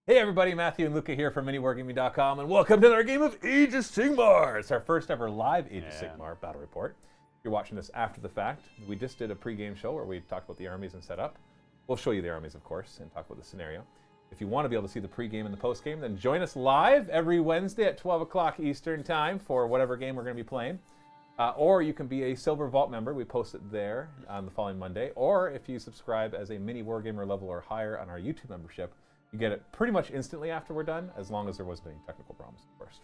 Hey everybody, Matthew and Luca here from MiniWarGaming.com, and welcome to our game of Age of Sigmar. It's our first ever live Age of Sigmar battle report. If you're watching this after the fact, we just did a pre-game show where we talked about the armies and setup. We'll show you the armies, of course, and talk about the scenario. If you want to be able to see the pre-game and the post-game, then join us live every Wednesday at 12 o'clock Eastern Time for whatever game we're going to be playing. Or you can be a Silver Vault member. We post it there on the following Monday. Or if you subscribe as a Mini Wargamer level or higher on our YouTube membership, you get it pretty much instantly after we're done, as long as there wasn't any technical problems, of course.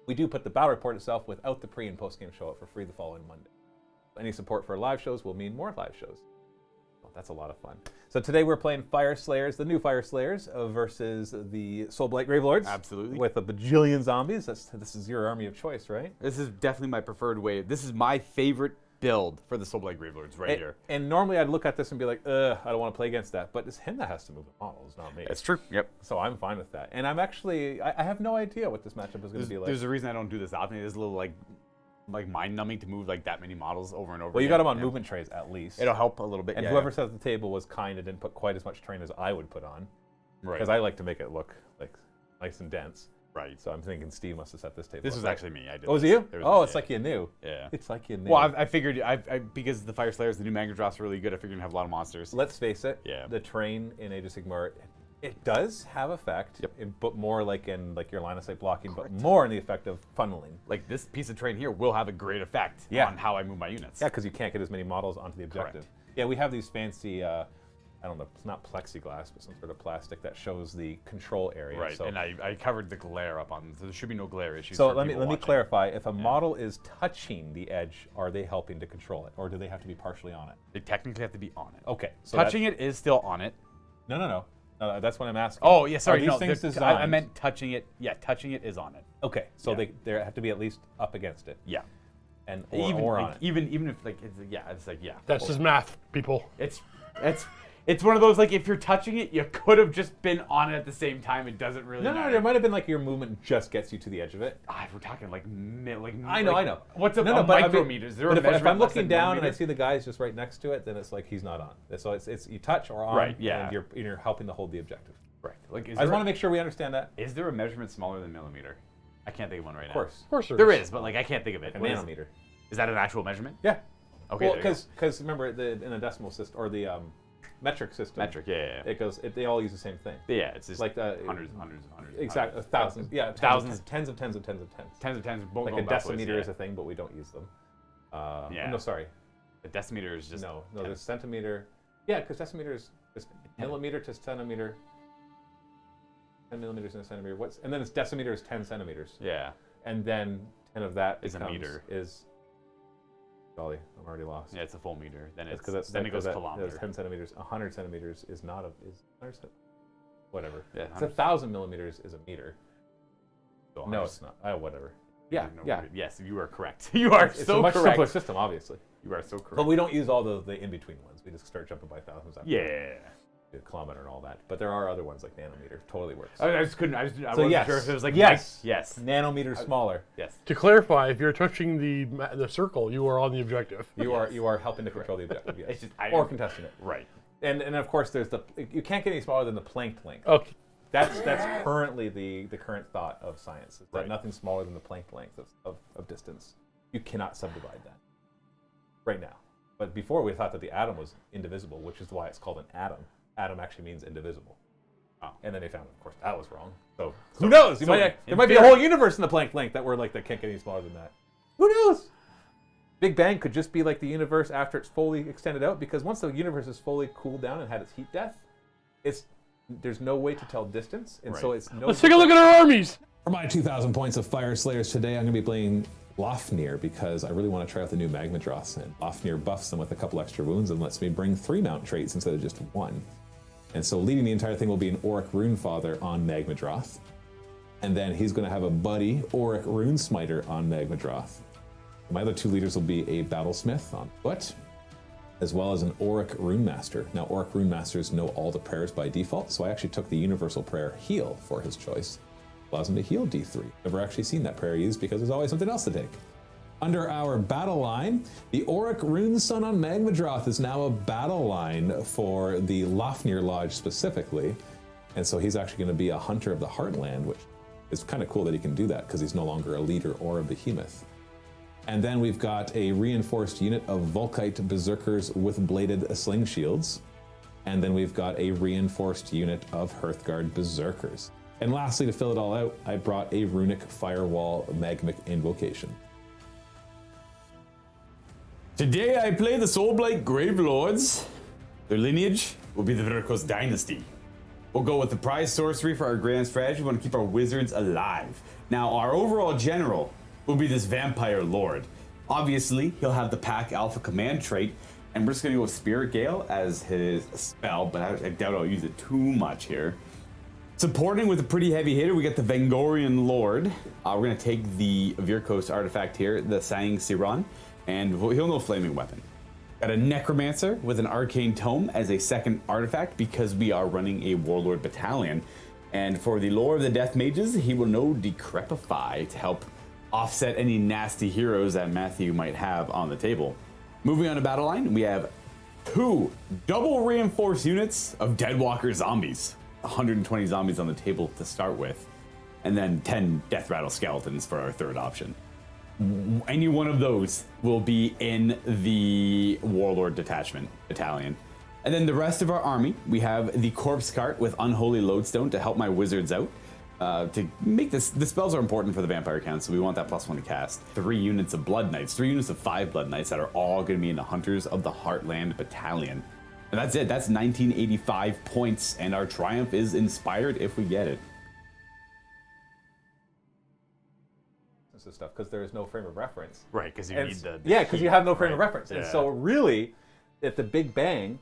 We do put the battle report itself without the pre- and post-game show up for free the following Monday. Any support for live shows will mean more live shows. Well, that's a lot of fun. So today we're playing Fyreslayers, the new Fyreslayers, versus the Soulblight Gravelords. Absolutely. With a bajillion zombies. This is your army of choice, right? This is definitely my preferred way. This is my favorite build for the Soulblight Gravelords here. And normally I'd look at this and be like, I don't want to play against that. But it's him that has to move the models, not me. That's true. Yep. So I'm fine with that. And I'm actually, I have no idea what this matchup is going to be like. There's a reason I don't do this often. It is a little like mind-numbing to move like that many models over and over. Well, you got them on movement trays at least. It'll help a little bit. And whoever set the table was kind and didn't put quite as much terrain as I would put on. Right. Because I like to make it look like nice and dense. Right. So I'm thinking Steve must have set this table. This was actually me. I did. Oh, was it you? Oh, it's like you knew. Yeah. It's like you knew. Well, I figured because the Fyreslayers, the new Magna Drops are really good. I figured you'd have a lot of monsters. Let's face it. Yeah. The terrain in Age of Sigmar, it does have effect. Yep. But more like in your line of sight blocking, but more in the effect of funneling. Like this piece of terrain here will have a great effect on how I move my units. Yeah, because you can't get as many models onto the objective. Correct. Yeah, we have these fancy. I don't know, it's not plexiglass, but some sort of plastic that shows the control area. Right, so, and I covered the glare up on, so there should be no glare issues. So let me clarify, if a model is touching the edge, are they helping to control it, or do they have to be partially on it? They technically have to be on it. Okay. So touching it is still on it. No, that's what I'm asking. Oh, yeah, sorry, no, I meant touching it. Yeah, touching it is on it. Okay, so they have to be at least up against it. Yeah. And or on it. Even if That's just math, people. It's one of those, like, if you're touching it, you could have just been on it at the same time. It doesn't really matter. No, there might have been, like, your movement just gets you to the edge of it. If we're talking, like I know. What's a micrometers? If I'm looking down and I see the guys just right next to it, then it's like he's not on. So it's you touch or on, and you're helping to hold the objective. Right. Like, I just want to make sure we understand that. Is there a measurement smaller than millimeter? I can't think of one right now. Of course there is, but, like, I can't think of it. A nanometer. Is that an actual measurement? Yeah. Okay, well, because remember, in a decimal system, or the metric system. Yeah. It goes. They all use the same thing. Yeah, it's just like hundreds. Exactly, thousands. Yeah, thousands. Tens of tens. Like a decimeter is a thing, but we don't use them. Yeah. No, sorry. A decimeter is just no. There's centimeter. Yeah, because decimeter is just millimeter to centimeter. 10 millimeters in a centimeter. And then it's decimeter is 10 centimeters. Yeah. And then 10 of that is a meter. Golly, I'm already lost. Yeah, it's a full meter. Then it goes kilometer. 10 centimeters. 100 centimeters is not whatever. Yeah, it's 1,000 millimeters is a meter. So no, it's not. Whatever. Yeah. Yes, you are correct. You are it's so a much correct. simpler system, obviously. You are so correct. But we don't use all the in-between ones. We just start jumping by thousands. After a kilometer and all that. But there are other ones like nanometer. Totally works. I just couldn't. I wasn't sure if it was like yes. Nanometer smaller. Yes. To clarify, if you're touching the circle, you are on the objective. You are helping to control the objective. Yes. Or contesting it. Right. And of course there's you can't get any smaller than the Planck length. Okay. That's currently the current thought of science. Is that nothing smaller than the Planck length of distance. You cannot subdivide that. Right now. But before we thought that the atom was indivisible, which is why it's called an atom. Atom actually means indivisible. Oh. And then they found, of course, that was wrong. So who knows? There might be a whole universe in the Planck length that can't get any smaller than that. Who knows? Big Bang could just be like the universe after it's fully extended out, because once the universe is fully cooled down and had its heat death, there's no way to tell distance, and so it's no. Let's take a look at our armies. For my 2,000 points of Fyreslayers today, I'm going to be playing Lofnir because I really want to try out the new Magma Dross, and Lofnir buffs them with a couple extra wounds and lets me bring 3 mount traits instead of just 1. And so leading the entire thing will be an Auric Runefather on Magmadroth. And then he's going to have a buddy, Auric Runesmiter on Magmadroth. My other 2 leaders will be a Battlesmith on foot, as well as an Auric Runemaster. Now, Auric Runemasters know all the prayers by default, so I actually took the Universal Prayer Heal for his choice. Allows him to heal D3. Never actually seen that prayer used because there's always something else to take. Under our battle line, the Auric Runesun on Magmadroth is now a battle line for the Lofnir Lodge specifically. And so he's actually going to be a hunter of the Heartland, which is kind of cool that he can do that because he's no longer a leader or a behemoth. And then we've got a reinforced unit of Volkite Berserkers with bladed sling shields. And then we've got a reinforced unit of Hearthguard Berserkers. And lastly, to fill it all out, I brought a Runic Firewall Magmic Invocation. Today I play the Soulblight Gravelords. Their lineage will be the Virkos dynasty. We'll go with the prize sorcery for our grand strategy. We want to keep our wizards alive. Now, our overall general will be this Vampire Lord. Obviously, he'll have the Pack Alpha Command trait, and we're just going to go with Spirit Gale as his spell, but I doubt I'll use it too much here. Supporting with a pretty heavy hitter, we got the Vengorian Lord. We're going to take the Virkos artifact here, the Sang Siran, and he'll know Flaming Weapon. Got a Necromancer with an Arcane Tome as a second artifact because we are running a Warlord Battalion. And for the Lore of the Death Mages, he will know Decrepify to help offset any nasty heroes that Matthew might have on the table. Moving on to battle line, we have 2 double reinforced units of Deadwalker zombies. 120 zombies on the table to start with, and then 10 Death Rattle skeletons for our third option. Any one of those will be in the Warlord Detachment Battalion. And then the rest of our army, we have the Corpse Cart with Unholy Lodestone to help my wizards out. To make this, the spells are important for the vampire count, so we want that +1 to cast. 3 units of Blood Knights, 3 units of 5 Blood Knights that are all going to be in the Hunters of the Heartland Battalion. And that's it, that's 1985 points, and our triumph is inspired if we get it. Of stuff because there is no frame of reference. Right, because you And need the yeah, because you have no frame of right. reference, and Yeah. so really, at the Big Bang,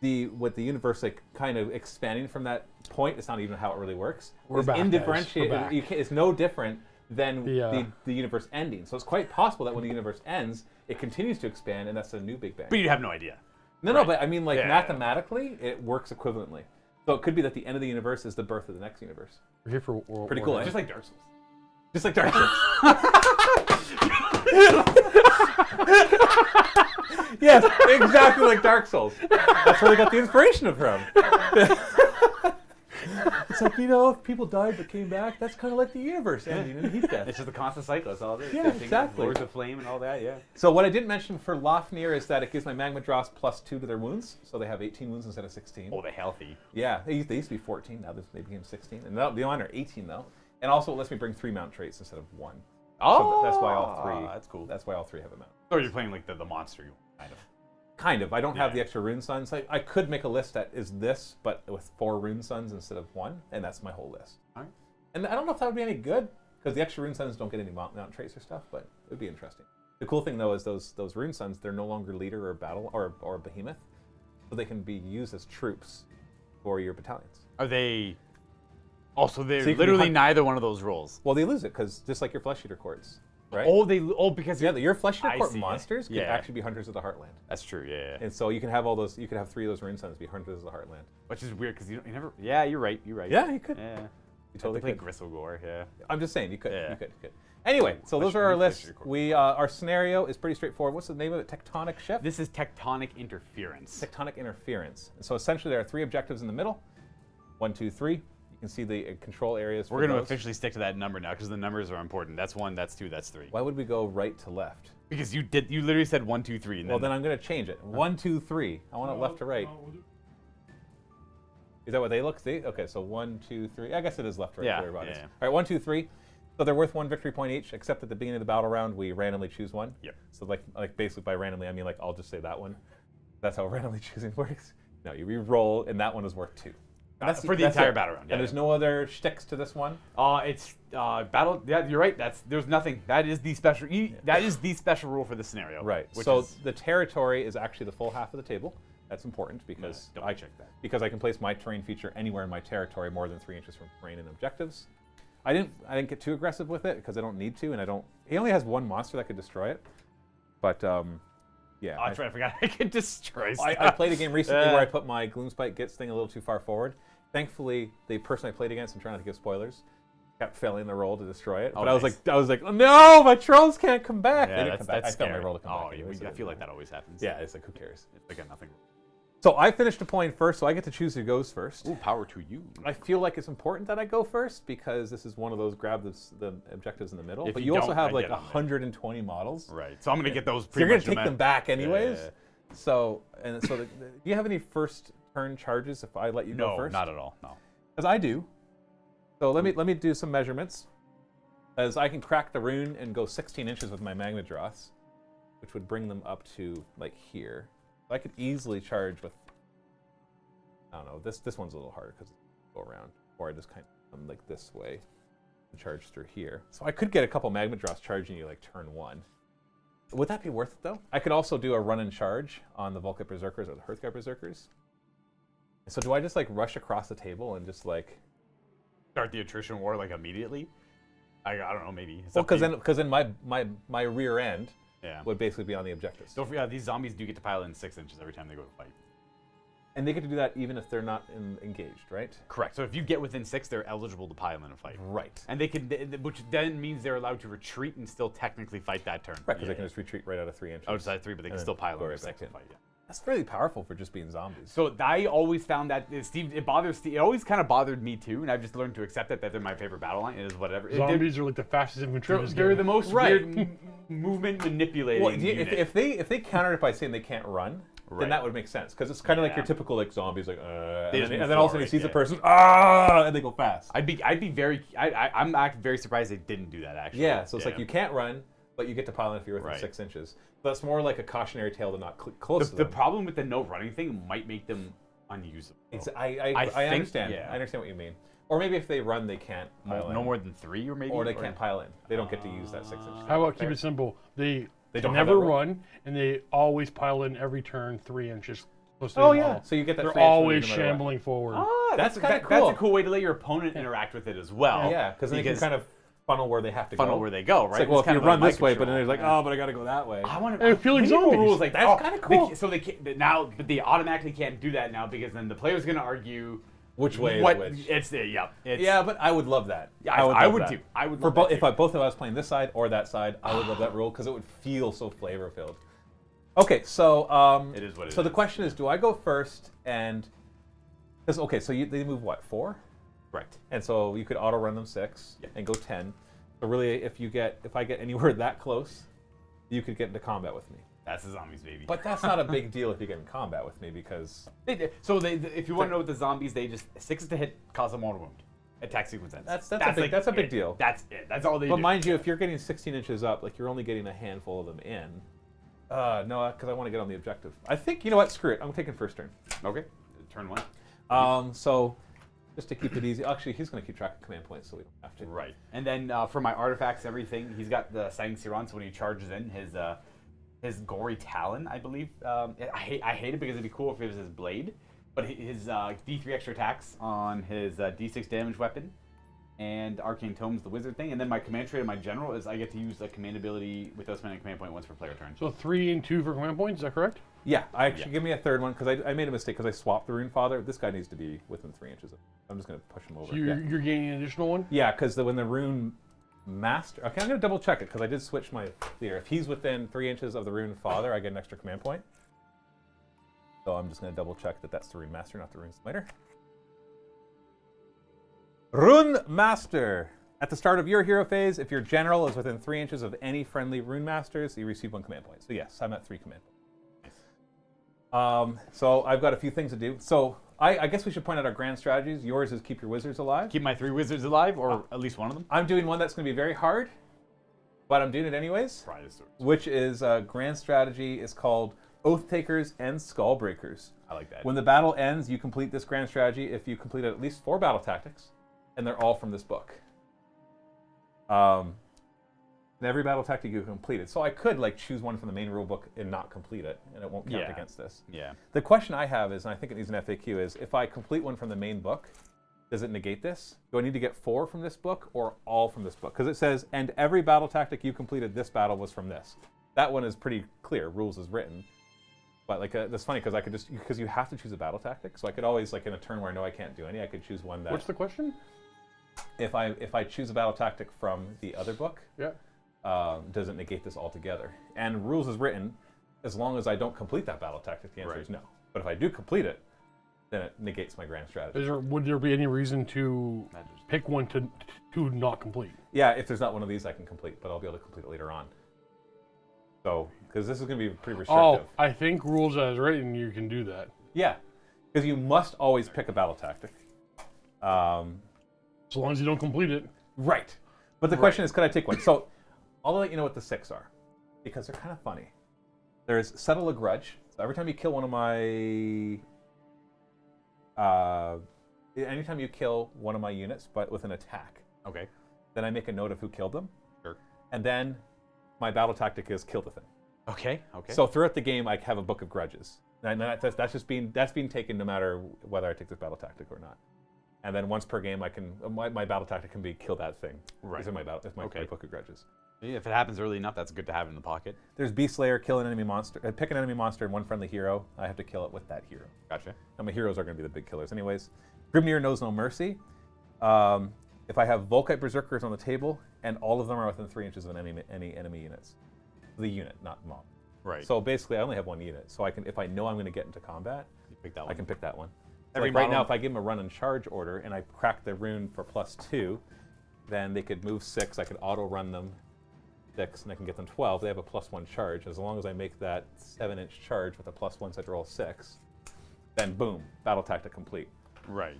with the universe like kind of expanding from that point, it's not even how it really works. We're It's back, guys. indifferentiated. We're back. It's no different than The, the universe ending. So it's quite possible that when the universe ends, it continues to expand, and that's a new Big Bang. But you have no idea. No, but I mean, like Yeah. mathematically, it works equivalently. So it could be that the end of the universe is the birth of the next universe. We're here for World Pretty War cool, One. eh? Just like Dark Souls. Just like Dark Souls. Yes, exactly like Dark Souls. That's where they got the inspiration from. It's like, if people died but came back, that's kind of like the universe ending in heat death. It's just a constant cycle. That's all it is. Yeah, Same thing, exactly. Lords of Flame and all that. Yeah. So what I didn't mention for Lofnir is that it gives my Magma Dross +2 to their wounds, so they have 18 wounds instead of 16. Oh, the healthy. Yeah, they used to be 14, now they became 16. And now the mine are 18 though. And also it lets me bring 3 mount traits instead of 1. Oh, So that's why all 3. That's cool. That's why all 3 have a mount. So you're playing like the monster, kind of. Kind of. I don't have Yeah. the extra rune suns. I could make a list that is this, but with 4 rune suns instead of 1, and that's my whole list. All right. And I don't know if that would be any good, because the extra rune suns don't get any mount traits or stuff, but it would be interesting. The cool thing though is those rune suns, they're no longer leader or battle or behemoth, so they can be used as troops for your battalions. Are they? Also, they're So you can literally hunt- neither one of those roles. Well, they lose it because just like your flesh eater courts, right? Because Yeah, your flesh eater I court see. monsters can Yeah. actually be hunters of the Heartland, That's true. Yeah. and so you can have all those. You could have 3 of those rune suns be hunters of the Heartland. Which is weird because you never. Yeah, you're right. You're right. Yeah, you could. Yeah. You totally play could. Gristlegore. Yeah. I'm just saying, you could. Yeah. You could. Anyway, so those Flesh- are our flesh lists. eater court. We our scenario is pretty straightforward. What's the name of it? Tectonic shift. This is tectonic interference. Tectonic interference. And so essentially, there are 3 objectives in the middle. 1, 2, 3. You can see the control areas. We're for going to those. officially stick to that number now because the numbers are important. That's 1, that's 2, that's 3. Why would we go right to left? Because you literally said 1, 2, 3. And Well, then I'm going to change it. 1, 2, 3. I want it left to right. Is that what they look? See? Okay, so 1, 2, 3. I guess it is left to right. Yeah, for everybody. yeah. All right, 1, 2, 3. So they're worth 1 victory point each, except at the beginning of the battle round, we randomly choose one. Yep. So like basically by randomly, I mean like I'll just say that one. That's how randomly choosing works. No, you re-roll, and that one is worth 2. That's for the entire battle round. Yeah. And there's no other shticks to this one. It's battle. Yeah, you're right. There's nothing. That is the special. That is the special rule for this scenario. Right. Which So is, the territory is actually the full half of the table. That's important because double check that. Because I can place my terrain feature anywhere in my territory more than 3 inches from terrain and objectives. I didn't get too aggressive with it because I don't need to, and I don't. He only has 1 monster that could destroy it. But yeah. I forgot I could destroy stuff. I played a game recently where I put my Gloomspite Gits thing a little too far forward. Thankfully, the person I played against, I'm trying not to give spoilers, kept failing the roll to destroy it. Oh, But nice. I was like, oh, no, my trolls can't come back. They Yeah, didn't come back. that's I failed my scary. roll to come Oh, back. Anyway, so it I didn't feel like matter. that always happens. Yeah, it's like, who cares? It's like a nothing. So I finished deploying first, so I get to choose who goes first. Ooh, power to you. I feel like it's important that I go first because this is one of those grab the objectives in the middle. If But you you also don't, have I like get on there. 120 models. Right. So I'm gonna get those. So you're Pretty gonna take them back anyways. Yeah. So do you have any first turn charges if I let you go No, first? not at all. No. Because I do. So let me do some measurements. As I can crack the rune and go 16 inches with my Magma Dross, which would bring them up to like here. So I could easily charge with. I don't know. This one's a little harder because go around, or I just kind of come like this way and charge through here. So I could get a couple Magma Dross charging you like turn 1. Would that be worth it though? I could also do a run and charge on the Vulcan Berserkers or the Hearthguard Berserkers. So do I just like rush across the table and just like Start the attrition war like immediately? I don't know, maybe. It's well, up to you. because then my rear end Yeah. would basically be on the objectives. Don't forget, these zombies do get to pile in 6 inches every time they go to fight. And they get to do that even if they're not engaged, right? Correct. So if you get within 6, they're eligible to pile in a fight. Right. And they can, which then means they're allowed to retreat and still technically fight that turn. Right, because they can just retreat right out of 3 inches. Outside 3, but they can and still then pile go in right 6 back and in. fight. Yeah. That's really powerful for just being zombies. So I always found that Steve, it bothers Steve. It always kind of bothered me too, and I've just learned to accept it that they're my favorite battle line. It is whatever. Zombies are like the fastest infantry in this They're game. the most Right. weird movement manipulating. Well, unit. if they countered it by saying they can't run, Right. then that would make sense because it's kind of like Yeah. your typical like zombies, like They and just then, move and then all of a sudden he forward, sees a yeah. person, and they go fast. I'm very surprised they didn't do that actually. Yeah, so it's like you can't run, but you get to pile in if you're within Right. 6 inches. That's more like a cautionary tale to not close to The them. problem with the no running thing might make them unusable. I think- understand. yeah. I understand what you mean. Or maybe if they run, they can't pile in. No more than 3, or maybe. Or they can't pile in. They don't get to use that 6 inches. How about keep Fair. it simple? They don't have never that rule. run, and they always pile in every turn 3 inches. Close to Oh the yeah, wall. so you get that. They're fast always no matter what. shambling forward. Ah, That's kinda That's cool. a cool way to let your opponent interact with it as well. Yeah, because then they can kind of funnel where they have to funnel go. where they go, right? It's like, well, It's if you kind of run like this way, but then control. they're like, oh, but I got to go that way. I want They're feeling zombies. rules like That's kinda cool. So they can't now, but they automatically can't do that now because then the player's going to argue Which way what is which? it's the It's, Yeah, but I would love that. Yeah, I would love too. that. I would For love both, that if too. both of us playing this side or that side, I would love that rule because it would feel so flavor filled. Okay, so It is what it So the is. question is, do I go first and? Because okay, so they move what 4, Correct. and so you could auto run them 6 Yeah. and go 10. So really, if I get anywhere that close, you could get into combat with me. That's the zombies, baby. But that's not a big deal if you get in combat with me because If you want to know what the zombies, they just 6 to hit, cause a mortal wound. Attack sequence ends. That's a big it. deal. That's it. That's all they But do. mind you, if you're getting 16 inches up, like you're only getting a handful of them in. No, because I want to get on the objective. I think, you know what, screw it. I'm taking first turn. Okay. Turn 1. So just to keep it easy, actually, he's going to keep track of command points, so we don't have to. Right. And then for my artifacts, everything, he's got the Sang Siron, so when he charges in, his Gory Talon, I believe. I hate it because it'd be cool if it was his blade. But his D3 extra attacks on his D6 damage weapon and Arcane Tomes, the wizard thing. And then my command trait of my general is I get to use a command ability without spending a command point once per player turn. So 3 and 2 for command points. Is that correct? Yeah, give me a third one, because I made a mistake, because I swapped the Rune Father. This guy needs to be within 3 inches. I'm just going to push him over. So you're gaining an additional one. Yeah, because when the Rune Master... Okay, I'm going to double check it, because I did switch my leader. If he's within 3 inches of the Rune Father, I get an extra command point. So I'm just going to double check that that's the Rune Master, not the Rune Smiter. Rune Master. At the start of your hero phase, if your general is within 3 inches of any friendly Rune Masters, you receive 1 command point. So yes, I'm at 3 command points. So I've got a few things to do. So I guess we should point out our grand strategies. Yours is keep your wizards alive. Keep my 3 wizards alive, or at least one of them. I'm doing one that's going to be very hard, but I'm doing it anyways. Pride of Swords. Which is grand strategy is called Oath Takers and Skull Breakers. I like that. When the battle ends, you complete this grand strategy if you complete at least 4 battle tactics, and they're all from this book. And every battle tactic you completed. So I could choose one from the main rule book and not complete it, and it won't count Yeah. against this. Yeah. The question I have is, and I think it needs an FAQ, is if I complete one from the main book, does it negate this? Do I need to get 4 from this book or all from this book? Because it says, and every battle tactic you completed this battle was from this. That one is pretty clear. Rules is written. But that's funny because I could because you have to choose a battle tactic. So I could always, in a turn where I know I can't do any, I could choose one that. What's the question? If I choose a battle tactic from the other book, Yeah. does it negate this altogether? And rules is written, as long as I don't complete that battle tactic, the answer is no. But if I do complete it, then it negates my grand strategy. Would there be any reason to pick one to not complete? Yeah, if there's not one of these I can complete, but I'll be able to complete it later on. So, because this is going to be pretty restrictive. Oh, I think rules as written, you can do that. Yeah, because you must always pick a battle tactic. So long as you don't complete it. Right. But the question is, could I take one? So, I'll let you know what the 6 are, because they're kind of funny. There's Settle a Grudge. So every time you kill one of my... anytime you kill one of my units, but with an attack, Okay. then I make a note of who killed them. Sure. And then my battle tactic is kill the thing. Okay. Okay. So throughout the game, I have a book of grudges. And that's being taken no matter whether I take this battle tactic or not. And then once per game, I can my battle tactic can be kill that thing. Right. It's in my book of grudges. If it happens early enough, that's good to have in the pocket. There's Beast Slayer, kill an enemy monster, pick an enemy monster and one friendly hero. I have to kill it with that hero. Gotcha. And my heroes are going to be the big killers, anyways. Grimnir knows no mercy. If I have Volkite Berserkers on the table, and all of them are within 3 inches of any enemy units, the unit, not mob. Right. So basically, I only have one unit. So I can, if I know I'm going to get into combat, You pick that one. I can pick that one. So Every like right model- now, if I give them a run and charge order, and I crack the rune for +2, then they could move 6. I could auto run them 6, and I can get them 12. They have a +1 charge. As long as I make that 7-inch charge with a +1, so I roll 6, then boom, battle tactic complete. Right.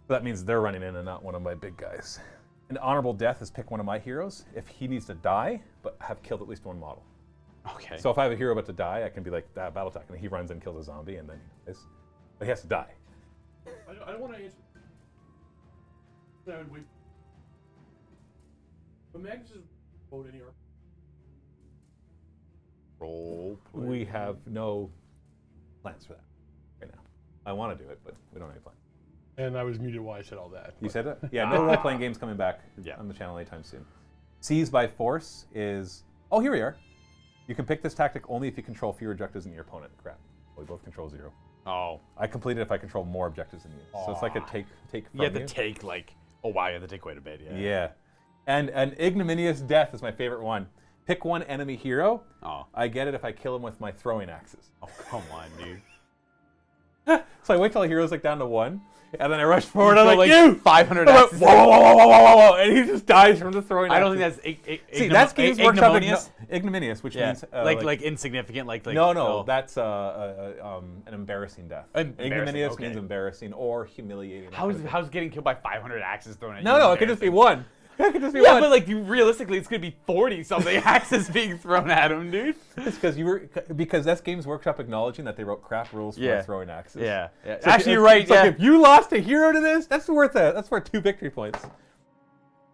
So that means they're running in and not one of my big guys. An honorable death is pick one of my heroes if he needs to die, but have killed at least one model. Okay. So if I have a hero about to die, I can be like, that battle tactic, and he runs and kills a zombie, and then he dies. But he has to die. I don't want to answer. I would wait. But Magnus is vote any arc. Roll. We have no plans for that right now. I want to do it, but we don't have any plans. And I was muted while I said all that. You said it? Yeah, no role-playing games coming back Yeah. on the channel anytime soon. Seize by Force is... Oh, here we are. You can pick this tactic only if you control fewer objectives than your opponent. Crap. Well, we both control 0. Oh. I complete it if I control more objectives than you. So it's like a take from You have to take like. Oh wow, you have to take quite a bit. Yeah. Yeah. And an ignominious death is my favorite one. Pick one enemy hero. Oh. I get it if I kill him with my throwing axes. Oh come on, dude. So I wait till the hero's like down to 1, and then I rush forward. I'm So, like, you! 500 I'm like, axes. whoa, whoa, whoa, whoa, whoa, whoa, and he just dies from the throwing I axes. don't think that's See, that's Games Workshop ignominious. ignominious, which Yeah. means like insignificant. Like no, oh. that's an embarrassing death. Embarrassing, Ignominious okay. means embarrassing or humiliating. How's getting killed by 500 axes thrown at you? No, it could just be embarrassing? one. It could just be Yeah, one. but like realistically, it's gonna be 40 something axes being thrown at him, dude. It's because that's Games Workshop acknowledging that they wrote crap rules for Yeah. throwing axes. Yeah. So Actually, you're it's right. like Yeah. if you lost a hero to this, that's worth 2 victory points.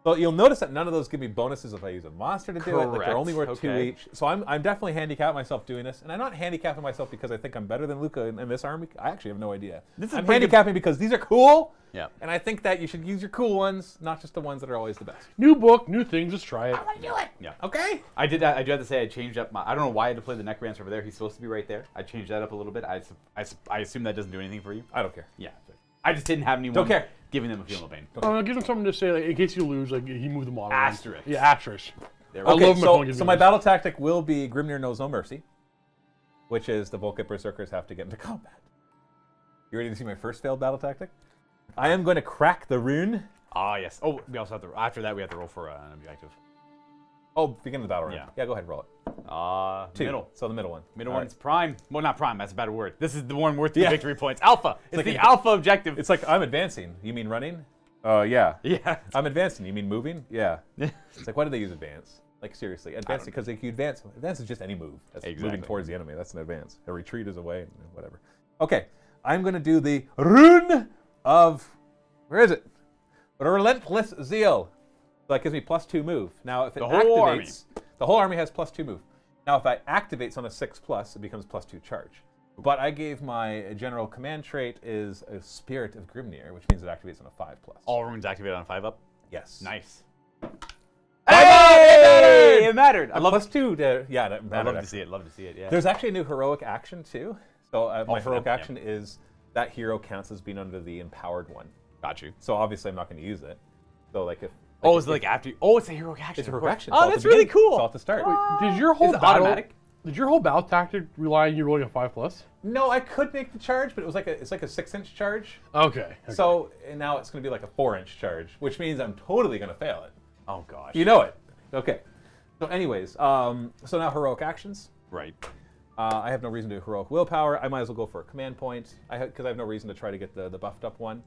So you'll notice that none of those give me bonuses if I use a monster to do it. Like Correct. they're only worth 2 Okay. each. So I'm definitely handicapping myself doing this, and I'm not handicapping myself because I think I'm better than Luca in this army. I actually have no idea. This is I'm pretty good- handicapping because these are cool. Yeah. And I think that you should use your cool ones, not just the ones that are always the best. New book, new things. Let's try it. Yeah. Okay. I do have to say I changed up my. I don't know why I had to play the Necromancer over there. He's supposed to be right there. I changed that up a little bit. I assume that doesn't do anything for you. I don't care. Yeah. I just didn't have anyone Don't care. giving them a feel of pain. Give him something to say, like, in case you lose, like he moved the model. Asterisk. Yeah, asterisk. I Okay, love my so my battle tactic will be Grimnir knows no mercy, which is the Volkite Berserkers have to get into combat. You ready to see my first failed battle tactic? I am going to crack the rune. Ah, yes. Oh, we also have to. After that, we have to roll for an objective. Oh, begin the battle round. Yeah. Yeah, go ahead and roll it. 2. Middle. So the middle one. Middle All one's prime. Well, not prime. That's a bad word. This is the one worth 2 Yeah. victory points. Alpha. It's like the a- alpha objective. It's like I'm advancing. You mean running? Yeah. yeah. I'm advancing. You mean moving? Yeah. It's like, why do they use advance? Like, seriously. Advance because if you advance. Advance is just any move. That's moving Exactly. towards the enemy. That's an advance. A retreat is away. Whatever. Okay. I'm going to do the Rune of... Where is it? Relentless Zeal. So that gives me +2 move. Now, if it The whole army. activates... The whole army has +2 move. Now, if I activates on a 6+, it becomes +2 charge. But I gave my general command trait is a Spirit of Grimnir, which means it activates on a 5+. All runes activated on 5-up. Yes. Nice. Hey! It mattered. I love +2 to... Yeah, that I mattered, love to actually. see it. Love to see it. Yeah. There's actually a new heroic action, too. So my for heroic them, yeah. action is that hero counts as being under the empowered one. Got you. So obviously I'm not going to use it. So like if... Oh, is it like after? Oh, it's a heroic action. It's a of heroic course. action. Oh, It's that's all at the really beginning. cool. It's all at the start. Did your whole Is it battle... automatic? Did your whole battle tactic rely on you rolling a 5+? No, I could make the charge, but it's like a 6-inch charge. Okay. So and now it's going to be like a 4-inch charge, which means I'm totally going to fail it. Oh gosh. You know it. Okay. So anyways, so now heroic actions. Right. I have no reason to do heroic willpower. I might as well go for a command point because I have no reason to try to get the buffed up one.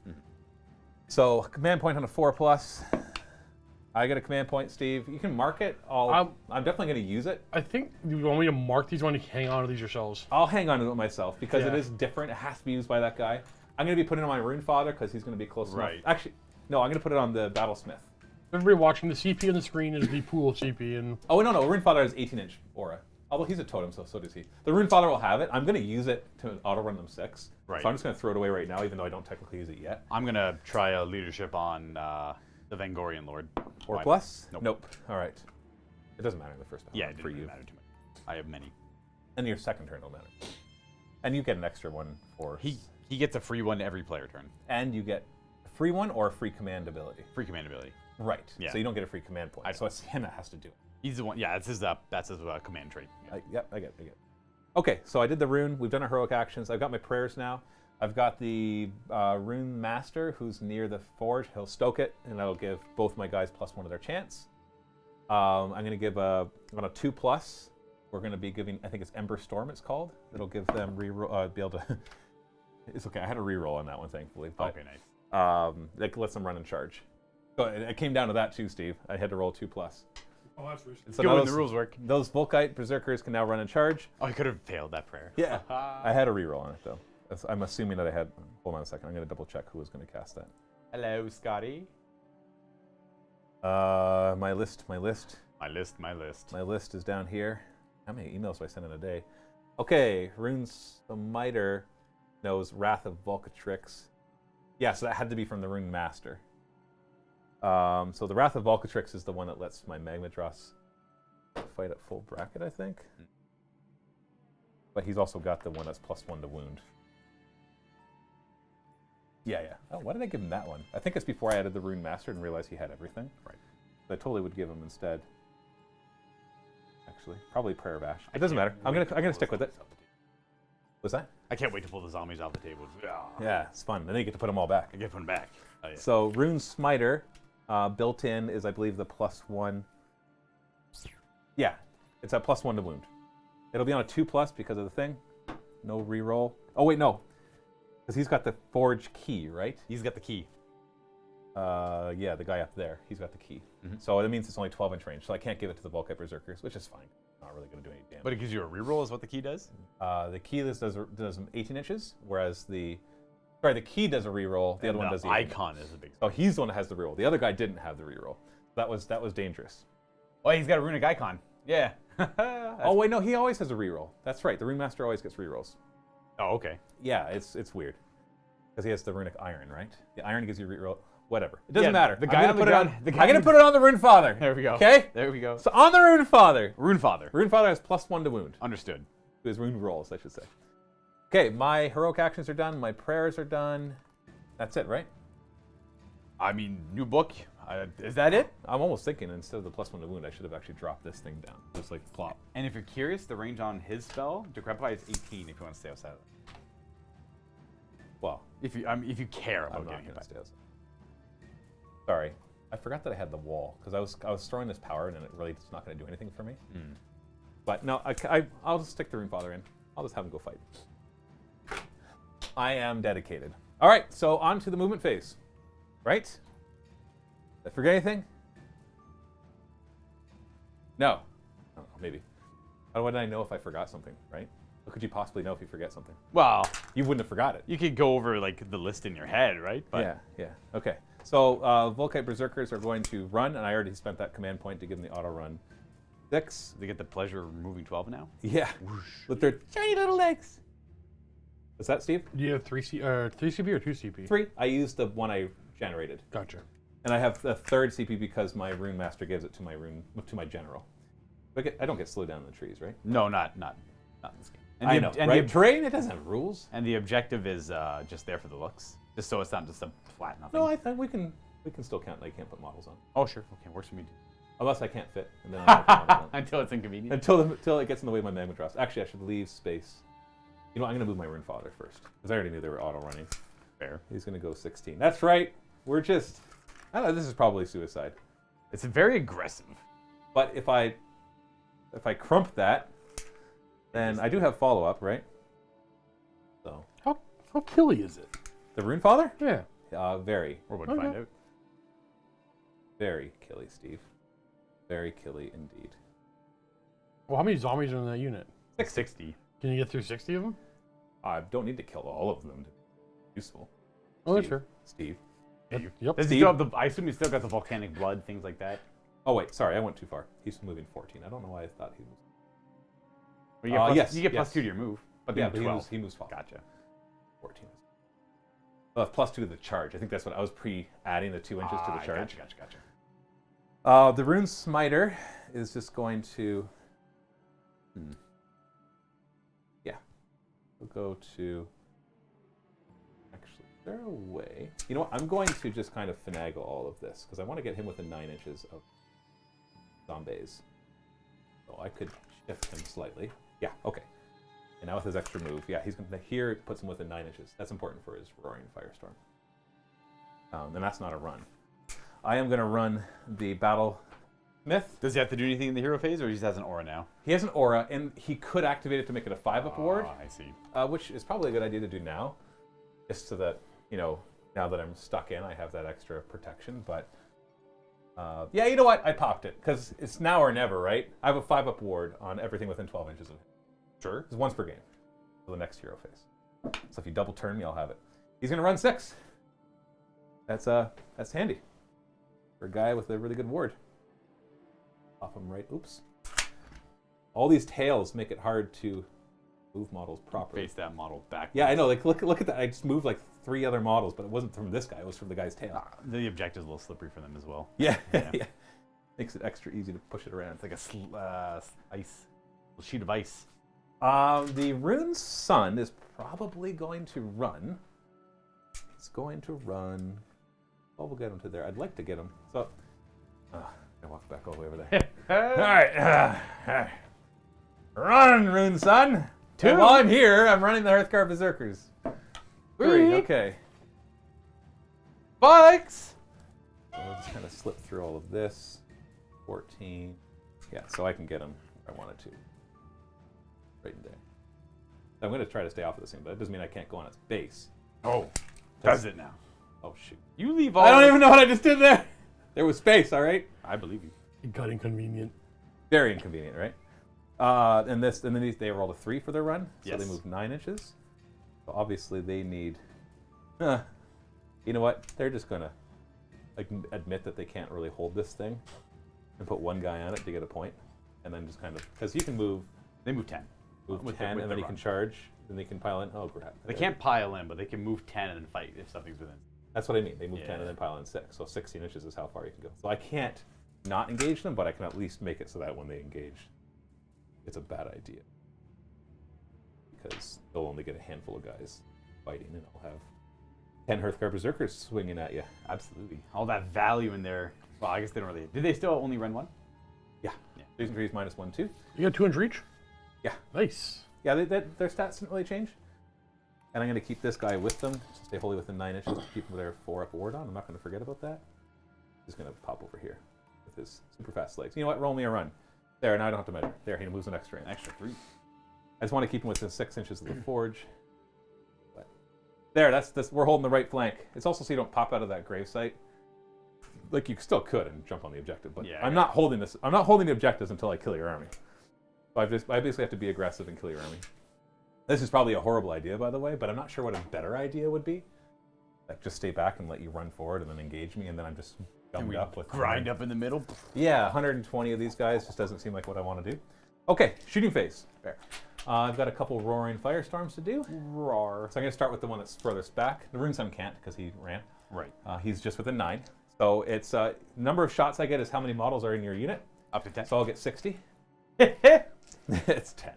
So command point on a 4+. I get a command point, Steve. You can mark it. I'm definitely going to use it. I think you want me to mark these, want to hang on to these yourselves. I'll hang on to it myself because it is different. It has to be used by that guy. I'm going to be putting it on my Rune Father because he's going to be close enough. Actually, no, I'm going to put it on the Battlesmith. Everybody watching, the CP on the screen is the pool CP. And oh, no, Rune Father has 18-inch aura. Although he's a totem, so does he. The Rune Father will have it. I'm going to use it to auto-run them 6. Right. So I'm just going to throw it away right now, even though I don't technically use it yet. I'm going to try a leadership on the Vangorian Lord. 4+? Nope. All right. It doesn't matter in the first battle. Yeah, it for didn't you. matter too much. I have many. And your second turn will matter. And you get an extra one for... He gets a free one every player turn. And you get a free one or a free command ability. Free command ability. Right. Yeah. So you don't get a free command point. So it's him that has to do it. He's the one. Yeah, that's his command trait. Yeah. I get it. Okay, so I did the rune. We've done our heroic actions. I've got my prayers now. I've got the rune master who's near the forge. He'll stoke it, and that'll give both my guys +1 to their chance. I'm going to give on a 2+. We're going to be giving, I think it's Ember Storm. It's called. It'll give them reroll. Be able to. It's okay. I had a reroll on that one, thankfully. But, okay, nice. That lets them run in charge. So it came down to that too, Steve. I had to roll 2+. oh, that's risky. So Good now when the rules work. Those Volkite Berserkers can now run in charge. Oh, I could have failed that prayer. Yeah. I had a reroll on it, though. I'm assuming that I had... Hold on a second. I'm going to double check who was going to cast that. Hello, Scotty. My list. My list. My list is down here. How many emails do I send in a day? Okay. Rune Smiter knows Wrath of Volcatrix. Yeah, so that had to be from the Rune Master. So the Wrath of Volcatrix is the one that lets my Magmadross fight at full bracket, I think. But he's also got the one that's +1 to wound. Yeah. Oh, why did I give him that one? I think it's before I added the Rune Master and realized he had everything. Right. So I totally would give him instead. Actually, probably Prayer of Ash. It doesn't matter. I'm gonna stick with it. What's that? I can't wait to pull the zombies off the table. Yeah, it's fun. Then you get to put them all back. I get one back. Oh, yeah. So Rune Smiter, built in is I believe the +1. Yeah, it's a +1 to wound. It'll be on a 2+ because of the thing. No reroll. Oh wait, no, because he's got the forge key, right? He's got the key. Yeah, the guy up there, he's got the key. So that means it's only 12-inch range, so I can't give it to the Volkite Berserkers, which is fine. Not really going to do any damage. But it gives you a reroll is what the key does? The key does 18 inches, whereas the key does a reroll. The other one does the icon is a big. Oh, he's the one that has the reroll. The other guy didn't have the reroll. That was dangerous. Oh, he's got a runic icon. Yeah. Oh wait, no, he always has a reroll. That's right. The Rune Master always gets rerolls. Oh, okay. Yeah, it's weird because he has the runic iron, right? The iron gives you reroll. Whatever. It doesn't matter. The guy I'm on the gonna ground. I'm gonna put it on the Rune Father. There we go. Okay. There we go. So on the Rune Father. Rune Father. Rune Father has +1 to wound. Understood. To his rune rolls, I should say. Okay, my heroic actions are done. My prayers are done. That's it, right? I mean, new book. Is that it? I'm almost thinking instead of the +1 to wound, I should have actually dropped this thing down. Just like plop. And if you're curious, the range on his spell, Decrepify, is 18 if you want to stay outside of it. Well, if you care about I'm not getting it gonna back. stay outside. Sorry, I forgot that I had the wall because I was throwing this power and it really it's not going to do anything for me. But no, I'll just stick the Rune Father in. I'll just have him go fight. I am dedicated. All right, so on to the movement phase. Right? Did I forget anything? No. I don't know, maybe. How would I know if I forgot something, right? How could you possibly know if you forget something? Well, You wouldn't have forgot it. you could go over like the list in your head, right? But Yeah. Okay. So Volkite Berserkers are going to run, and I already spent that command point to give them the auto run. 6. they get the pleasure of removing 12 now. Yeah. With their tiny little legs. What's that, Steve? Do you have 3 CP or 2 CP? 3. I used the one I generated, Gotcha. and I have the 3rd CP because my Rune Master gives it to my general. I don't get slowed down in the trees, right? No, not in this game. And I the- know, and right? the- Terrain, it doesn't have rules. And the objective is just there for the looks, just so it's not just a flat nothing. No, I think we can still count. I can't put models on. Oh, sure. Okay, works for me too. Unless I can't fit. And then I'll Until it's inconvenient. until it gets in the way of my magma drops. Actually, I should leave space. You know, I'm going to move my Rune Father first. Because I already knew they were auto-running. Fair. He's going to go 16. That's right. We're just... I don't know, this is probably suicide. It's very aggressive. But if I crump that, then I do have follow-up, right? So How killy is it? the Rune Father? Yeah. Very. We're about to find out. Very killy, Steve. Very killy indeed. Well, how many zombies are in that unit? 660. Can you get through 60 of them? I don't need to kill all of them to be useful. Oh, that's Steve. fair. Steve. Yep. Does he still have the, I assume he's still got the volcanic blood, things like that. Oh, wait. Sorry, I went too far. He's moving 14. I don't know why I thought he was... Well, you get plus, yes, you get yes. +2 to your move. But Yeah, then but 12. he moves 5. Gotcha. 14. Well, +2 to the charge. I think that's what I was adding the 2 inches to the charge. Gotcha. The Rune Smiter is just going to... Yeah. We'll go to... Actually, is there a way... You know what? I'm going to just kind of finagle all of this, because I want to get him within 9 inches of zombies. So I could shift him slightly. Yeah, okay. And now with his extra move, yeah, he's going to... Here, it puts him within 9 inches. That's important for his Roaring Firestorm. And that's not a run. I am going to run the Battle Myth. Does he have to do anything in the hero phase, or he just has an aura now? He has an aura, and he could activate it to make it a 5-up ward, I see. which is probably a good idea to do now, just so that, you know, now that I'm stuck in, I have that extra protection. But, yeah, you know what? I popped it, because it's now or never, right? I have a 5-up ward on everything within 12 inches of him. Sure. It's once per game for the next hero phase. So if you double turn me, I'll have it. He's going to run 6. That's handy for a guy with a really good ward. Off him right. Oops. All these tails make it hard to move models properly. Face that model back. Yeah, I know. Like, look at that. I just moved like 3 other models, but it wasn't from this guy. It was from the guy's tail. The objective's a little slippery for them as well. Yeah. Yeah. Yeah. Makes it extra easy to push it around. It's like a ice, a sheet of ice. The Rune Sun is probably going to run. It's going to run. Well, we'll get him to there. I'd like to get him. So, I walk back all the way over there. All right. Run, Rune Sun. 2. And while I'm here, I'm running the Hearthguard Berserkers. 3. Okay. Bikes! So we'll just kind of slip through all of this. 14. Yeah, so I can get him if I wanted to. Right in there. So I'm going to try to stay off of this thing, but it doesn't mean I can't go on its base. Oh, does it now? Oh, shoot. You leave all. I don't even know what I just did there. There was space, all right? I believe you. It got inconvenient. Very inconvenient, right? And then they rolled a 3 for their run, so Yes. they moved 9 inches. So obviously they need... you know what? They're just going to admit that they can't really hold this thing and put one guy on it to get a point. And then just kind of... Because you can move... They move 10. Move With 10, the and then you run. can charge, then they can pile in. Oh, crap. They can't pile in, but they can move 10 and then fight if something's within. That's what I mean. They move 10 Yeah. and then pile in 6. So 16 inches is how far you can go. So I can't not engage them, but I can at least make it so that when they engage, it's a bad idea. Because they'll only get a handful of guys fighting, and I'll have 10 Hearthguard Berserkers swinging at you. Absolutely. All that value in there. Well, I guess they don't really. Did they still only run 1? Yeah. Jason trees -1, 2. You got 2 inch reach? Yeah. Nice. Yeah, their stats didn't really change. And I'm going to keep this guy with them. So stay wholly within 9 inches to keep them their 4-up ward on. I'm not going to forget about that. He's going to pop over here with his super fast legs. You know what? Roll me a run. There, now I don't have to measure. There, he moves an extra inch. An extra 3. I just want to keep him within 6 inches of the forge. But there, that's we're holding the right flank. It's also so you don't pop out of that grave site. Like you still could and jump on the objective, but Yeah, I'm not holding this. I'm not holding the objectives until I kill your army. So I basically have to be aggressive and kill your army. This is probably a horrible idea, by the way, but I'm not sure what a better idea would be. Like just stay back and let you run forward and then engage me, and then I'm just gummed up with grind up in the middle. Yeah, 120 of these guys just doesn't seem like what I want to do. Okay, shooting phase. Fair. I've got a couple roaring firestorms to do. Roar. So I'm going to start with the one that's furthest back. The Rune Sun can't because he ran. Right. He's just within 9. So it's number of shots I get is how many models are in your unit. Up to 10. So I'll get 60. It's 10.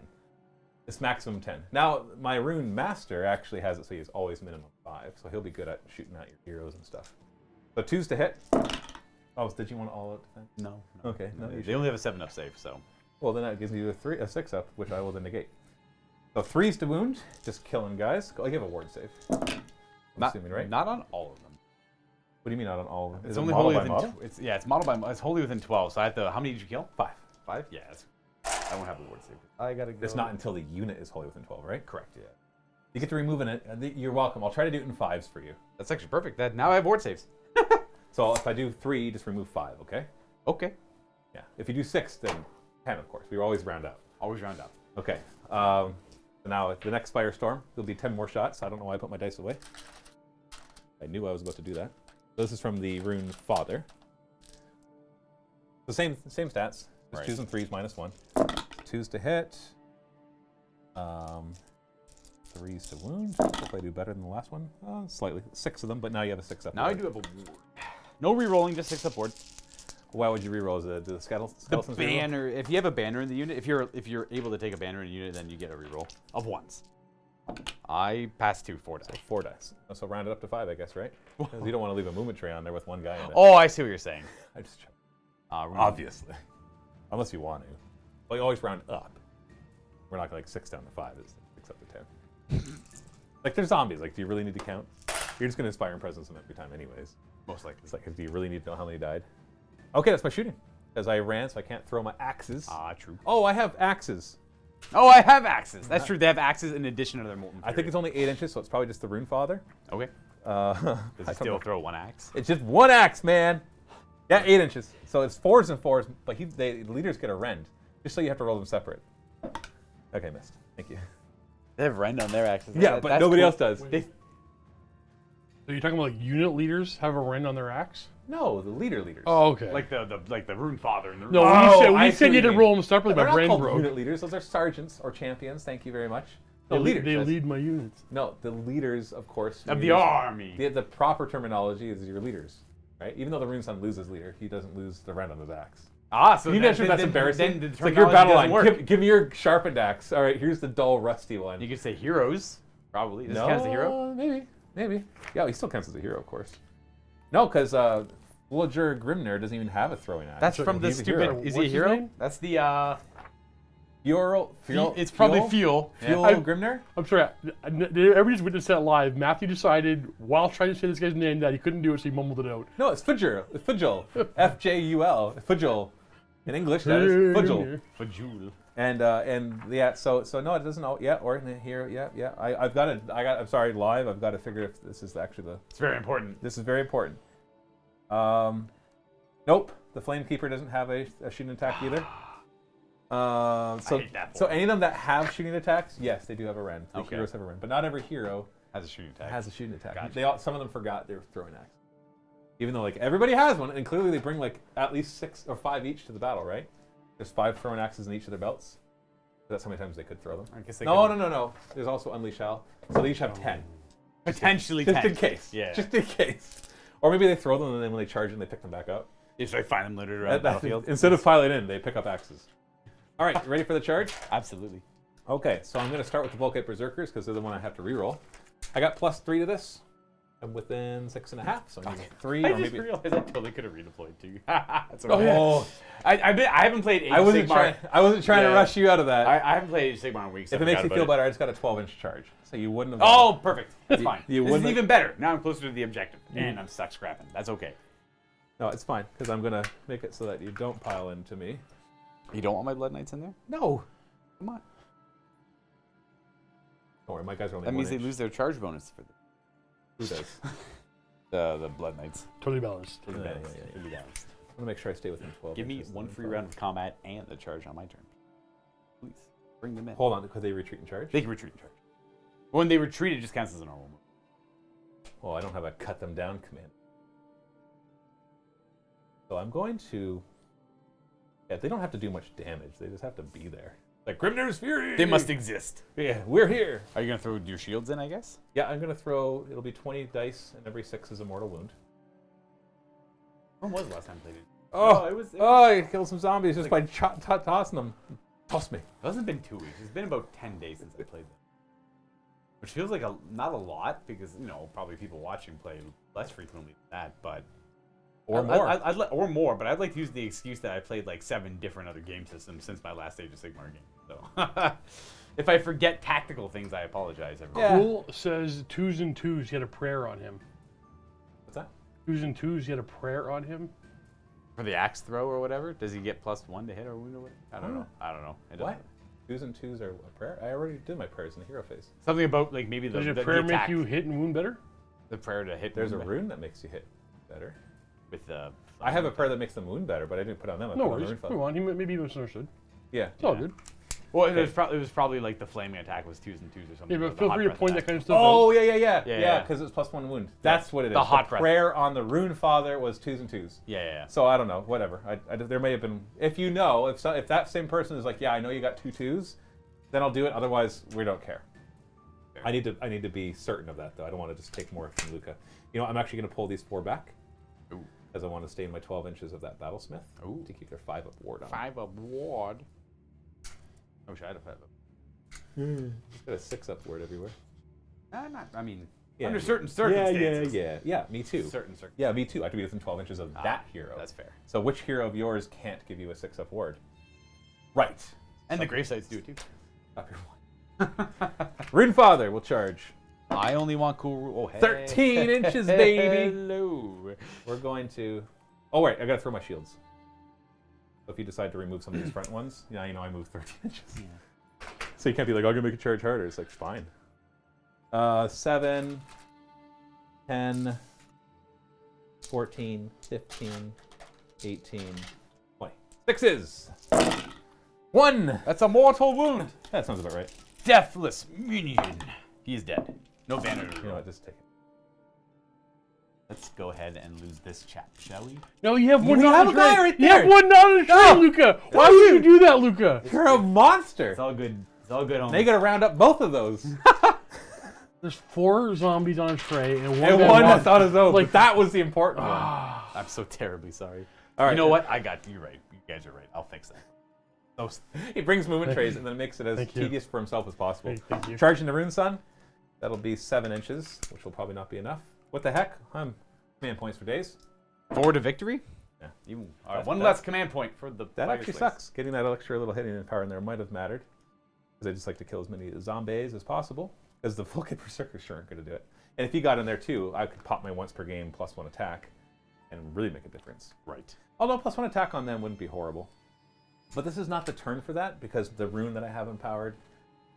It's maximum 10. Now, my Rune Master actually has it so he's always minimum 5. So he'll be good at shooting at your heroes and stuff. So 2's to hit. Oh, did you want all out defense? No. Okay. No, you They should. only have a 7-up save, so. Well, then that gives you a 6-up, which I will then negate. So 3s to wound, just killing guys. I give a ward save. I'm assuming, right? Not on all of them. What do you mean not on all of them? It's Is it only model wholly by within. model? It's model by. It's wholly within 12. So I have to. How many did you kill? 5. 5. Yeah. I won't have the ward save. I gotta go. It's not until the unit is wholly within 12, right? Correct. Yeah. You get to remove it. You're welcome. I'll try to do it in 5s for you. That's actually perfect. That now I have ward saves. So if I do 3, just remove 5, okay? Okay. Yeah. If you do 6, then 10, of course. We always round out. Always round up. Okay. So now the next Firestorm, there'll be 10 more shots. I don't know why I put my dice away. I knew I was about to do that. This is from the rune Father. The same stats. Just 2s and 3s minus 1. 2s to hit. 3s to wound. Hopefully I do better than the last one. Slightly. 6 of them, but now you have a 6-up. Now I do have a ward. No re-rolling, just 6-up ward. Why would you reroll? Is it the skeletons? The banner. If you have a banner in the unit, if you're able to take a banner in a unit, then you get a reroll of 1s. I passed 4 dice. 4 dice. So round it up to 5, I guess, right? Because you don't want to leave a movement tray on there with one guy in it. Oh, I see what you're saying. I just checked. Obviously. Unless you want to. Well, you always round up. We're not going to 6 down to 5. It's 6 up to 10. Like, there's zombies. Like, do you really need to count? You're just going to inspire and presence them every time anyways. Most likely. It's like, do you really need to know how many died? Okay, that's my shooting. Because I ran, so I can't throw my axes. True. Oh, I have axes. Oh, I have axes. That's true. They have axes in addition to their molten fury. I think it's only 8 inches, so it's probably just the Rune Father. Okay. Does Does he still throw 1 axe? It's just 1 axe, man. Yeah, 8 inches. So it's 4s and 4s, but the leaders get a rend. Just so you have to roll them separate. Okay, missed. Thank you. They have rend on their axes. Yeah, but nobody else does. So you're talking about like unit leaders have a rend on their axe? No, the leaders. Oh, okay. Like the Rune Father and the no, Oh, when I you see said what you had to mean. roll them separately, They're my not brain called broke. unit leaders. Those are sergeants or champions. Thank you very much. The They leaders. that's- lead my units. No, the leaders, of course. of the use- army. The proper terminology is your leaders, right? Even though the Rune Son loses leader, he doesn't lose the rend on his axe. So Can you imagine that's embarrassing? Then the It's like your terminology battle doesn't line. work. Give me your sharpened axe. All right, here's the dull, rusty one. You could say heroes, probably. Does it count as a hero? Maybe. Yeah, he still counts as a hero, of course. No, because Villager Grimner doesn't even have a throwing axe. That's So from the he's a hero. stupid. Is he a What's his hero? name? That's the. It's probably Fuel. Fuel I- Grimner? I'm sorry. Everybody just witnessed that live. Matthew decided, while trying to say this guy's name, that he couldn't do it, so he mumbled it out. No, it's Fujul. It's Fujul. F-J-U-L. Fujul. In English, that is Fujul. For Jule. And yeah, so no, it doesn't. Yeah, or here, yeah. I'm sorry, live. I've got to figure if this is actually the. It's very important. This is very important. Nope. The Flamekeeper doesn't have a shooting attack either. I hate that So for any of them that have shooting attacks, yes, they do have a rend. The Okay. heroes have a rend, but not every hero Has a shooting attack. has a shooting attack. Gotcha. Some of them forgot they were throwing axes. Even though like everybody has one, and clearly they bring like at least 6 or 5 each to the battle, right? There's 5 throwing axes in each of their belts. That's how many times they could throw them. I guess they No. could- There's also Unleash Hell. So they each have 10. Potentially Just 10. in case. Yeah. Just in case. Or maybe they throw them and then when they charge in, they pick them back up. If I find them littered around the battlefield. Instead of piling in, they pick up axes. All right, ready for the charge? Absolutely. Okay, so I'm going to start with the Volkite Berserkers because they're the one I have to reroll. I got +3 to this. I'm within 6.5, so I'm using 3 I or just maybe. realized I totally could have redeployed too. That's Oh, yeah. Oh, I haven't played Age I of wasn't Sigmar. trying to Yeah. rush you out of that. I haven't played Age of Sigmar in weeks. If I it makes forgot you about feel it. better, I just got a 12-inch charge, so you wouldn't have. Oh, perfect. That's fine. you This is wouldn't- even better. Now I'm closer to the objective, and I'm stuck scrapping. That's okay. No, it's fine because I'm gonna make it so that you don't pile into me. You don't want my Blood Knights in there? No, Come on. don't worry, my guys are only. That means 1 they inch. lose their charge bonus for Who does? the Blood Knights. Totally balanced. Yeah. Totally balanced. I'm gonna make sure I stay within 12. Give me inches one then. free round of combat and the charge on my turn. Please. Bring them in. Hold on, because they retreat and charge. They can retreat and charge. When they retreat, it just counts as a normal move. Well, I don't have a cut them down command. So I'm going to. Yeah, they don't have to do much damage. They just have to be there. Like Grimner's Fury. They must exist. Yeah, we're here. Are you going to throw your shields in, I guess? Yeah, I'm gonna throw. It'll be 20 dice, and every 6 is a mortal wound. When was the last time I played it? Oh, it was. I killed some zombies just by tossing them. Toss me. It hasn't been 2 weeks. It's been about 10 days since I played them. Which feels like not a lot because, probably people watching play less frequently than that, but Or more. Or more, but I'd like to use the excuse that I played like 7 different other game systems since my last Age of Sigmar game. So if I forget tactical things, I apologize, everyone. Yeah. Cool says 2s and 2s, he had a prayer on him. What's that? 2s and 2s, he had a prayer on him. For the axe throw or whatever, does he get +1 to hit or wound or whatever? I don't know. I don't know. It What? doesn't- 2s and 2s are a prayer? I already did my prayers in the hero phase. Something about like maybe the Does your the prayer make attack, you hit and wound better? the prayer to hit. There's a wound rune that makes you hit better. with the. I have a prayer that makes them wound better, but I didn't put on them. I No put on the worries. rune Move father. on. Maybe he misunderstood. Yeah. It's all good. Well, it was probably like the flaming attack was 2s and 2s or something. Yeah, or but the feel hot free to breath point that attack. kind of stuff Oh, out. yeah, because it was +1 wound. That's what it is. The hot breath. prayer on the rune father was 2s and 2s. Yeah. So I don't know, whatever. There may have been, if you know, if that same person is like, yeah, I know you got 2 2s, then I'll do it. Otherwise, we don't care. I need to be certain of that though. I don't want to just take more from Luca. You know, I'm actually going to pull these 4 back because I want to stay in my 12 inches of that battlesmith to keep their 5-up ward on. 5-up ward. I wish I had a 5-up. It's got a 6-up ward everywhere. Not. I mean, Yeah. under certain circumstances. Yeah. Me too. Certain circumstances. Yeah, me too. I have to be within 12 inches of that hero. That's fair. So which hero of yours can't give you a 6-up ward? Right. And the gravesites do it too. Up your one. Rune Father will charge. I only want cool rule. Oh, hey. 13 inches, baby. Hello. We're going to... Oh, wait. I got to throw my shields. So if you decide to remove some of these front ones, yeah, you know I moved 13 inches. Yeah. So you can't be like, I'm going to make it charge harder. It's like, fine. 7, 10, 14, 15, 18, 20. 6s. 1. That's a mortal wound. That sounds about right. Deathless minion. He is dead. No banner. You know what? Just take it. Let's go ahead and lose this chat, shall we? No, you have one We knot have in a guy train. right You have there. one knot in train, Luca. Why would you do that, Luca? You're a monster. It's all good. It's all good. Now you got to round up both of those. There's 4 zombies on a tray and one. And guy one walks- that's on his own. like- But that was the important one. I'm so terribly sorry. All right. You know what? I got you right. You guys are right. I'll fix that. Those. He brings movement trays and then makes it as Thank you. tedious for himself as possible. Hey, thank you. Charging the Rune Sun. That'll be 7 inches, which will probably not be enough. What the heck? I'm command points for days. 4 to victory? Yeah. All right, That's- one that's- less command point for the That Fire actually Slayers. sucks. Getting that extra little hitting power in there might have mattered. Because I just like to kill as many zombies as possible. Because the full kit berserkers sure aren't going to do it. And if he got in there too, I could pop my once per game +1 attack and really make a difference. Right. Although +1 attack on them wouldn't be horrible. But this is not the turn for that because the rune that I have empowered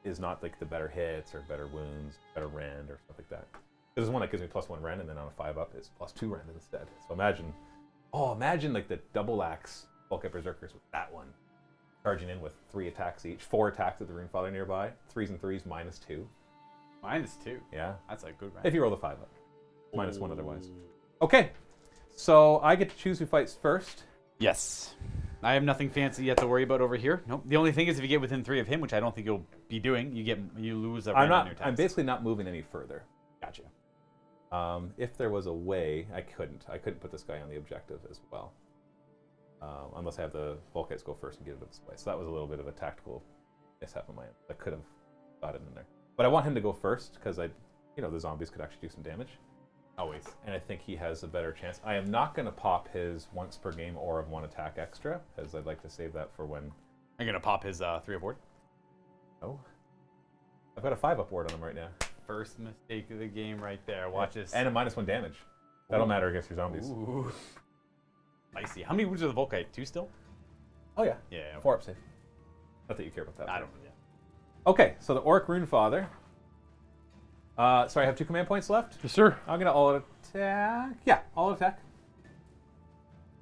is not like the better hits or better wounds, better rend or stuff like that. There's one that gives me +1 rend and then on a 5-up it's +2 rend instead. So imagine like the double axe bulk up berserkers with that one. Charging in with 3 attacks each, 4 attacks at the Rune Father nearby, 3s and 3s -2. -2. Yeah. That's a good rank. If you roll the 5-up. -1 otherwise. Okay. So I get to choose who fights first. Yes. I have nothing fancy yet to worry about over here. Nope. The only thing is if you get within 3 of him, which I don't think you'll be doing, you lose a I'm rend on your not. attacks. I'm basically not moving any further. Gotcha. If there was a way, I couldn't put this guy on the objective as well. Unless I have the Volkites go first and get it this way. So that was a little bit of a tactical mishap on my end. I could have got it in there. But I want him to go first because the zombies could actually do some damage. Always. And I think he has a better chance. I am not going to pop his once per game aura of 1 attack extra because I'd like to save that for when... Are you going to pop his 3-up ward? Oh. I've got a 5-up ward on him right now. First mistake of the game right there. Watch this. And a -1 damage. That'll matter against your zombies. Ooh. Spicy. How many wounds are the Volkite? 2 still? Oh yeah. Yeah. 4 up save. Not that you care about that. I don't. Yeah. Okay, so the Orc Rune Father. Sorry, I have 2 command points left. Yes, sir. I'm gonna all out attack. Yeah, all out attack.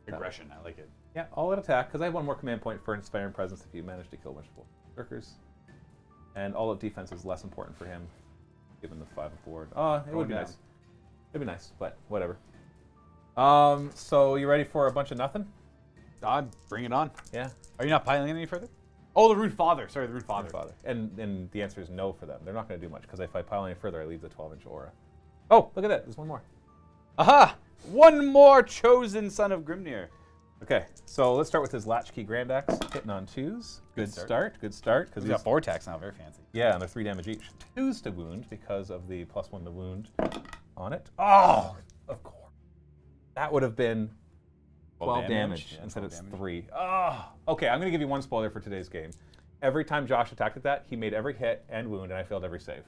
Aggression. I like it. Yeah, all out attack because I have 1 more command point for Inspiring Presence if you manage to kill a bunch of berserkers. And all out defense is less important for him, given the 5-up ward. It would be down. nice. It'd be nice, but whatever. So you ready for a bunch of nothing? Bring it on. Yeah. Are you not piling any further? Oh, the Rune Father. Sorry, the Rune Father. Father. And the answer is no for them. They're not going to do much because if I pile any further, I leave the 12-inch aura. Oh, look at that. There's 1 more. Aha! 1 more chosen son of Grimnir. Okay, so let's start with his Latchkey Grand Axe, hitting on 2s. Good start. Good start. He's got 4 attacks now. Very fancy. Yeah, and they're 3 damage each. 2s to wound because of the +1 to wound on it. Oh, of course. That would have been 12 damage. Yeah, Instead 12 it's damage. 3. Oh, okay. I'm going to give you one spoiler for today's game. Every time Josh attacked at that, he made every hit and wound, and I failed every save.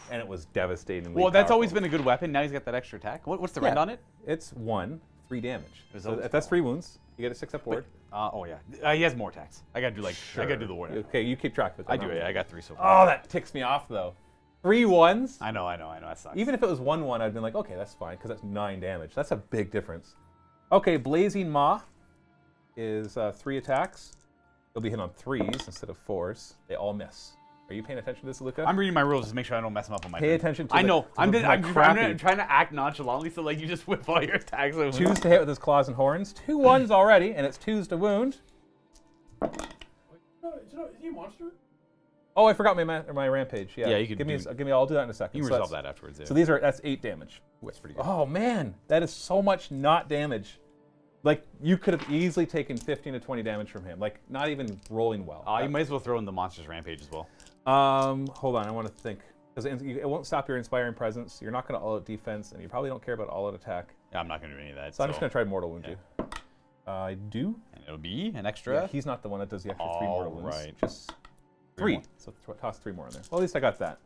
And it was devastatingly Well, that's always powerful. been a good weapon. Now he's got that extra attack. What's the rend on it? It's 3 damage. Is So that- if that's 3 wounds, you get a 6 up board. Oh yeah. He has more attacks. I gotta do I gotta do the war. Okay, you keep track of it. I do it. I got 3 so far. Oh, that ticks me off though. 3 1s. I know. That sucks. Even if it was 1-1, I'd been like, okay, that's fine, because that's 9 damage. That's a big difference. Okay, Blazing Maw is 3 attacks. You'll be hit on 3s instead of 4s. They all miss. Are you paying attention to this, Luca? I'm reading my rules to make sure I don't mess them up on my Pay turn. attention to I the- know. to I'm the crappy- trying to act nonchalantly, so like you just whip all your attacks. Choose to hit with his claws and horns. 2 1s already, and it's 2s to wound. Is he a monster? Oh, I forgot my rampage. Yeah, Yeah, you could give me. do- Give me. I'll do that in a second. You can So resolve that's- that afterwards. Yeah. So that's 8 damage. Ooh, that's pretty good. Oh man, that is so much not damage. Like you could have easily taken 15 to 20 damage from him. Like not even rolling well. You might as well throw in the monster's rampage as well. Hold on, I want to think because it won't stop your inspiring presence. You're not going to all-out defense, and you probably don't care about all-out attack. Yeah, I'm not gonna do any of that. So I'm just going to try mortal wound yeah. you. I do. And it'll be an extra. Yeah, he's not the one that does the extra 3 mortal wounds. Alright. Just 3 3. more. So toss 3 more in there. Well, at least I got that.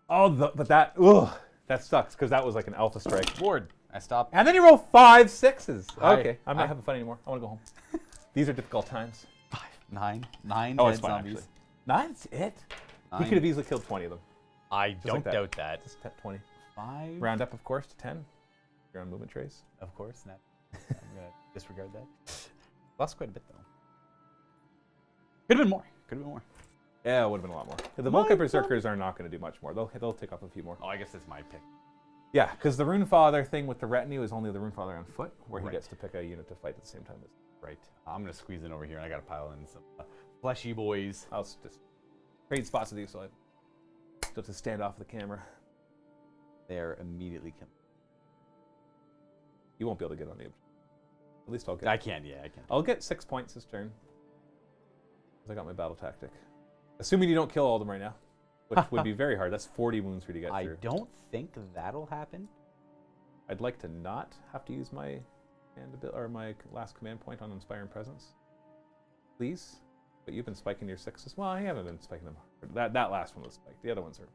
Oh, but that sucks because that was like an alpha strike. Ward. I stopped. And then you roll 5 6s. Hi. Okay, I'm not having fun anymore. I want to go home. These are difficult times. 5, 9, 9 Oh, dead it's fine zombies. actually. 9's it. He 9. could have easily killed 20 of them. I like don't that. doubt that. Just at 20. 5. Round up, of course, to 10. You're on movement trace. Of course, not. I'm gonna disregard that. Lost quite a bit though. Could have been more. Could have been more. Yeah, it would have been a lot more. The Volkite Berserkers are not going to do much more. They'll take off a few more. Oh, I guess that's my pick. Yeah, because the Runefather thing with the retinue is only the Runefather on foot, where he Right. gets to pick a unit to fight at the same time as. Right. I'm gonna squeeze in over here, and I gotta pile in some fleshy boys. I'll just trade spots with you, so I don't have to stand off the camera. They're immediately coming. You won't be able to get on the objective. At least I'll get. I can, yeah, I can. I'll get 6 points this turn. 'Cause I got my battle tactic. Assuming you don't kill all of them right now, which would be very hard. That's 40 wounds for you to get I through. don't think that'll happen. I'd like to not have to use my my last command point on Inspiring Presence. Please. But you've been spiking your 6s. Well, I haven't been spiking them. That last one was spiked. The other ones are.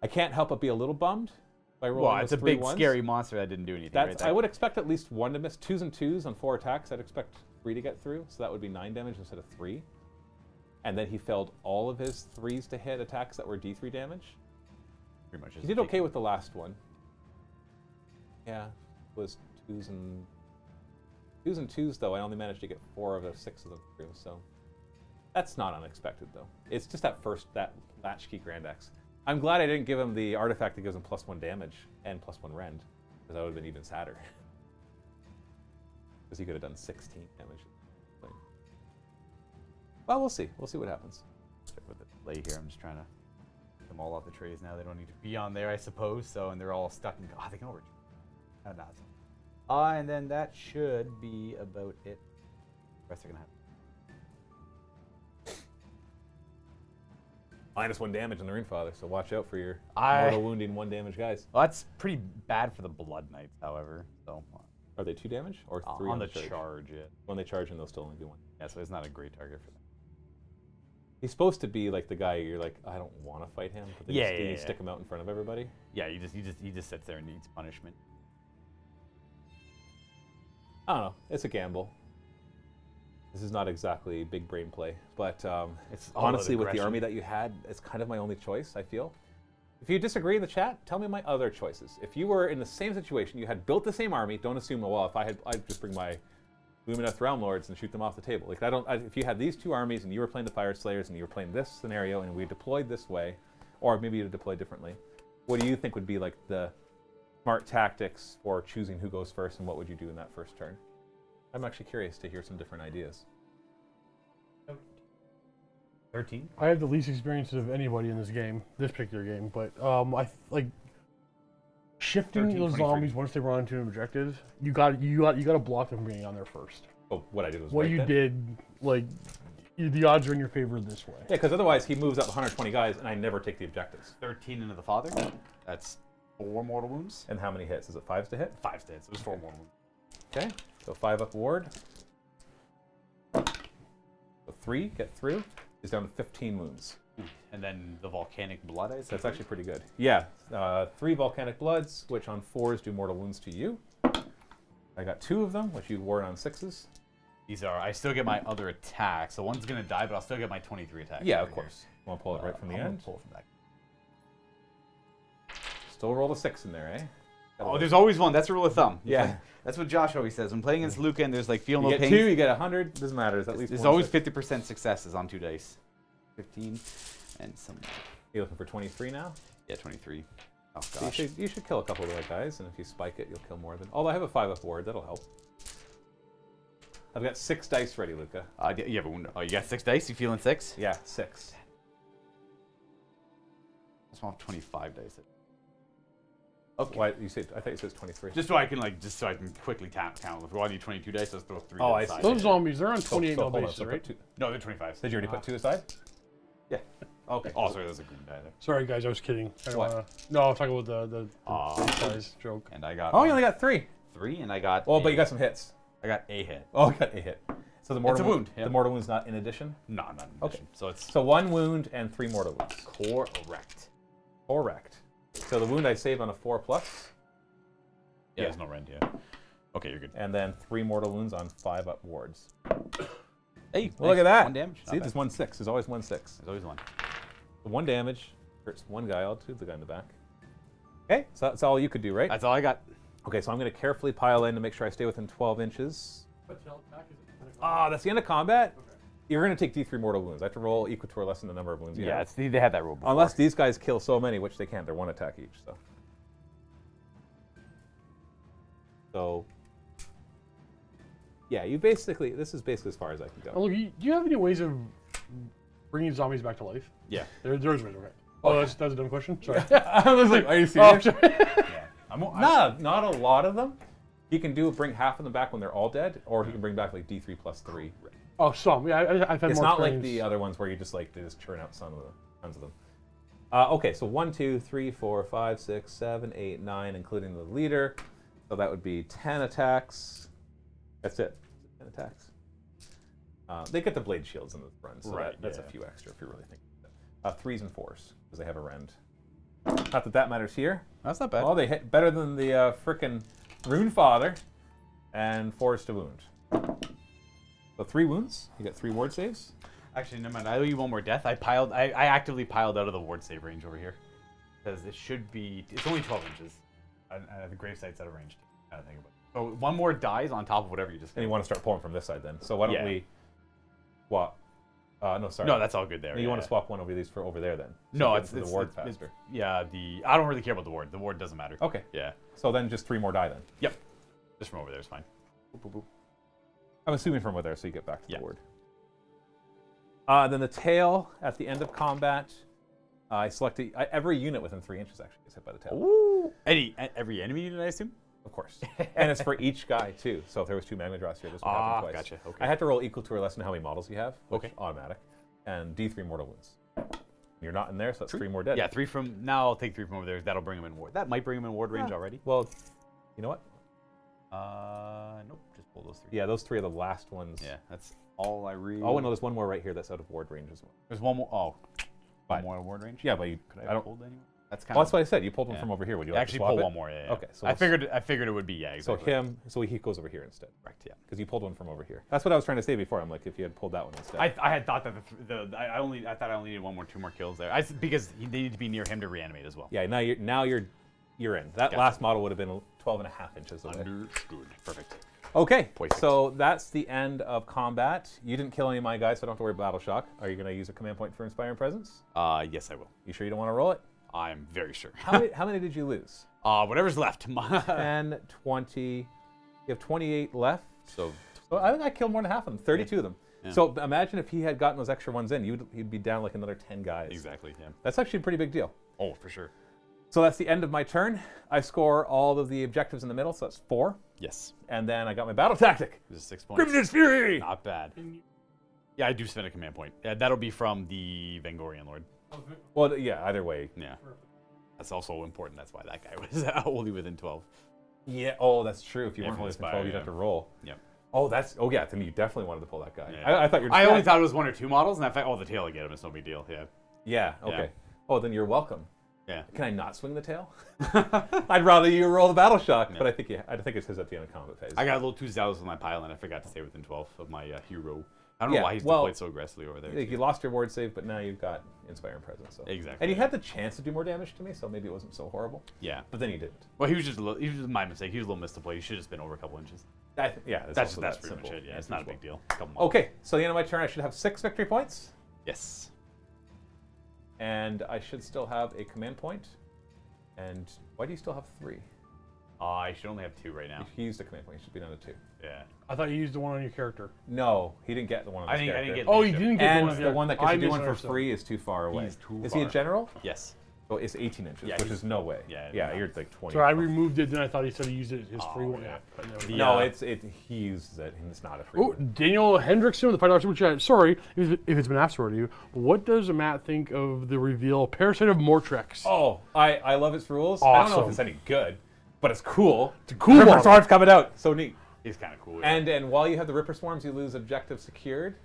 I can't help but be a little bummed by rolling Well, it's a those 3 big, 1s. scary monster that didn't do anything. That's, right? I would expect at least 1 to miss. 2s and 2s on 4 attacks. I'd expect 3 to get through. So that would be 9 damage instead of 3. And then he failed all of his 3s to hit attacks that were D3 damage. Pretty much. He did okay with the last one. Yeah, it was 2s and 2s though. I only managed to get 4 of the 6 of them through. So that's not unexpected though. It's just that Latchkey Grand Axe. I'm glad I didn't give him the artifact that gives him +1 damage and +1 rend, because that would have been even sadder. Because he could have done 16 damage. Well, we'll see. We'll see what happens. Check with the delay here. I'm just trying to get them all off the trays now. They don't need to be on there, I suppose. So, and they're all stuck in. Oh, they can over. Oh, no, it's not. And then that should be about it. The rest are gonna happen. -1 damage on the Runefather, so watch out for your I- mortal wounding 1 damage guys. Well, that's pretty bad for the Blood Knights, however. So, Are they 2 damage or 3 on the charge? charge, yeah. When they charge, and they'll still only do 1. Yeah, so it's not a great target for them. He's supposed to be like the guy you're like, I don't want to fight him, but then Yeah, you yeah. stick him out in front of everybody. Yeah, he just sits there and needs punishment. I don't know. It's a gamble. This is not exactly big brain play, but It's all about honestly, with the aggression. army that you had, it's kind of my only choice, I feel. If you disagree in the chat, tell me my other choices. If you were in the same situation, you had built the same army, don't assume, well, if I'd just bring my Lumineth Realm Lords and shoot them off the table. Like if you had these 2 armies and you were playing the Fyreslayers and you were playing this scenario and we deployed this way, or maybe you deployed differently, what do you think would be like the smart tactics for choosing who goes first, and what would you do in that first turn? I'm actually curious to hear some different ideas. 13. I have the least experience of anybody in this game, this particular game, but I like shifting 13, those 23. zombies once they run into an objective. You got to block them from getting on there first. Oh, what I did was What right you then. did, like, the odds are in your favor this way. Yeah, because otherwise he moves up 120 guys, and I never take the objectives. 13 into the Father. That's 4 mortal wounds. And how many hits? Is it 5s to hit? 5 to hit, so it was 4 mortal wounds. Okay, so 5 up ward. So 3, get through. He's down to 15 wounds. And then the volcanic blood, I That's actually pretty good. Yeah, 3 volcanic bloods, which on 4s do mortal wounds to you. I got 2 of them, which you ward on 6s. These are, I still get my other attacks. So one's going to die, but I'll still get my 23 attacks. Yeah, over of course. here. You want to pull it right from the I'm gonna end? pull it from back. Still roll a 6 in there, eh? Oh, there's always one. That's a rule of thumb. Yeah. That's what Josh always says. When playing against Luca and there's like feel You no get pain. 2, you get 100, doesn't matter. There's at least There's one always 6. 50% successes on 2 dice. 15 and some. You looking for 23 now? Yeah, 23. Oh, So gosh. you should kill a couple of the right guys, and if you spike it, you'll kill more than. Although I have a 5 up ward, that'll help. I've got 6 dice ready, Luca. You have a, you got 6 dice? You feeling 6? Yeah, 6. That's off 25 dice. Okay. Why you said? I thought you said 23. Just so I can quickly count. If I need 22 dice, let's throw 3. Oh, to the I side. see. Those zombies, they're on So 28 hold on, bases, so right? put 2. No, they're 25. Did you already put 2 aside? Yeah. Okay. Oh, sorry, there's a green die there. Sorry, guys, I was kidding. I don't What? wanna, no, I was talking about the size joke. And I got. Oh, you only got 3. 3, and I got. Oh, but you got some hits. I got a hit. Oh, you got a hit. So the mortal It's a wound, yeah. The mortal wound's not in addition. No, not in Okay. addition. So it's So 1 wound and 3 mortal wounds. correct. Correct. So the wound I save on a 4+, Yeah, Yeah. there's no rend. Yeah. Okay, you're good. and then 3 mortal wounds on 5 up wards. Hey, Well, look at that. 1 damage. Not See, bad. there's 1 6. There's always 1 6. There's always 1. The 1 damage hurts 1 guy. I'll do the guy in the back. Okay, so that's all you could do, right? That's all I got. Okay, so I'm going to carefully pile in to make sure I stay within 12 inches. Ah, that's the end of combat. You're going to take D3 mortal wounds. I have to roll equal to or less than the number of wounds you Yeah, have. they had that rule before. Unless these guys kill so many, which they can't. They're 1 attack each. So yeah, this is basically as far as I can Oh, go. look, do you have any ways of bringing zombies back to life? Yeah. There's ways, okay. Oh, that's a dumb question? Sorry. I was like, are you Oh, serious? sorry. Yeah. Not a lot of them. He can bring half of them back when they're all dead, or he can bring back like D3 plus 3. Oh, some. Yeah, I've had It's more not like experience. the other ones where you just they just churn out tons of them. Okay, so 1, 2, 3, 4, 5, 6, 7, 8, 9, including the leader. So that would be 10 attacks. That's it. 10 attacks. They get the blade shields in the front, so Right, that's a yeah. few extra if you're really thinking about it. 3s and 4s, because they have a rend. Not that that matters here. That's not bad. Oh, they hit better than the frickin' Rune Father, and 4s to wound. So 3 wounds. You get 3 ward saves. Actually, never mind. I owe you 1 more death. I actively piled out of the ward save range over here. Because it should be... It's only 12 inches. The gravesite's out of range. Kind of think about it. So 1 more dies on top of whatever you just... And you want to start pulling from this side then. So why don't Yeah. we swap? No, sorry. No, that's all good there. You yeah. want to swap one of these for over there then? So No, you get it's to the it's- ward it's- faster. Yeah, I don't really care about the ward. The ward doesn't matter. Okay. Yeah. So then just 3 more die then. Yep. Just from over there is fine. Boop, boop, boop. I'm assuming from over there, so you get back to Yeah. the ward. Then the tail at the end of combat. I selected every unit within 3 inches actually gets hit by the tail. Ooh. Every enemy unit, I assume? Of course. And it's for each guy too. So if there was 2 magma draws here, this would happen twice. Gotcha. Okay. I had to roll equal to or less than how many models you have. Which Okay. Automatic. And D3 mortal wounds. You're not in there, so that's 3 more dead. Yeah, 3 from... Now I'll take 3 from over there. That'll bring him in ward. That might bring him in ward range already. Well, you know what? Nope. Just pull those 3. Yeah, those 3 are the last ones. Yeah, that's all I read. Oh, no, there's one more right here that's out of ward range as well. There's 1 more. Oh. Fine. 1 more in ward range? Yeah, but you, Could I I have don't. pulled anyone? That's kind Well, of... that's what I said. You pulled one Yeah. from over here. Would you I like actually to swap pull it? 1 more, yeah. Okay, so I figured it would be, yeah, exactly. So he goes over here instead. Correct, yeah. Because you pulled one from over here. That's what I was trying to say before. I'm like, if you had pulled that one instead. I had thought that I thought I only needed 1 more, 2 more kills there. Because they needed to be near him to reanimate as well. Yeah, now you're in. That Gotcha. last model would have been 12.5 inches away. Understood. Perfect. Okay, Poised. so that's the end of combat. You didn't kill any of my guys, so I don't have to worry about battle shock. Are you going to use a command point for Inspiring Presence? Yes, I will. You sure you don't want to roll it? I'm very sure. How many did you lose? Whatever's left. 10, 20. You have 28 left. So So I think I killed more than half of them, 32 of them. Yeah. So imagine if he had gotten those extra ones in, he'd be down like another 10 guys. exactly, yeah. That's actually a pretty big deal. Oh, for sure. So that's the end of my turn. I score all of the objectives in the middle, so that's 4. Yes. And then I got my battle tactic. This is 6 points. Grimness Fury! Not bad. Yeah, I do spend a command point. That'll be from the Vangorian Lord. Well, yeah, either way. Yeah. That's also important. That's why that guy was only within 12. Yeah. Oh, that's true. If you Yeah, weren't from holding Inspire, control, you'd yeah. have to roll. Yep. Oh, that's. Oh, yeah. Then you definitely wanted to pull that guy. Yeah. I thought you were. I only thought it was 1 or 2 models, and I thought, oh, the tail I get him. It's no big deal. Yeah. Yeah. Okay. Oh, then you're welcome. Yeah. Can I not swing the tail? I'd rather you roll the battle shock, but I think it's his at the end of combat phase. I got a little 2 zealots in my pile, and I forgot to stay within 12 of my hero. I don't Yeah, know why he's well, deployed so aggressively over there. Like, you lost your ward save, but now you've got Inspire and Presence. So. Exactly, And you yeah. had the chance to do more damage to me, so maybe it wasn't so horrible. Yeah. But then you didn't. Well, he was just my mistake. He was a little misdeployed. He should have just been over a couple inches. Yeah, That's also pretty that much simple. it. Yeah, it's not a big deal. Couple more. Okay, so the end of my turn, I should have 6 victory points, Yes. and I should still have a command point. And why do you still have 3? I should only have 2 right now. If he used a command point, he should be down to 2. Yeah. I thought you used the one on your character. No, he didn't get the one on I his didn't character. get Oh, you leadership. didn't get And the one. the one that gives I you do one for misunderstood. free is too far away. He's too Is he a far. general? Yes. Oh, it's 18 inches, Yeah, which he's- is no way. yeah, yeah, no. you're like 20. So I removed it, then I thought he said he used it his free one. yeah. But no. The- No, Yeah. he uses it, and it's not a free Oh, one. Daniel Hendrickson with the $5 super chat. Sorry if it's been asked already. What does Matt think of the reveal Parasite of Mortrex? Oh, I love its rules. I don't know if Awesome. it's any good, but it's cool. It's a cool Ripper model. Swarm's coming out. So neat. He's kind of cool. Yeah. And while you have the Ripper Swarms, you lose objective secured.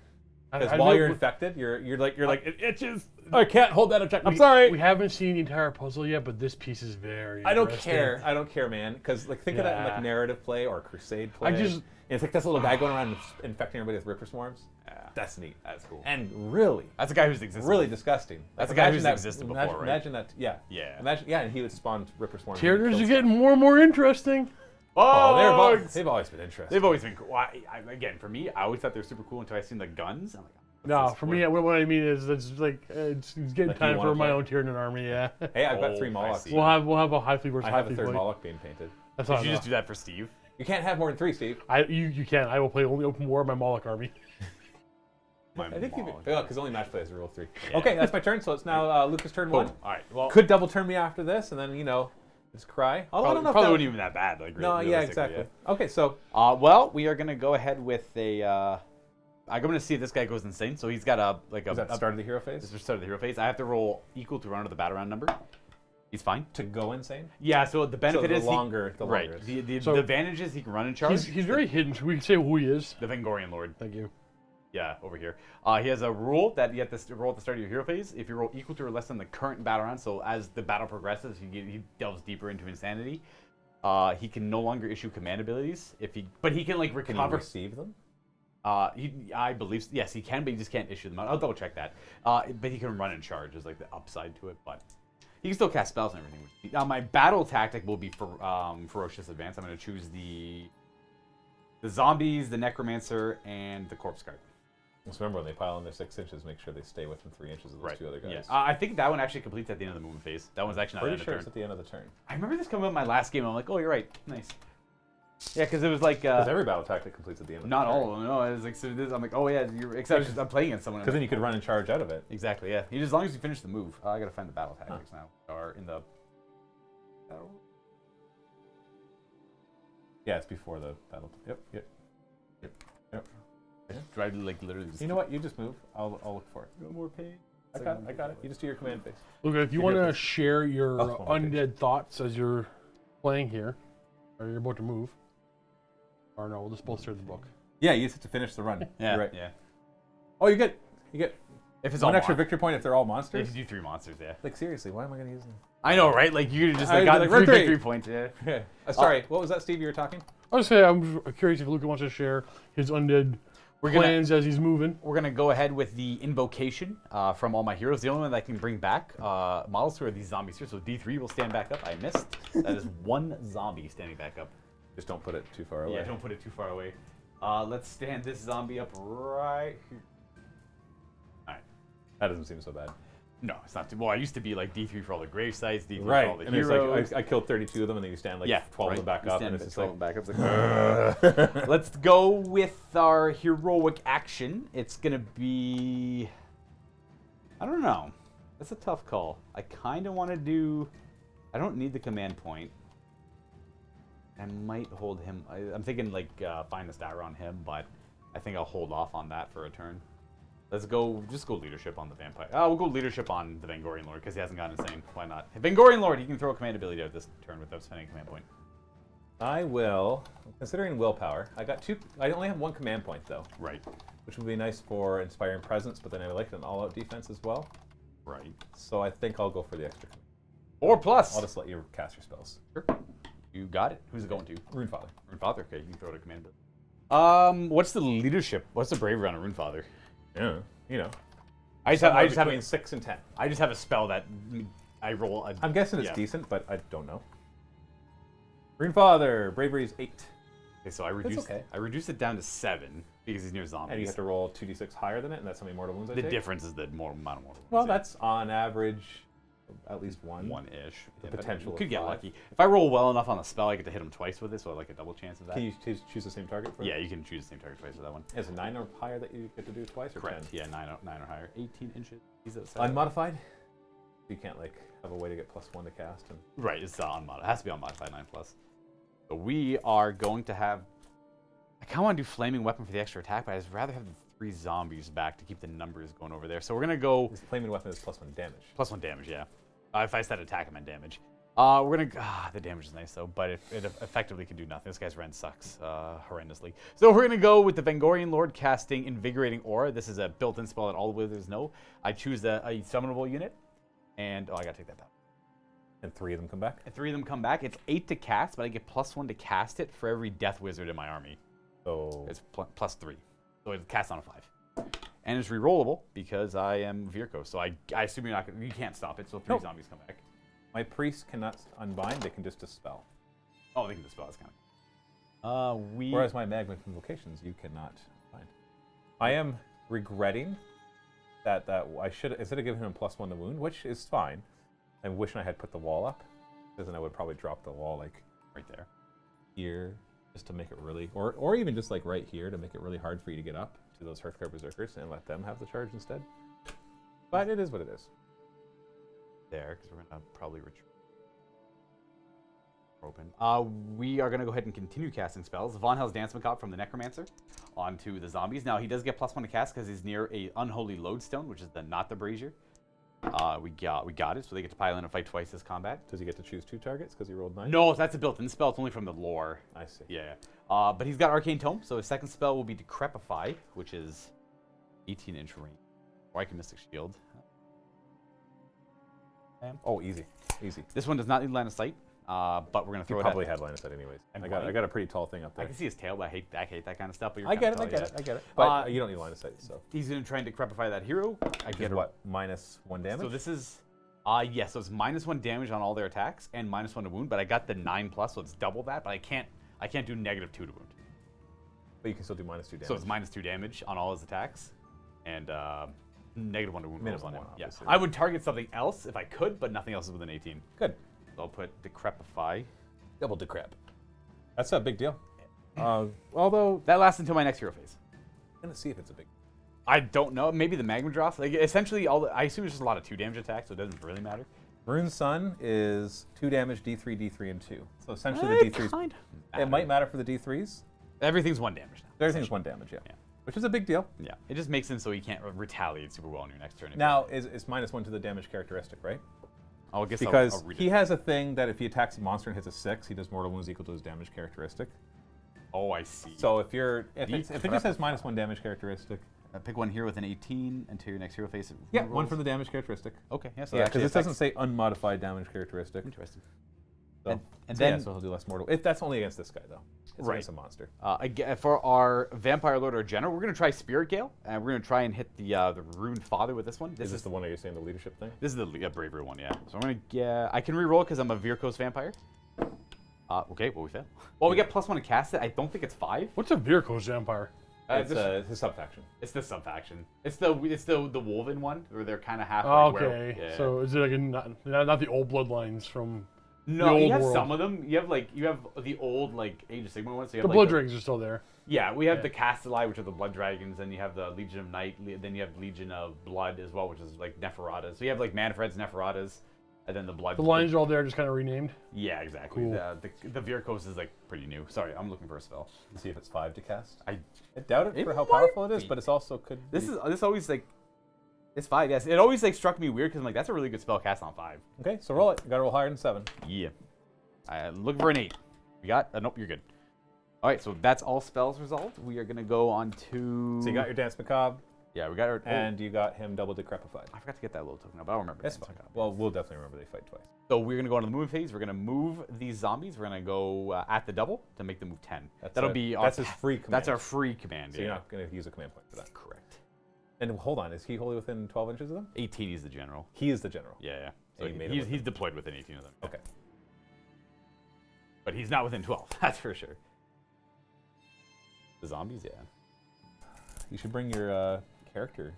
Because I while know- you're infected, you're like it itches. I can't hold that objective. I'm We sorry. haven't seen the entire puzzle yet, but this piece is very I don't interesting. care. I don't care, man. Because like think of that in like Yeah. narrative play or crusade play. just- and it's like this little guy going around infecting everybody with Ripper Swarms. Yeah. That's neat. That's cool. And really, That's a guy who's existed. really disgusting. That's Like, a guy imagine who's that- existed before, imagine, right? Imagine that. Yeah. Yeah. Imagine. Yeah, and he would spawn Ripper Swarms. and Characters kill are stuff. getting more and more interesting. Oh, Bugs! they've always been interesting. They've always been cool. Again, for me, I always thought they were super cool until I seen the guns. I'm like, No, what's this for me, what I mean is it's like it's getting Like you time wanna for my play? own Tyranid army. Yeah, Hey, I've got Oh, 3 I Molochs. see. we'll have a high fleet versus I high have a fleet 3rd fleet. Moloch being painted. That's Did not you just enough. do that for Steve? You can't have more than 3, Steve. You can. I will play only open war of my Moloch army. My I think you Moloch. because only match play is a rule 3. Yeah. Okay, that's my turn. So it's now Lucas' turn 1. All right. Well, Could double turn me after this, and then just cry. Although I don't know if probably that wouldn't even that bad. Like, No, yeah, realistically, exactly. Okay, so Well, we are gonna go ahead with a. I'm gonna see if this guy goes insane. So he's got is that the start of the hero phase? This is the start of the hero phase. I have to roll equal to run of the battle round number. He's fine. To go insane. Yeah. So the benefit the is longer, the right. longer. The advantage is he can run in charge. He's very hidden. We can say who he is. The Vengorian Lord. Thank you. Yeah, over here. He has a rule that you have to roll at the start of your hero phase. If you roll equal to or less than the current battle round, so as the battle progresses, he delves deeper into insanity. He can no longer issue command abilities but he can like Can you recover. receive them? I believe yes, he can, but he just can't issue them. I'll double check that. But he can run in charge is like the upside to it. But he can still cast spells and everything. My battle tactic will be for ferocious advance. I'm going to choose the zombies, the necromancer, and the corpse guard. Just remember when they pile in their 6 inches, make sure they stay within 3 inches of those 2 other guys. Yeah. I think that one actually completes at the end of the movement phase. That one's actually not Pretty the sure end it's of at the end of the turn. turn. I remember this coming up in my last game. I'm like, oh, you're right. Nice. Yeah, because it was like Because every battle tactic completes at the end of not the turn. all of them. No, it was like so this, I'm like, oh yeah, you're except I'm playing against someone. Because then you could run and charge out of it. Exactly. Yeah. As long as you finish the move. I gotta find the battle tactics now. Or in the. Yeah, it's before the battle. Yep. Do I like literally just? You know what? You just move. I'll look for it. No more page. I got it. You just do your command phase. Look, if you want to share your Oh, one more undead thoughts as you're playing here, or you're about to move, or no, we'll just both start the book. Yeah, you just have to finish the run. Yeah. You're right. Yeah. Oh, you get If it's one all extra victory point if they're all monsters. If you do 3 monsters, yeah. Like seriously, why am I going to use them? I know, right? Like you just I'd like be got like, 3 victory! victory points. Yeah. Yeah. Sorry, what was that, Steve? You were talking. I was say I'm curious if Luca wants to share his undead plans as he's moving. We're gonna go ahead with the invocation from all my heroes. The only one that I can bring back models who are these zombies here. So D3 will stand back up. I missed. That is 1 zombie standing back up. Just don't put it too far away. Yeah, don't put it too far away. Let's stand this zombie up right here. All right. That doesn't seem so bad. No, it's not too. Well, I used to be like D3 for all the grave sites, D3 Right. for all the And it's heroes. like I killed 32 of them, and then you stand like 12 of them back You up, stand and it's just 12 like back up. It's like, let's go with our heroic action. It's gonna be. I don't know. That's a tough call. I kind of want to do. I don't need the command point. I might hold him. I'm thinking like find a star on him, but I think I'll hold off on that for a turn. Let's go. Just go leadership on the vampire. We'll go leadership on the Vangorian Lord because he hasn't gone insane. Why not? Vangorian Lord, he can throw a command ability out this turn without spending a command point. I will, considering willpower, I got 2. I only have 1 command point though. Right. Which would be nice for inspiring presence, but then I like an all-out defense as well. Right. So I think I'll go for the extra command. 4+. I'll just let you cast your spells. Sure. You got it. Who's it going to? Runefather. Runefather. Okay, you can throw it a command ability. What's the leadership? What's the bravery on a Runefather? Yeah, you know. I just have between 6 and 10. I just have a spell that I roll. I'm guessing it's yeah. decent, but I don't know. Runefather, bravery is 8. Okay, so I reduced it down to 7 because he's near zombies. And you have to roll 2d6 higher than it, and that's how many mortal wounds I the take? difference is the amount of mortal wounds. Well, that's on average at least 1. 1-ish. The potential Could of get 5. lucky. If I roll well enough on the spell, I get to hit him twice with it, so I like a double chance of that. Can you choose the same target for it? Yeah, you can choose the same target twice for that one. Is it 9 or higher that you get to do twice, or Correct. 10? Yeah, 9 or higher. 18 inches. He's outside. Unmodified? You can't like have a way to get +1 to cast. And Right, it's unmodified. It has to be unmodified 9+. So we are going to have. I kind of want to do flaming weapon for the extra attack, but I'd rather have the 3 zombies back to keep the numbers going over there. So we're gonna go this flaming weapon is +1 damage. +1 damage. Yeah. If I said attack, I meant damage. We're gonna. The damage is nice though, but it effectively can do nothing. This guy's Ren sucks horrendously. So we're gonna go with the Vangorian Lord casting Invigorating Aura. This is a built-in spell that all wizards know. I choose a summonable unit, and I gotta take that back. And 3 of them come back? And 3 of them come back. It's 8 to cast, but I get +1 to cast it for every Death Wizard in my army. So It's +3, so it casts on a 5. And it's rerollable because I am Virko, so I assume you can't stop it. So 3 Nope. zombies come back. my priests cannot unbind, they can just dispel. Oh, they can dispel. That's kind of. Whereas my magma invocations, you cannot find. I am regretting that I should, instead of giving him +1 to wound, which is fine, I'm wishing I had put the wall up, because then I would probably drop the wall like right there. here, just to make it really, or even just like right here to make it really hard for you to get up to those Hearthguard Berserkers and let them have the charge instead. But it is what it is. There, because we're gonna probably retreat. Open. We are gonna go ahead and continue casting spells. Von Hell's Dance Macabre from the Necromancer onto the zombies. Now he does get +1 to cast because he's near a unholy lodestone, which is not the brazier. We got it, so they get to pile in and fight twice this combat. Does he get to choose 2 targets because he rolled 9? No, that's a built-in spell. It's only from the lore. I see. Yeah. But he's got Arcane Tome, so his second spell will be Decrepify, which is 18-inch range. Or I can Mystic Shield. Oh, easy, easy. This one does not need line of sight, but we're gonna throw You it. probably had line of sight anyways. And I got a pretty tall thing up I there. can see his tail, but I hate that kind of stuff. But you're I get kinda it, I tall, get yeah. it, I get it. But you don't need line of sight, so. He's gonna try and Decrepify that hero. I get What, -1 damage? So this is, yes, so it's -1 damage on all their attacks and -1 to wound. But I got the 9+, so it's double that. But I can't do -2 to wound. But you can still do -2 damage. So it's -2 damage on all his attacks, and -1 to wound rolls on him. Minimum 1, Yeah, obviously. I would target something else if I could, but nothing else is within 18. Good. So I'll put Decrepify. Double decrep. That's a big deal. Although, That lasts until my next hero phase. I'm going to see if it's a big I don't know. Maybe the Magma Dross. Like essentially, I assume it's just a lot of 2 damage attacks, so it doesn't really matter. Rune Sun is 2 damage, D3, D3, and 2. So essentially the D3s. It might matter for the D3s. Everything's 1 damage now. Everything's 1 damage, yeah. Yeah. Which is a big deal. Yeah, it just makes him so he can't retaliate super well on your next turn. Now, it's -1 to the damage characteristic, right? I guess Because I'll read he it. has a thing that if he attacks a monster and hits a 6, he does mortal wounds equal to his damage characteristic. Oh, I see. So if it just has -1 damage characteristic, pick one hero with an 18 until your next hero phase. yeah, 1 from the damage characteristic. Okay, yeah, so Yeah, that because actually it doesn't affects- say unmodified damage characteristic. Interesting. So, And so yeah, then so he'll do less mortal. If that's only against this guy though, it's Right. against a monster. Again, for our Vampire Lord or General, we're gonna try Spirit Gale, and we're gonna try and hit the Rune Father with this one. Is this the one that you're saying the leadership thing? This is the bravery one, yeah. So I'm gonna get. I can reroll because I'm a Virkos Vampire. Okay, well we fail. Well, we get +1 to cast it. I don't think it's 5. What's a Virko's Vampire? It's his subfaction. It's the sub-faction. It's the Wolven one, where they're kind of half. Oh, like, okay. yeah. So is it like not the old bloodlines from No, the you old have world? some of them. You have the old Age of Sigmar ones. So you The have, blood like, dragons are still there. Yeah, we have Yeah. the Castellai, which are the Blood Dragons, and you have the Legion of Night, then you have Legion of Blood as well, which is like Neferata. So you have like Manfred's, Neferatas, And then the blood. The lines are all there, just kind of renamed. Yeah, exactly. Cool. The Virkos is like pretty new. Sorry, I'm looking for a spell. See if it's 5 to cast. I doubt it It for how might powerful it is, be. but it's also could. this always like it's 5. Yes, it always like struck me weird because I'm like that's a really good spell cast on 5. Okay, so roll it. You gotta roll higher than 7. Yeah. I'm looking for an 8. We got? Nope, you're good. All right, so that's all spells resolved. We are gonna go on to. So you got your Dance Macabre, Yeah, we got our. and you got him double decrepified. I forgot to get that little token up, but I don't remember. That's Dance fine. Macabre. Well, we'll definitely remember they fight twice. So we're gonna go on to the movement phase. We're gonna move these zombies. We're gonna go at the double to make them move 10. That'll be that's his free command. That's our free command. So yeah. you're not gonna use a command point for that. Correct. And hold on, is he wholly within 12 inches of them? 18 is the general. He is the general. Yeah, yeah. So So you made him he's, within- he's deployed within 18 of them. Okay. But he's not within 12. That's for sure. The zombies, yeah. You should bring your character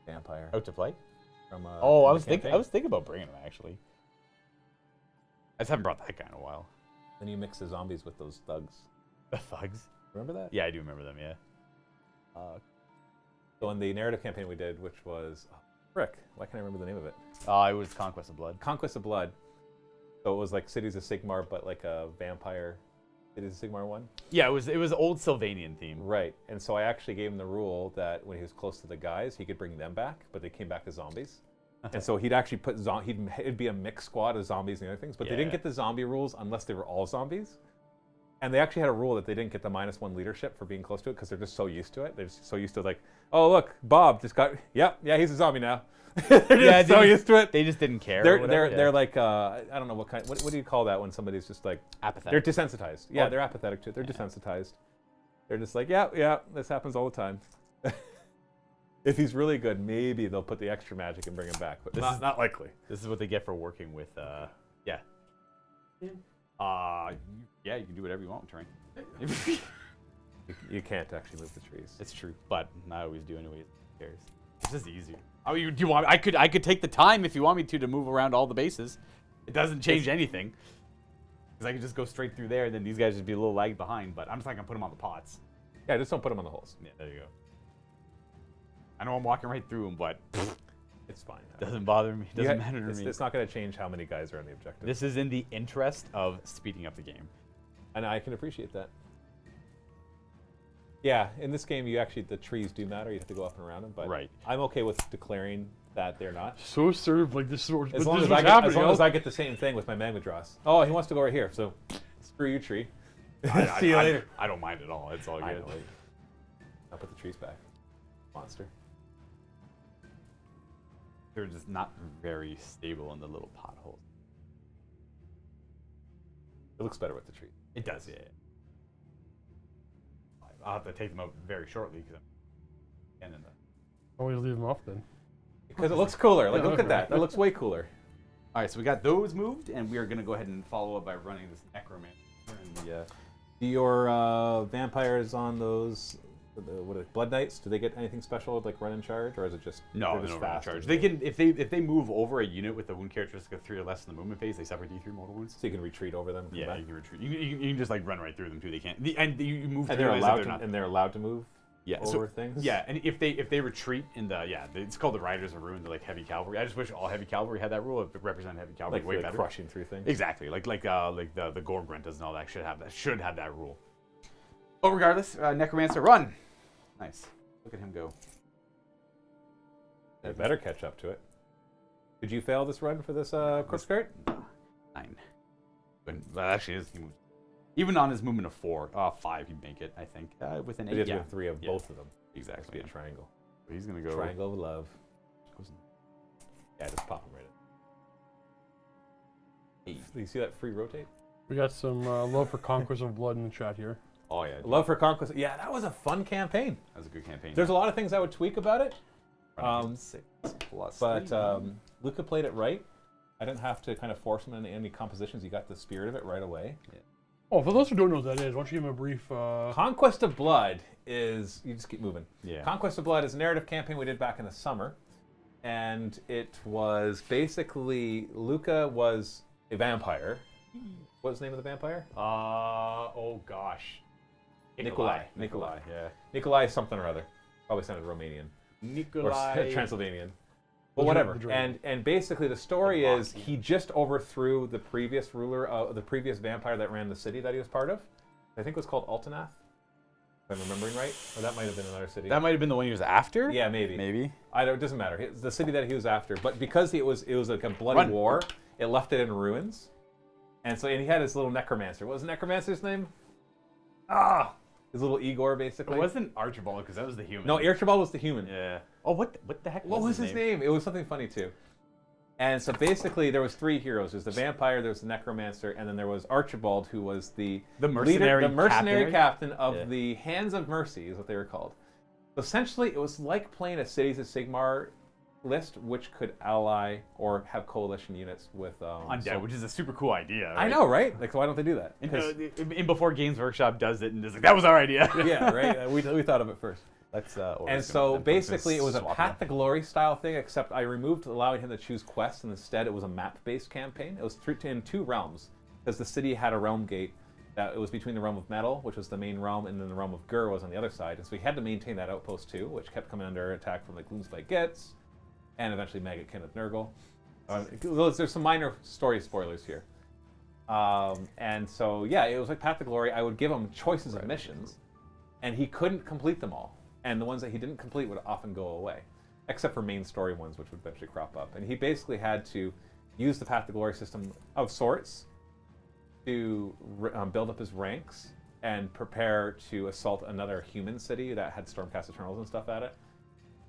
vampire Out to play. from. Oh, I from was the thinking. campaign. I was thinking about bringing him actually. I just haven't brought that guy in a while. Then you mix the zombies with those thugs. The thugs. Remember that? Yeah, I do remember them. Yeah. So in the narrative campaign we did, which was, frick, why can't I remember the name of it? It was Conquest of Blood. Conquest of Blood. So it was like Cities of Sigmar, but like a vampire Cities of Sigmar one. Yeah, it was old Sylvanian theme. Right. And so I actually gave him the rule that when he was close to the guys, he could bring them back, but they came back as zombies. And so he'd actually put it'd be a mixed squad of zombies and other things, but they didn't Yeah. get the zombie rules unless they were all zombies. And they actually had a rule that they didn't get the -1 leadership for being close to it because they're just so used to it. They're just so used to like, oh look, Bob just got, yeah, he's a zombie now. They're just so used to it. They just didn't care. or They're whatever, they're like I don't know what kind. What do you call that when somebody's just like apathetic. they're desensitized? Yeah, Oh. they're apathetic to it. They're desensitized. They're just like, yeah, this happens all the time. If he's really good, maybe they'll put the extra magic and bring him back, but not likely. This is what they get for working with. Yeah. Yeah, you can do whatever you want with terrain. You can't actually move the trees. It's true, but I always do anyways. Who cares? It's just easier. Oh, do you want? I could take the time if you want me to move around all the bases. It doesn't change anything. Because I could just go straight through there, and then these guys just be a little lagged behind. But I'm just not gonna put them on the pots. Yeah, just don't put them on the holes. Yeah, there you go. I know I'm walking right through them, but It's fine. doesn't bother me. You Doesn't ha- matter to me. It's not going to change how many guys are on the objective. This is in the interest of speeding up the game. And I can appreciate that. Yeah, in this game, the trees do matter. You have to go up and around them, but Right. I'm okay with declaring that they're not. So assertive, like this is what, As this long is as what's I get, happening. as long yo. as I get the same thing with my magma dross. Oh, he wants to go right here, so screw you, tree. See you later. I don't mind at all. It's all I good. know. I'll put the trees back. Monster. They're just not very stable in the little potholes. It looks better with the tree. It does, yeah. I'll have to take them out very shortly because I'm in the. Always leave them off then. Because it looks cooler. Like, Yeah, look at okay. that. That looks way cooler. All right, so we got those moved, and we are going to go ahead and follow up by running this necromancer. And the, Do your vampires on those blood knights? Do they get anything special like run in charge, or is it just no, they're they just don't run in fast? charge. They can if they move over a unit with a wound characteristic of 3 or less in the movement phase, they suffer D3 mortal wounds. So you can retreat over them. And come Yeah, back? you can retreat. You can just like run right through them too. They can't. And you move. And through they're as if allowed to. not- And they're allowed to move. Yeah, over things. Yeah, and if they retreat in the it's called the Riders of Ruin. They're like heavy cavalry. I just wish all heavy cavalry had that rule. It represent heavy cavalry Like, way like better. crushing through things. Exactly, like the Gore Gruntas and all that should have that rule. But regardless, Necromancer run. Nice. Look at him go. They better catch up to it. Did you fail this run for this corpse cart? 9. But actually, he moves. Even on his movement of 4, 5, he'd make it. I think with an 8. It is Yeah, with 3 of Yeah. both of them. It'd exactly. be a triangle. He's gonna go. Triangle of love. Yeah, just pop them right in. Do you see that free rotate? We got some love for Conquest of Blood in the chat here. Oh yeah, Love for Conquest. Yeah, that was a fun campaign. that was a good campaign. There's a lot of things I would tweak about it, 6 plus. but 3. Luca played it right. I didn't have to kind of force him into any compositions. He got the spirit of it right away. Oh, for those who don't know what that is, why don't you give them a brief... Conquest of Blood is... You just keep moving. Yeah. Conquest of Blood is a narrative campaign we did back in the summer. And it was basically... Luca was a vampire. What was the name of the vampire? Oh gosh. Nikolai. Yeah. Nikolai something or other. Probably sounded Romanian. Nikolai. Or Transylvanian. But whatever. The dragon. And basically the story is he just overthrew the previous ruler, the previous vampire that ran the city that he was part of. I think it was called Altanath, if I'm remembering right. Or that might have been another city. That might have been the one he was after. Yeah, maybe. Maybe. It doesn't matter. It's the city that he was after. But because it was like a bloody war, it left it in ruins. And he had his little necromancer. What was the necromancer's name? His little Igor, basically. It wasn't Archibald, because that was the human. No, Archibald was the human. Yeah. Oh, what the heck What was his name? It was something funny, too. And so basically, there was 3 heroes. There's the vampire, there was the necromancer, and then there was Archibald, who was the mercenary leader, the mercenary captain of the Hands of Mercy, is what they were called. So essentially, it was like playing a Cities of Sigmar list, which could ally or have coalition units with Undead, which is a super cool idea. Right? I know, right? Like, so why don't they do that? In before Games Workshop does it, and is like, that was our idea. Yeah, right. We thought of it first. And so basically, it was a Path to Glory style thing, except I removed allowing him to choose quests, and instead it was a map-based campaign. It was in 2 realms, because the city had a realm gate that it was between the realm of Metal, which was the main realm, and then the realm of Gur was on the other side. And so we had to maintain that outpost too, which kept coming under attack from like Gloomspite Gitz, and eventually Maggot Kin of Nurgle. There's some minor story spoilers here. And so yeah, it was like Path to Glory. I would give him choices of missions, and he couldn't complete them all. And the ones that he didn't complete would often go away, except for main story ones, which would eventually crop up. And he basically had to use the Path to Glory system of sorts to build up his ranks and prepare to assault another human city that had Stormcast Eternals and stuff at it.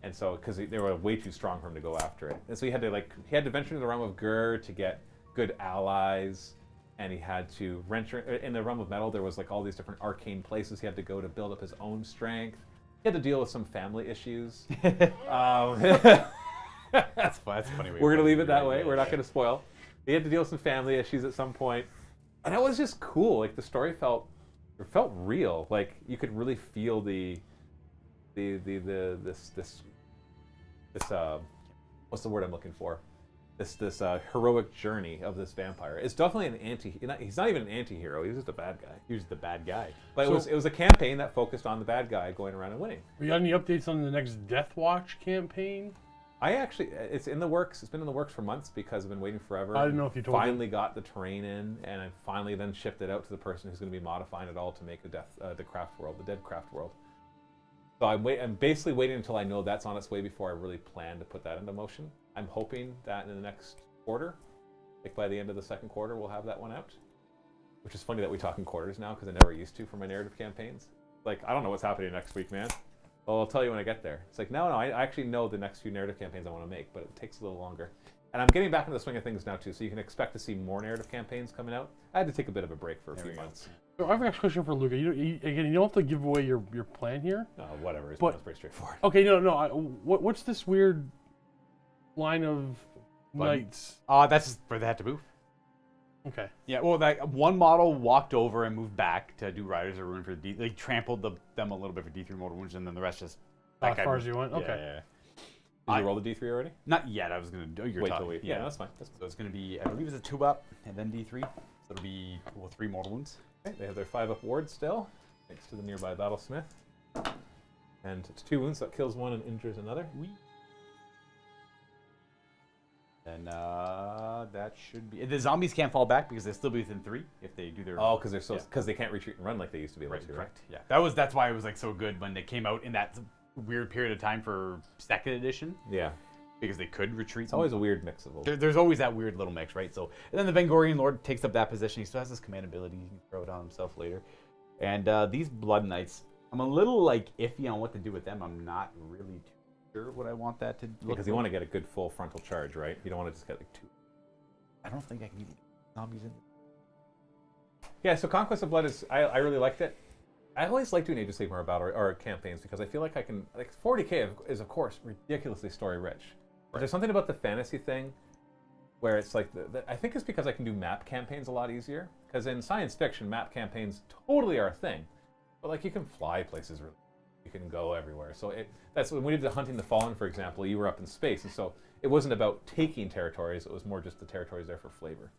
And so, because they were way too strong for him to go after it. And so he had to venture into the realm of Gur to get good allies, and he had to venture in the realm of Metal. There was like all these different arcane places he had to go to build up his own strength. He had to deal with some family issues. That's funny. We're going to leave it that way. We're not going to spoil. He had to deal with some family issues at some point. And it was just cool. Like, the story felt real. Like, you could really feel this what's the word I'm looking for? This heroic journey of this vampire. It's definitely he's not even an anti-hero. He's just a bad guy. He was the bad guy. But it was a campaign that focused on the bad guy going around and winning. We got any updates on the next Death Watch campaign? It's in the works. It's been in the works for months because I've been waiting forever. I don't know if you told me. Finally got the terrain in, and I finally then shipped it out to the person who's going to be modifying it all to make the craft world, the dead craft world. So I'm basically waiting until I know that's on its way before I really plan to put that into motion. I'm hoping that in the next quarter, like by the end of the second quarter, we'll have that one out. Which is funny that we talk in quarters now, because I never used to for my narrative campaigns. Like, I don't know what's happening next week, man. Well, I'll tell you when I get there. It's like, no, I actually know the next few narrative campaigns I want to make, but it takes a little longer. And I'm getting back into the swing of things now, too, so you can expect to see more narrative campaigns coming out. I had to take a bit of a break for a few months. So I have a question for Luca. You don't have to give away your plan here. No, whatever. It's pretty straightforward. Okay, no. What's this weird line of knights? That's just where they had to move. Okay. Yeah, well, that one model walked over and moved back to do Riders of Ruin for the They trampled them a little bit for D3 Mortal Wounds, and then the rest just... As far as you went? Okay. Yeah. Did you roll the D3 already? Not yet. I was going to do Wait till we... Yeah, that's fine. So it's going to be, I believe it's a 2-up, and then D3. So it'll be 3 Mortal Wounds. Okay, they have their 5-up ward still, thanks to the nearby Battlesmith. And it's 2 wounds, that kills one and injures another. And that should be... The zombies can't fall back because they'll still be within 3 if they do their... Oh, because they can't retreat and run like they used to be able to, right? Correct. Yeah, that's why it was like so good when they came out in that weird period of time for 2nd edition. Yeah. Because they could retreat. It's always a weird mix of them. There's always that weird little mix, right? So, and then the Vengorian Lord takes up that position. He still has his command ability. He can throw it on himself later. And these Blood Knights, I'm a little iffy on what to do with them. I'm not really too sure what I want that to look Because you want to get a good full frontal charge, right? You don't want to just get 2. I don't think I can even get zombies in. Yeah, so Conquest of Blood is... I really liked it. I always like doing Age of Sigmar battle or campaigns because I feel like I can... 40k is, of course, ridiculously story-rich. But there's something about the fantasy thing where it's like... I think it's because I can do map campaigns a lot easier. Because in science fiction, map campaigns totally are a thing. But you can fly places really. You can go everywhere. So that's when we did the Hunting the Fallen, for example, you were up in space. And so it wasn't about taking territories. It was more just the territories there for flavor.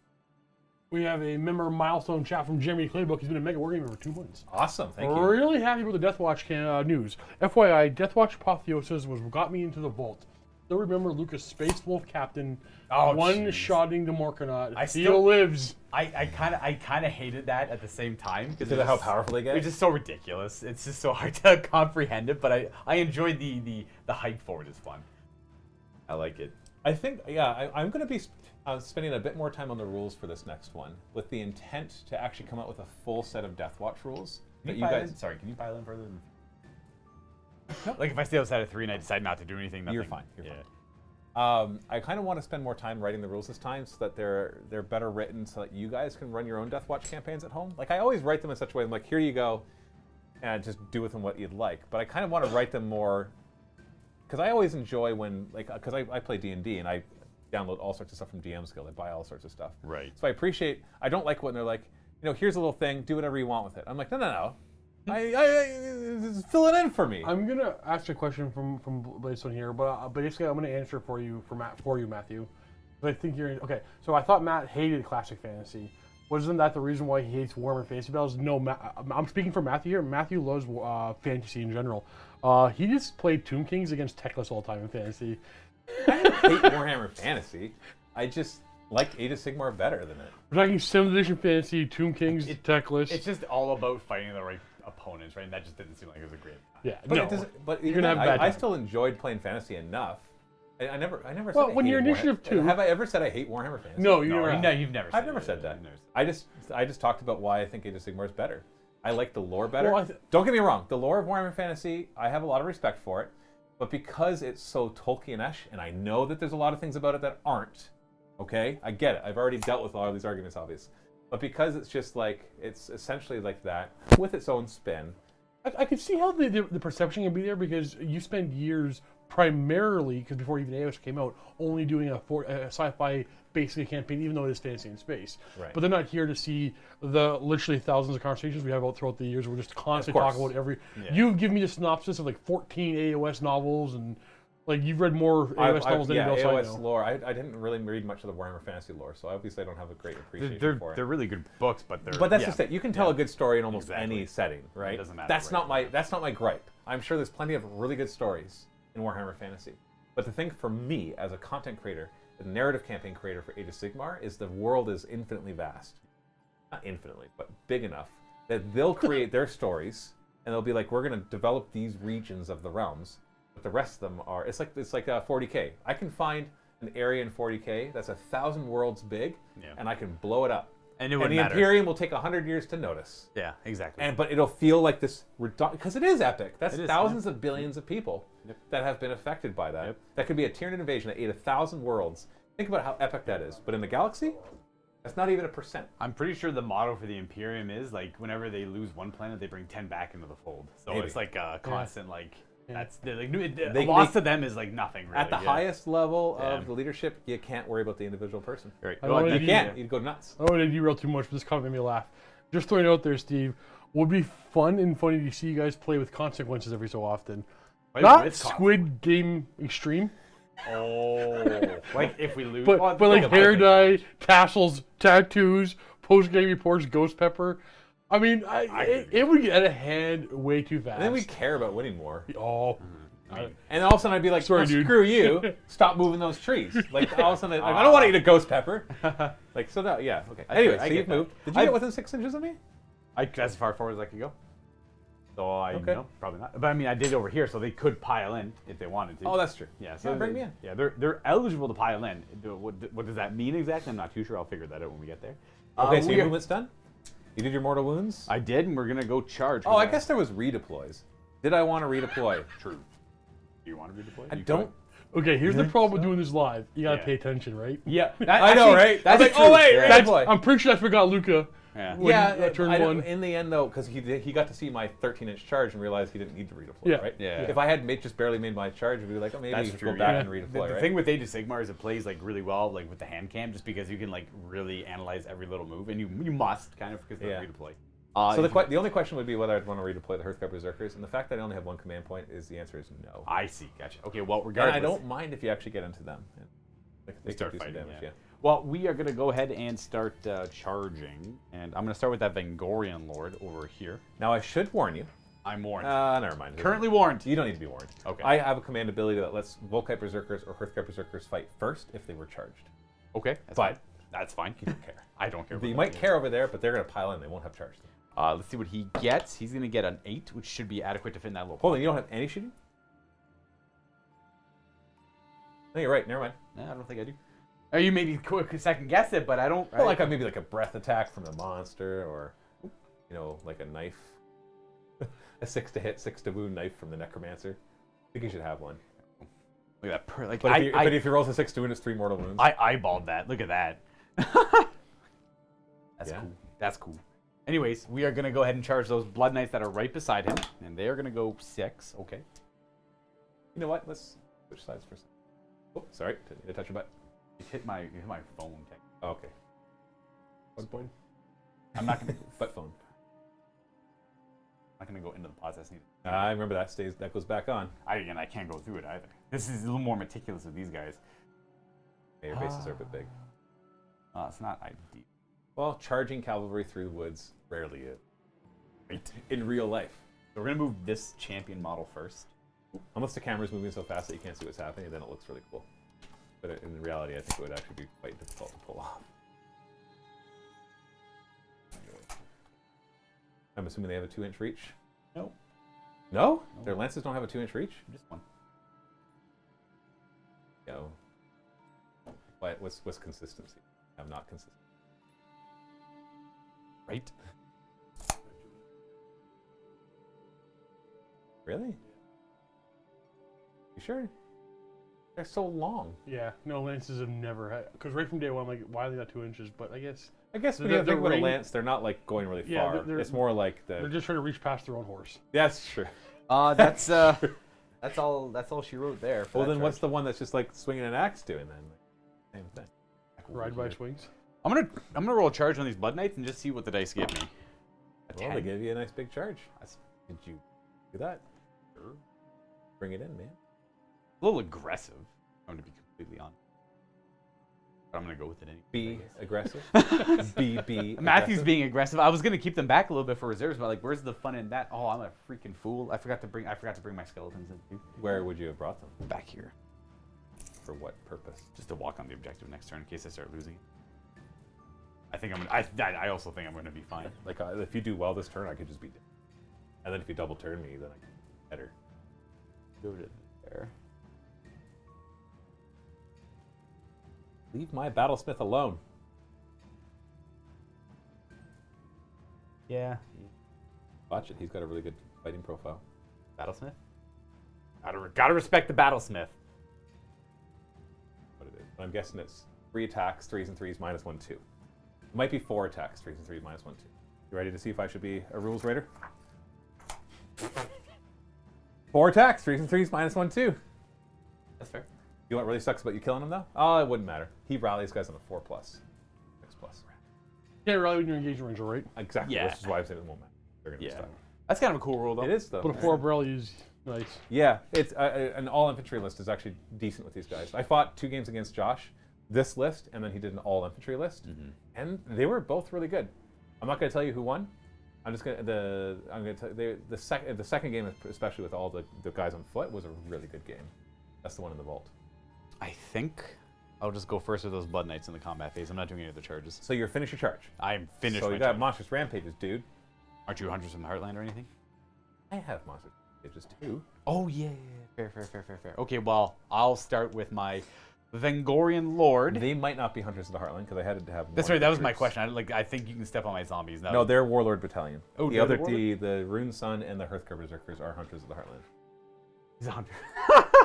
We have a member milestone chat from Jeremy Claybook. He's been a MiniWarGaming for 2 months. Awesome, thank you. Really happy with the Death Watch news. FYI, Death Watch Apotheosis was what got me into the vault. still remember Lucas Space Wolf Captain Oh, one-shotting the Morkanaut. I Theo still- lives. I kind of hated that at the same time Because of how powerful they get? It's just so ridiculous. It's just so hard to comprehend it. But I enjoyed the hype for it. Is fun. I like it. I think, yeah, I'm going to be spending a bit more time on the rules for this next one, with the intent to actually come up with a full set of Deathwatch rules. Can That you you pile guys, in? Sorry, can you pile in further? Like if I stay outside of 3 and I decide not to do anything, nothing. You're fine. You're I kind of want to spend more time writing the rules this time so that they're better written, so that you guys can run your own Deathwatch campaigns at home. Like I always write them in such a way, I'm like, here you go, and just do with them what you'd like. But I kind of want to write them more, because I always enjoy when, like, because I play D&D and I download all sorts of stuff from DM's Guild. I buy all sorts of stuff. Right. So I don't like when they're like, here's a little thing, do whatever you want with it. I'm like, no. I fill it in for me. I'm gonna ask a question from Bladestone here, but basically I'm gonna answer for you Matthew. But I think you're okay. So I thought Matt hated classic fantasy. Wasn't that the reason why he hates Warhammer Fantasy Battles? No, I'm speaking for Matthew here. Matthew loves fantasy in general. He just played Tomb Kings against Teclis all the time in fantasy. I hate Warhammer Fantasy. I just like Age of Sigmar better than it. We're talking 7th edition fantasy, Tomb Kings, Teclis. It's just all about fighting the right opponents, right? And that just didn't seem like it was a great time. Yeah, But no. it doesn't. But You're even gonna then, have bad I time. still enjoyed playing fantasy enough. I never said. Well, I when you're hated initiative Warhammer. 2. Have I ever said I hate Warhammer Fantasy? No, you never. No, you've never. I've never said that. I just talked about why I think Age of Sigmar is better. I like the lore better. Well, Don't get me wrong. The lore of Warhammer Fantasy, I have a lot of respect for it, but because it's so Tolkien-ish, and I know that there's a lot of things about it that aren't. Okay, I get it. I've already dealt with all of these arguments, obviously. But because it's just like, it's essentially like that, with its own spin. I could see how the perception can be there because you spend years primarily, because before even AOS came out, only doing a sci-fi basically campaign, even though it is fantasy in space. Right. But they're not here to see the literally thousands of conversations we have out throughout the years. We're just constantly Of course. talking about every. Yeah. You've given me the synopsis of like 14 AOS novels, and like you've read more AOS novels than anybody else I AOS know. lore. I didn't really read much of the Warhammer Fantasy lore, so obviously I don't have a great appreciation for it. They're really good books, but they're. But that's yeah. just it. You can tell a good story in almost Exactly. any setting, right? It doesn't matter, That's right. not my gripe. I'm sure there's plenty of really good stories in Warhammer Fantasy. But the thing for me as a content creator, the narrative campaign creator for Age of Sigmar, is the world is infinitely vast. Not infinitely, but big enough that they'll create their stories and they'll be like, we're going to develop these regions of the realms, but the rest of them are. It's like 40K. I can find an area in 40K that's 1,000 worlds big, and I can blow it up. And it And wouldn't the matter. Imperium will take 100 years to notice. Yeah, exactly. But it'll feel like this, because it is epic. That's It is, thousands of billions of people that have been affected by that. Yep. That could be a Tyranid invasion that ate 1,000 worlds. Think about how epic that is. But in the galaxy, that's not even 1%. I'm pretty sure the motto for the Imperium is like whenever they lose one planet, they bring 10 back into the fold. So Maybe. it's like a constant like. That's the They- loss to them is like nothing really. At the yeah. highest level Yeah. of the leadership, you can't worry about the individual person. Right. I don't Well, wanna You do- can't. You'd go nuts. I don't want to derail too much, but this comment made me laugh. Just throwing it out there, Steve. Would be fun and funny to see you guys play with consequences every so often. Play Not with Squid Game Extreme, Oh, like if we lose, but well, like think hair about it. dye, tassels, tattoos, post-game reports, ghost pepper. I mean, it would get out of hand way too fast. And then we'd care about winning more. Oh, And all of a sudden I'd be like, Sorry, "Oh, dude." screw you. Stop moving those trees. Like all of a sudden, I don't want to eat a ghost pepper. Like, so that, yeah, okay. Anyway, so I you've get that. moved. Did you get within 6 inches of me? That's as far forward as I could go. So Okay. no, probably not. But I mean, I did over here, so they could pile in if they wanted to. Oh, that's true. Yeah, so bring they- me in. Yeah, they're eligible to pile in. What does that mean exactly? I'm not too sure. I'll figure that out when we get there. Okay, so we your are- movement's done? You did your mortal wounds? I did, and we're gonna go charge. Oh, I guess there was redeploys. Did I want to redeploy? True. Do you want to redeploy? I You don't. okay. Here's the problem with doing this live. You gotta Yeah. pay attention, right? could. Yeah, I know, right? That's I was like, true. oh, wait, Yeah. redeploy. I'm pretty sure that's what got Luca. Yeah. When Yeah, you, turn I don't- one. in the end though, because he got to see my 13-inch charge and realized he didn't need to redeploy, Yeah. right? Yeah. If I had just barely made my charge, we'd be like, oh, maybe That's you could true, go back yeah. and redeploy, The right? thing with Age of Sigmar is it plays like really well like with the hand cam, just because you can like really analyze every little move, and you must kind of because of Yeah. the redeploy. So the only question would be whether I'd want to redeploy the Hearthguard Berserkers, and the fact that I only have one command point is the answer is no. I see, gotcha. Okay, well And regardless, I don't mind if you actually get into them. They could start do some fighting. damage, Yeah. yeah. Well, we are gonna go ahead and start charging, and I'm gonna start with that Vengorian Lord over here. Now I should warn you, I'm warned. Never mind. Currently warned. You don't need to be warned. Okay. I have a command ability that lets Volkite Berserkers or Hearthguard Berserkers fight first if they were charged. Okay. That's But- fine. That's fine. You don't care. I don't care. You might care over there, but they're going to pile in. They won't have charged. Let's see what he gets. He's going to get an 8, which should be adequate to fit in that little. Hold on, you don't have any shooting? No, you're right. Never mind. No, I don't think I do. Oh, you maybe quick second guess it, but I don't. Well, like maybe like a breath attack from the monster, or like a knife, a 6 to hit, 6 to wound knife from the necromancer. I think you should have one. Look at that. Like, But if he rolls a 6 to wound, it's 3 mortal wounds. I eyeballed that. Look at that. That's Yeah. cool. That's cool. Anyways, we are gonna go ahead and charge those Blood Knights that are right beside him, and they are gonna go 6. Okay. You know what? Let's switch sides for a second. Oh, sorry, didn't need to touch your butt. You hit my phone. Oh, okay. One point. I'm not gonna Butt phone. go into the process neither. I remember that goes back on. I can't go through it either. This is a little more meticulous with these guys. Yeah, your bases are a bit big. It's not ideal. Well, charging cavalry through the woods rarely is. Right. In real life. So we're gonna move this champion model first. Unless the camera's moving so fast that you can't see what's happening, then it looks really cool. But in reality, I think it would actually be quite difficult to pull off. I'm assuming they have a 2-inch reach? No. No? Their lances don't have a 2-inch reach? Just one. Yo. What's consistency? I'm not consistent. Right. Really? You sure? They're so long. Yeah, no, lances have never had. Because right from day one, I'm like, why are they not 2 inches? But I guess I guess when They're- you think they're about a ring- lance, they're not like going really Yeah, far. they're- It's more like they're the. just trying to reach past their own horse. That's true. That's all she wrote there. Well, then what's the one that's just like swinging an axe doing then? Same thing. Ride by swings. I'm gonna roll a charge on these Blood Knights and just see what the dice give me. A Well, they 10. gave you a nice big charge. That's Did you do that? sure. Bring it in, man. A little aggressive. I'm gonna be completely honest. But I'm gonna go with it anyway. Be aggressive. Be Matthew's aggressive. being aggressive. I was gonna keep them back a little bit for reserves, but like, where's the fun in that? Oh, I'm a freaking fool. I forgot to bring my skeletons in too. Where would you have brought them? Back here, For what purpose? just to walk on the objective next turn in case I start losing. I think I'm gonna. I also think I'm gonna be fine. Like if you do well this turn, I could just beat it. And then if you double turn me, then I can better. Go to there. Leave my battlesmith alone. Yeah. Watch it. He's got a really good fighting profile. Battlesmith. Gotta respect the Battlesmith. What it is. But I'm guessing it's 3 attacks, 3s and 3s, -1, 2. It might be 4 attacks, 3s and 3s, -1, 2. You ready to see if I should be a rules raider? 4 attacks, 3s and 3s, -1, 2. That's fair. You know what really sucks about you killing him though? Oh, it wouldn't matter. He rallies guys on a 4+, 6+. Yeah, really when you're engaged in Ranger, right? Exactly. Yeah. Which is why I say it won't matter. They're gonna Yeah. stop. That's kind of a cool rule though. It is though. But a 4 Borelli is nice. Yeah, it's an all infantry list is actually decent with these guys. I fought 2 games against Josh, this list, and then he did an all infantry list, and they were both really good. I'm not going to tell you who won. I'm just gonna tell you, the second game, especially with all the guys on foot, was a really good game. That's the one in the vault. I think I'll just go first with those Blood Knights in the combat phase. I'm not doing any other charges. So you're finished your charge. I'm finished. So my you got charge. monstrous rampages, dude. Aren't you Hunters from the Heartland or anything? I have monstrous rampages too. Oh yeah. Fair. Okay, well I'll start with my Vengorian Lord. They might not be hunters of the Heartland because I had to have. That's more right. That was my troops. question. I think you can step on my zombies. No, they're Warlord Battalion. Oh, the they're other the Warlord? the Rune Sun and the Hearthguard Berserkers are hunters of the Heartland. He's a hunter.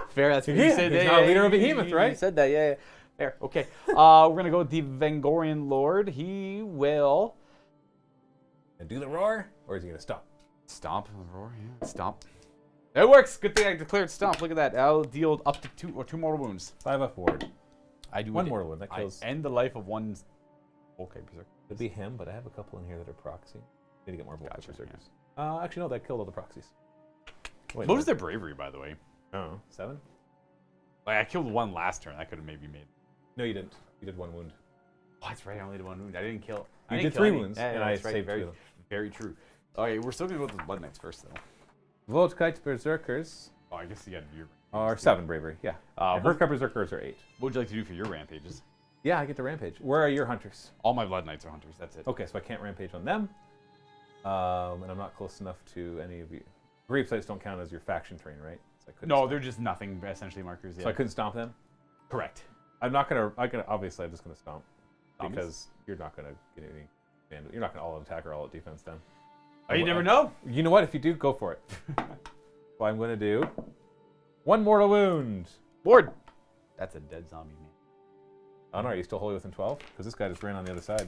Fair. That's what Yeah, you said. he's not a leader of Behemoth, You right? said that. Yeah. Fair. Okay. We're gonna go with the Vengorian Lord. He will And do the roar, or is he gonna stop? stomp. Roar. Yeah. Stomp. It works. Good thing I declared stomp. Look at that. I'll deal up to 2 mortal wounds. 5 up ward. I do 1 it- mortal wound. That I kills. end the life of one. Okay, berserker. Could be him, but I have a couple in here that are proxy. Need to get more Gotcha, berserkers. Actually, no, that killed all the proxies. Wait, What was their bravery, by the way? Oh, 7? Like I killed one last turn. That could have maybe made. No, you didn't. You did 1 wound. Oh, that's right. I only did 1 wound. I didn't kill. You I did didn't kill 3 any. wounds, Yeah, and yeah, I that's right. saved 2 Very, of them. very true. Okay, we're still gonna go with the Blood Knights first, though. Voltkite Berserkers Oh, I guess you got your. are 7 bravery. Yeah. And what Hurtka Berserkers are 8. would you like to do for your rampages? Yeah, I get to rampage. Where are your hunters? All my Blood Knights are hunters. That's it. Okay, so I can't rampage on them. And I'm not close enough to any of you. Grave sites don't count as your faction terrain, right? So I couldn't No, stomp. they're just nothing essentially markers. Yeah. So I couldn't stomp them? Correct. I'm not gonna. Obviously, I'm just gonna stomp Stomps? because you're not gonna get any. You're not gonna all attack or all defense then. Oh, you never know. You know what? If you do, go for it. So I'm gonna do 1 mortal wound. Lord, that's a dead zombie, man. Oh no, are you still wholly within 12? Because this guy just ran on the other side.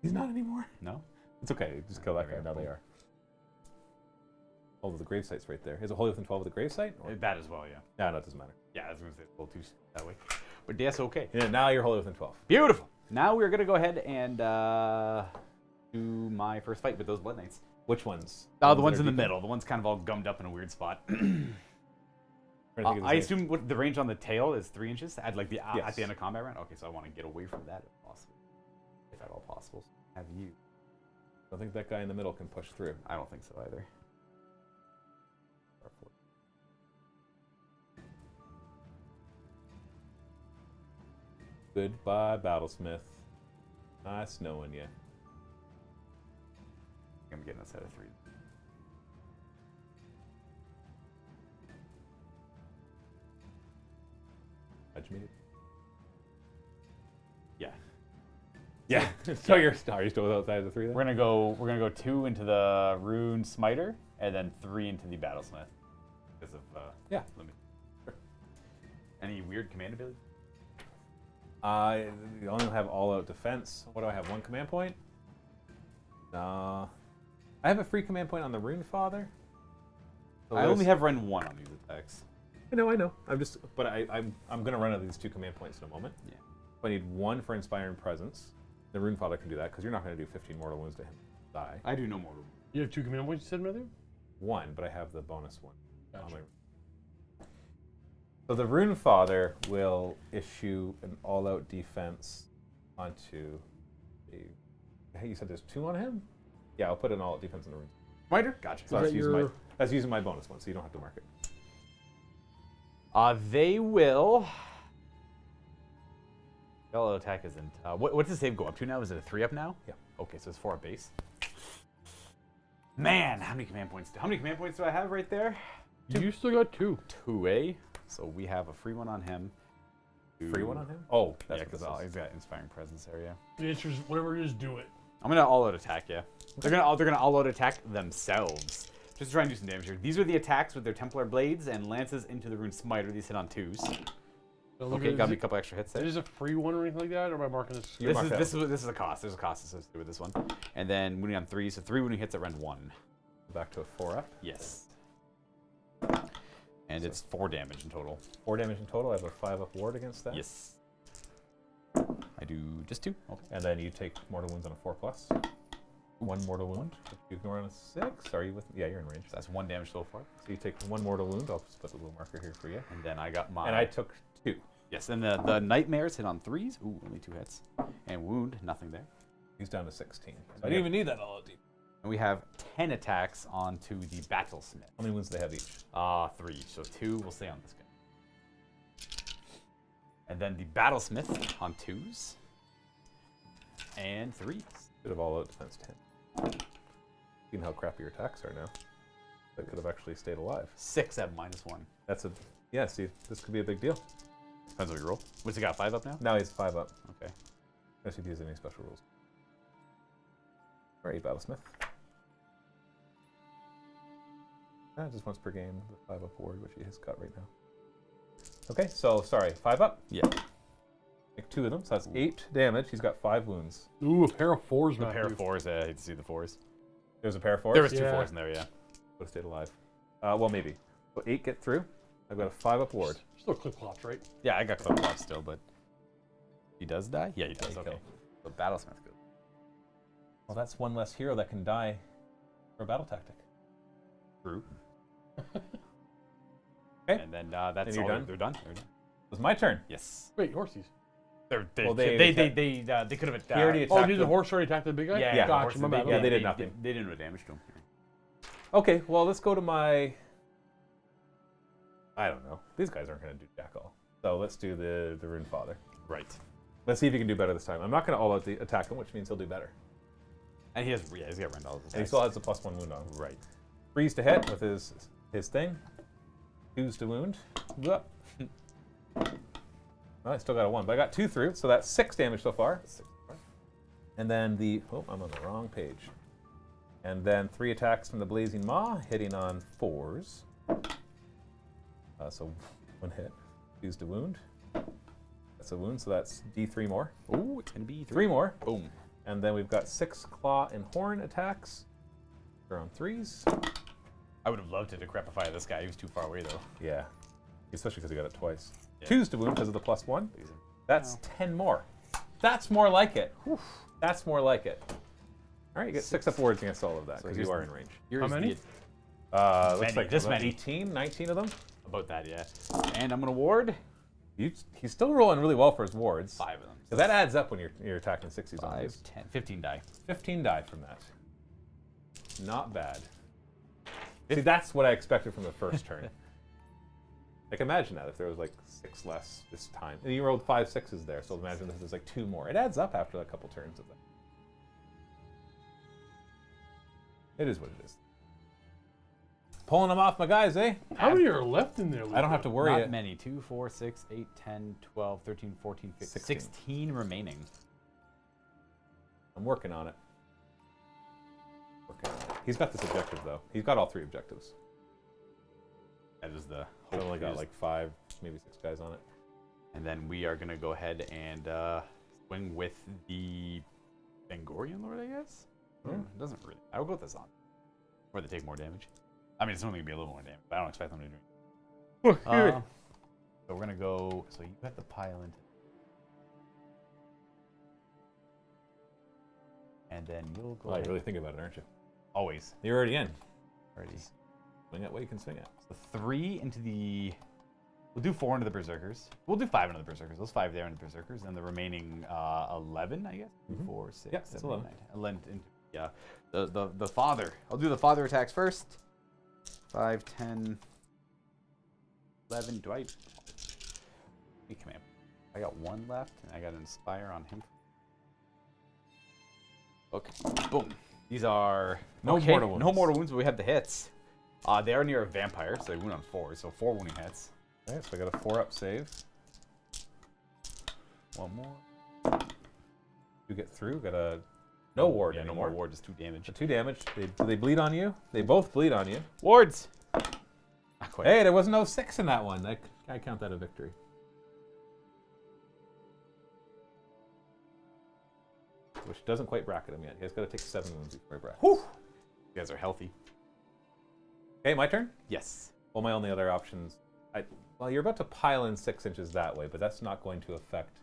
He's not anymore. No. It's okay. Just kill that guy. Now they are. Oh, the grave site's right there. Is it wholly within 12 with the grave site? Or? That as well, yeah. No, it doesn't matter. Yeah, I was gonna say it's a little too that way, but that's okay. Yeah, now you're wholly within 12. Beautiful. Now we're gonna go ahead and do my first fight with those Blood Knights. Which ones? Oh, the ones in the that are middle. The ones kind of all gummed up in a weird spot. deep? I'm trying to think of I his name. assume what the range on the tail is 3 inches at like the at Yes. the end of combat round. Okay, so I want to get away from that if possible, if at all possible. Have you? I think that guy in the middle can push through. I don't think so either. Goodbye, Battlesmith. Nice knowing you. I'm getting a set of 3. How'd you meet it? Yeah. Yeah. So are you still outside of the 3 then? We're gonna go 2 into the Rune Smiter and then 3 into the Battlesmith because of Yeah. limit. Any weird command ability? You only have all-out defense. What do I have? 1 command point? I have a free command point on the Rune Father. So I only have run 1 on these attacks. I know. I'm gonna run out of these 2 command points in a moment. Yeah. So I need 1 for Inspiring Presence. The Rune Father can do that because you're not gonna do 15 mortal wounds to him. Die. I do no more. You have 2 command points, you said, Matthew? 1, but I have the bonus 1. on Gotcha. my- So the Rune Father will issue an all-out defense onto a. Hey, you said there's 2 on him? Yeah, I'll put an all-out defense on the Rune. Smiter? Gotcha. So Is that that's using my bonus 1, so you don't have to mark it. They will. Fellow attack isn't. What's the save go up to now? Is it a 3 up now? Yeah. Okay, so it's 4 up base. Man, how many command points? How many command points do I have right there? You still got 2. 2A. So we have a free 1 on him. Free 1 on him? Oh, Yeah, that's because what this is. he's got inspiring presence area. The answer is whatever it is, do it. I'm gonna all-out attack. Yeah, they're gonna all-out attack themselves. Just to try and do some damage here. These are the attacks with their Templar blades and lances into the Rune Smiter. These hit on 2s. So look Okay, at- got is me a it- couple extra hits there. Is this a free one or anything like that, or am I marking this? You're marked out. This is a cost. There's a cost associated with this one. And then wounding on 3, so 3 wounding hits at round 1. Back to a 4 up. Yes. And it's 4 damage in total. 4 damage in total. I have a 5 up ward against that. Yes. I do just 2. Okay. And then you take mortal wounds on a 4+. 1 mortal wound. If you ignore on a 6. Are you with? Yeah, you're in range. So that's 1 damage so far. So you take 1 mortal wound. I'll just put a little marker here for you. And then I got my. And I took 2. Yes, and the Nightmares hit on 3s. Ooh, only 2 hits. And wound, nothing there. He's down to 16. So I didn't even need that all out deep. And we have 10 attacks onto the Battlesmith. How many wounds do they have each? 3. So 2 will stay on this guy. And then the Battlesmith on 2s. And 3s. Could have all out defense 10. Seeing how crappy your attacks are now. That could have actually stayed alive. 6 at -1. That's a. Yeah, see, this could be a big deal. Depends what you roll. What's he got, 5 up now? Now he's 5 up. Okay. Unless he uses any special rules. Alright, Battlesmith. Just once per game, the 5 up ward, which he has got right now. Okay, so sorry, 5 up. Yeah. Make 2 of them, so that's 8 damage. He's got 5 wounds. Ooh, a pair of 4s, The Matthew. pair of 4s, I hate to see the 4s. There's a pair of 4s. There was 2 Yeah. 4s in there, yeah. Would have stayed alive. Well, maybe. So 8 get through. I've got a 5 up ward. Still clip clops, right? Yeah, I got Cloak Watch still, but he does die? Yeah, he does, Yeah, he okay. killed. So Battlesmith goes. Well, that's 1 less hero that can die for a battle tactic. True. Okay. And then that's And you're all. done? They're done. They're done. It was my turn. Yes. Wait, horsies. They Well, they could have He already Oh, attacked did the him. horse already attack the big guy? Yeah, Yeah. Gotcha, my bad. Yeah, they did nothing. They didn't do damage to him. Okay, well, let's go to my... I don't know. These guys aren't going to do jack all. So let's do the Rune Father. Right. Let's see if he can do better this time. I'm not going to all out the attack him, which means he'll do better. And he's got Randall. And he still has the +1 wound on. Right. 3s to hit with his thing. 2s to wound. Well, I still got a 1, but I got 2 through, so that's 6 damage so far. And then I'm on the wrong page. And then 3 attacks from the Blazing Maw, hitting on 4s. So 1 hit. 2s to wound. That's a wound, so that's D3 more. Ooh, it's going to be 3 more. Boom. And then we've got 6 claw and horn attacks. They're on 3s. I would have loved to decrepify this guy. He was too far away, though. Yeah. Especially because he got it twice. Yeah. 2s to wound because of the +1. That's 10 more. That's more like it. Whew. That's more like it. All right, you get 6 up wards against all of that because you are in range. How many? Looks like just about many. 18, 19 of them. About that, yeah. And I'm going to ward He's still rolling really well for his wards. 5 of them. So that adds up when you're attacking 60s on 5, these. 10, 15 die. 15 died from that. Not bad. See, that's what I expected from the first turn. Like, imagine that if there was like 6 less this time. And you rolled 5 6s there, so imagine if there's like 2 more. It adds up after a couple turns of that. It is what it is. Pulling them off my guys, eh? How many are left in there? I don't have to worry. Not many. 2, 4, 6, 8, 10, 12, 13, 14, 15, 16 remaining. I'm working on it. He's got this objective, though. He's got all 3 objectives. That is the I've hope. only got like 5, maybe 6 guys on it. And then we are going to go ahead and swing with the Bangorian Lord, I guess? It doesn't really. I will go with this on. Or they take more damage. I mean, it's only going to be a little more damage, but I don't expect them to do it. So we're going to go. So you have to pile into. And then you'll go. Oh, you're really thinking about it, aren't you? Always. You're already in. Already. Swing it where you can swing it. So 3 into the. We'll do 4 into the Berserkers. We'll do 5 into the Berserkers. Those 5 there into the Berserkers. And the remaining 11, I guess? 4, 6, Yeah, 7, 11. 8, 9. 11 into the Father. I'll do the Father attacks first. 5, 10, 11. Do I? Hey, come here. I got 1 left, and I got an Inspire on him. Okay. Boom. These are No mortal wounds. No mortal wounds, but we have the hits. They are near a vampire, so they wound on 4, so 4 wounding hits. Okay, so I got a 4-up save. 1 more. You get through. Got a no ward Yeah, no anymore. more ward, just 2 damage. So 2 damage. Do they bleed on you? They both bleed on you. Wards! Not quite. Hey, there was no 6 in that one. I count that a victory. Which doesn't quite bracket him yet. He has got to take 7 wounds before he brackets. Whew! You guys are healthy. Okay, my turn? Yes. Well, my only other options... Well, you're about to pile in 6 inches that way, but that's not going to affect...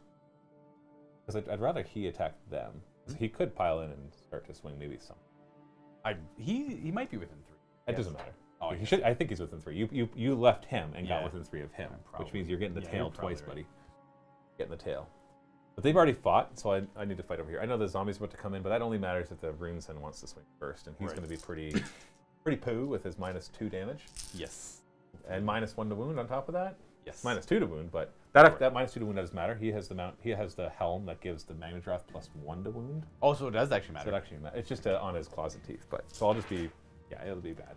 Because I'd rather he attack them. He could pile in and start to swing maybe some. He might be within 3. It doesn't matter. Oh, He should. I think he's within 3. You left him and got Yeah. within 3 of him, Probably. which means you're getting the Yeah, tail you're probably twice, right. buddy. Getting the tail. But they've already fought, so I need to fight over here. I know the zombie's about to come in, but that only matters if the Runeson wants to swing first, and he's Right. going to be pretty poo with his -2 damage Yes. and -1 to wound on top of that. Yes. -2 to wound, but that -2 to wound doesn't matter. He has the helm that gives the Magnadroth +1 to wound. Also, it does actually So matter. it actually it's just on his closet teeth, but so I'll just be it'll be bad.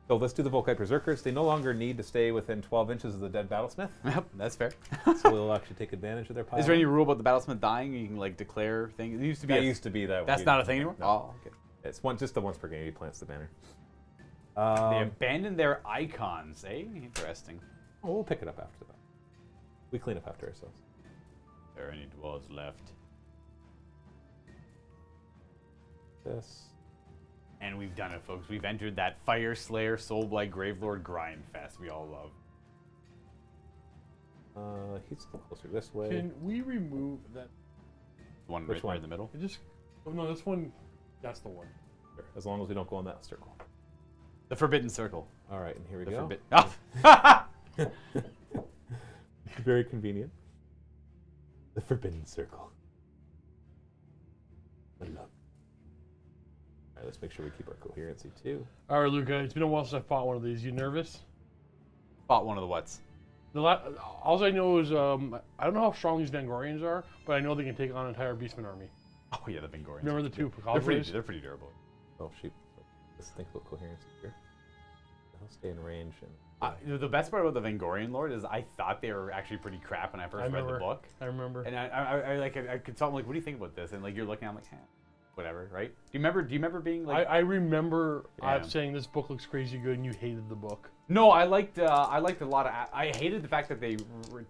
So let's do the Volkite Berserkers. They no longer need to stay within 12 inches of the dead Battlesmith, Yep, that's fair. so we'll actually take advantage of their pile. Is there any rule about the Battlesmith dying? You can like declare things. It used to be. That used to be that. That's not a thing anymore. No. Oh, okay. It's just the once per game he plants the banner. They abandoned their icons. Eh? Interesting. We'll pick it up after that. We clean up after ourselves. Are there any dwarves left? This. And we've done it, folks. We've entered that Fyreslayer, Soulblight, Gravelord grind fest we all love. He's a little closer this way. Can we remove that? The one Which right one? there in the middle. Oh no, this one. That's the one. Sure, as long as we don't go in that circle. The Forbidden Circle. All right, and here we The go. Forbidden. Ah! Very convenient. The Forbidden Circle. I love. right, let's make sure we keep our coherency too. All right, Luca. It's been a while since I fought one of these. You nervous? Fought one of the whats. All I know is I don't know how strong these Vangorians are, but I know they can take on an entire Beastman army. Oh yeah, the Vingorians. Remember the two? They're pretty durable. Oh shoot. Let's think about coherency here. I'll stay in range. And The best part about the Vangorian Lord is I thought they were actually pretty crap when I first read the book. I remember. And I consult like, what do you think about this? And like you're looking, I'm like, whatever, right? Do you remember being like? I remember saying this book looks crazy good, and you hated the book. No, I liked a lot of. I hated the fact that they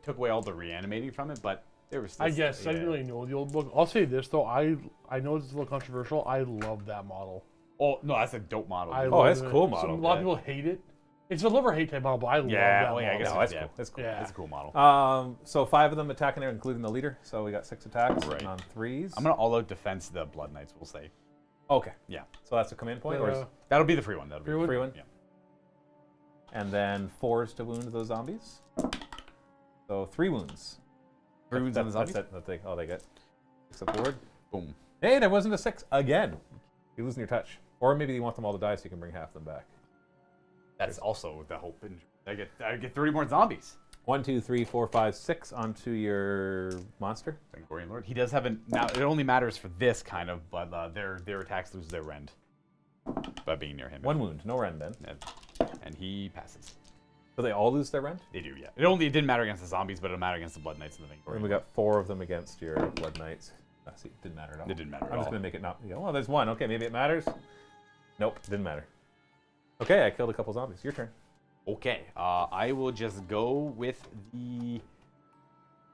took away all the reanimating from it, but there was. I guess I didn't really know the old book. I'll say this though, I know it's a little controversial. I love that model. Oh no, that's a dope model. that's a cool model. A lot of people hate it. It's a love or hate type model, but I love that model. I guess that's cool. That's cool. Yeah. It's a cool model. So 5 of them attacking there, including the leader. So we got 6 attacks on 3s. I'm gonna all-out defense the Blood Knights. We'll say. Okay. Yeah. So that's a command point, or is That'll be the free one. free one? Yeah. And then 4s to wound those zombies. So 3 wounds. 3 wounds on the zombies. That's it. All they get. 6 up board. Boom. Hey, that wasn't a 6 again. You're losing your touch, or maybe you want them all to die so you can bring half of them back. That's also the hope. I get 30 more zombies. 1, 2, 3, 4, 5, 6 onto your monster. Vangorian Lord. He does have now. It only matters for this kind of, but their attacks lose their rend by being near him. 1 wound, no rend then. And he passes. So they all lose their rend? They do, yeah. It didn't matter against the zombies, but it'll matter against the Blood Knights and the Vangorian. And we got 4 of them against your Blood Knights. See, it didn't matter at all. It didn't matter at I'm just all. going to make it not. Yeah, well, there's 1. Okay, maybe it matters. Nope, didn't matter. Okay, I killed a couple zombies. Your turn. Okay, I will just go with the.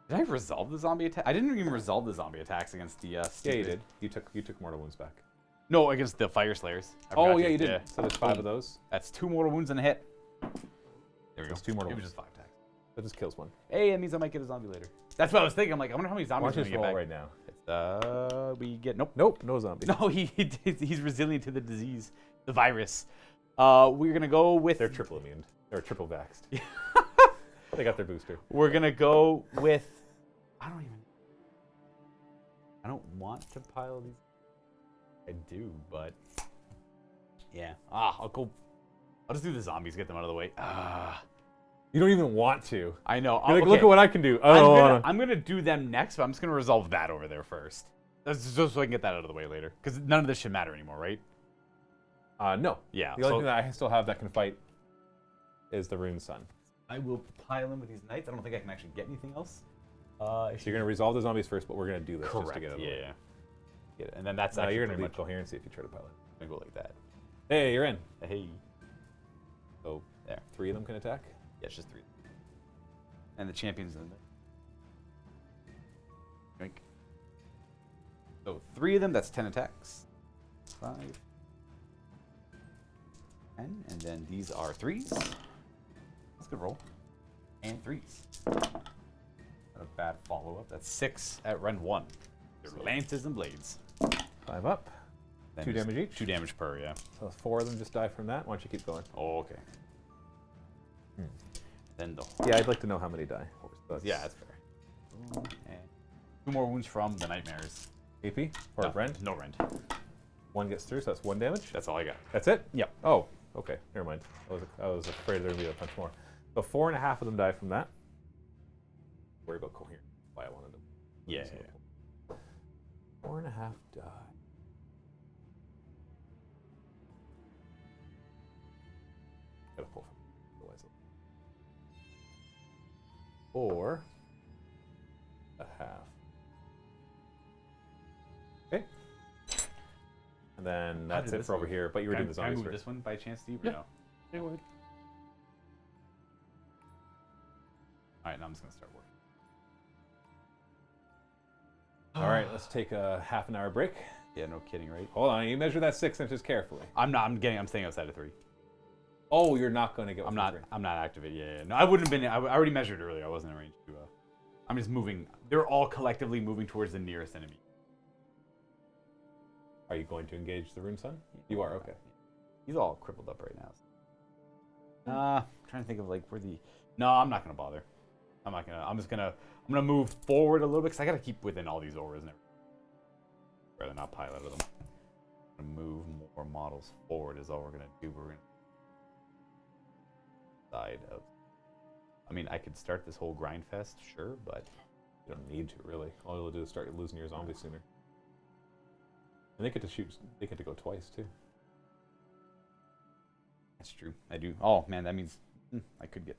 Did I resolve the zombie attack? I didn't even resolve the zombie attacks against the. Yeah, you did. You took mortal wounds back. No, against the Fyreslayers. Oh yeah, you did. So there's 5 of those. That's 2 mortal wounds and a hit. There we go. That's 2 mortal It was wounds. just 5 attacks. That just kills 1. Hey, that means I might get a zombie later. That's what I was thinking. I'm like, I wonder how many Why zombies don't we you get roll back. right now? We get nope. Nope, no zombie. No, he's resilient to the disease, the virus. We're gonna go with. They're triple immune. They're triple vaxxed. They got their booster. We're gonna go with. I don't want to pile these. I do, but yeah. I'll go. I'll just do the zombies. Get them out of the way. You don't even want to. I know. You're like, okay. look at what I can do. Oh, I'm gonna do them next, but I'm just gonna resolve that over there first. That's just so I can get that out of the way later, because none of this should matter anymore, right? No. Yeah. The only thing that I still have that can fight is the Rune Sun. I will pile in with these knights. I don't think I can actually get anything else. So you're going to resolve the zombies first, but we're going to do this Correct. just to get it. Yeah. Get it. And then that's No, actually you're going to pretty lose much coherency if you try to pile it. I'm gonna go like that. Hey, you're in. Hey. So There. 3 of them can attack. Yeah, it's just 3. And the champion's in there. Drink. So 3 of them, that's 10 attacks. 5. 10. And then these are 3s. That's a good roll. And 3s. Not a bad follow-up. That's 6 at run 1. They're lances and blades. 5 up. Then 2 just damage each. 2 damage per, yeah. So 4 of them just die from that. Why don't you keep going? Oh, okay. Then the Yeah, I'd like to know how many die. yeah, that's fair. And 2 more wounds from the nightmares. AP or No, rend? No rend. 1 gets through, so that's 1 damage. That's all I got. That's it? Yep. Oh, okay. Never mind. I was afraid there would be a bunch more. So 4.5 of them die from that. Worry about coherence. Why I wanted them. Yeah. 4.5 die. Gotta pull from otherwise. 4 a half. Okay. And then that's it for over here. But you were doing the Can I zombies move first. this one by chance, Steve? Yeah. Or no? Anyway. All right, now I'm just gonna start working. All right, let's take a half an hour break. Yeah, no kidding, right? Hold on, you measure that 6 inches carefully. I'm staying outside of 3. Oh, you're not going to get. I'm within not 3. activated. Yeah. No, I wouldn't have been. I already measured earlier. I wasn't in range to. I'm just moving. They're all collectively moving towards the nearest enemy. Are you going to engage the Rune Sun? You are. Okay. He's all crippled up right now. Trying to think of like where the. No, I'm not gonna bother. I'm not gonna. I'm gonna move forward a little bit because I gotta keep within all these auras and everything. Rather not pile out of them. move more models forward is all we're gonna do. We're gonna side of. I mean, I could start this whole grind fest, sure, but You don't need to, really. All you'll do is start losing your zombies sooner. And they get to shoot, they get to go twice, too. that's true. I do. Oh man, that means I could get.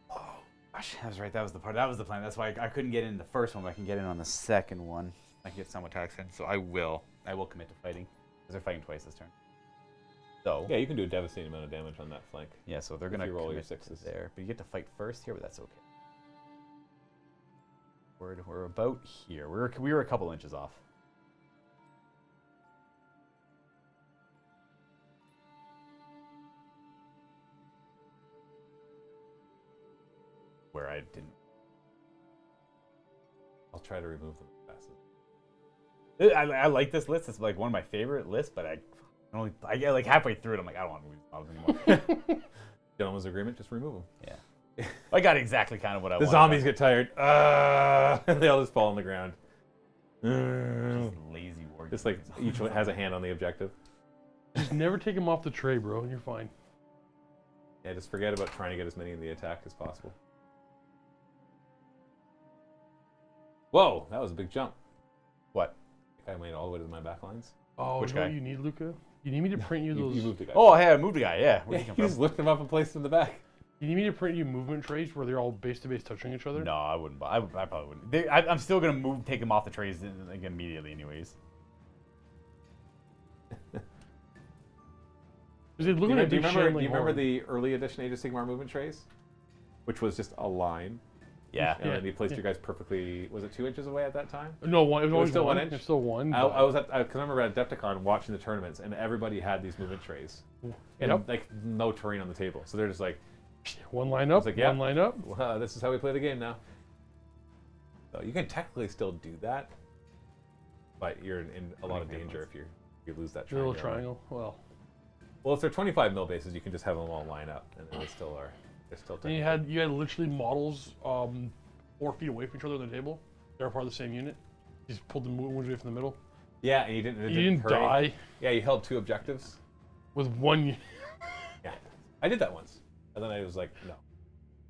Oh gosh, that was right. That was the part. That was the plan. That's why I couldn't get in the first one, but I can get in on the second one. I can get some attacks in, so I will commit to fighting because they're fighting twice this turn. So Yeah, you can do a devastating amount of damage on that flank. yeah, so they're gonna you roll your commit to sixes. there, but you get to fight first here, but that's okay. We're about here. We were a couple inches off. Where I didn't. I'll try to remove them as fast as I like this list. It's like one of my favorite lists, but I get like halfway through it. I'm like, I don't want to move models anymore. Gentleman's agreement, just remove them. Yeah, I got exactly kind of what I The wanted. zombies get tired. And they all just fall on the ground. Just lazy war. Just like each one has a hand on the objective. Just never take them off the tray, bro, and you're fine. Yeah, just forget about trying to get as many in the attack as possible. Whoa, that was a big jump. What? I made it all the way to my back lines. Oh, Which you know guy? what you need, Luca? You need me to print you those. You moved the guy. Oh, hey, I moved a guy. Yeah. Where'd Yeah, he come you just from? lift him up and place him in the back. You need me to print you movement trays where they're all base to base touching each other? No, I wouldn't. I probably wouldn't. I'm still gonna take them off the trays like, immediately, anyways. Because they look like a Do you big remember shambling the horde. early edition Age of Sigmar movement trays? Which was just a line. Yeah. And then you placed your guys perfectly, was it 2 inches away at that time? No, one. It was always still one. 1 inch? It's still one. I but- was because I remember at Adepticon watching the tournaments, and everybody had these movement trays, and Yep. like no terrain on the table, so they're just like, One line up, like, yeah. one line up. well, this is how we play the game now. So you can technically still do that, but you're in a lot of danger if you lose that The little triangle. triangle. Well, if they're 25 mil bases, you can just have them all line up, and they still are. They're still. And you had literally models 4 feet away from each other on the table. They were part of the same unit. You just pulled the ones away from the middle. Yeah, and you didn't. You didn't hurry. die Yeah, you held 2 objectives. with one. Yeah, I did that once, and then I was like, no.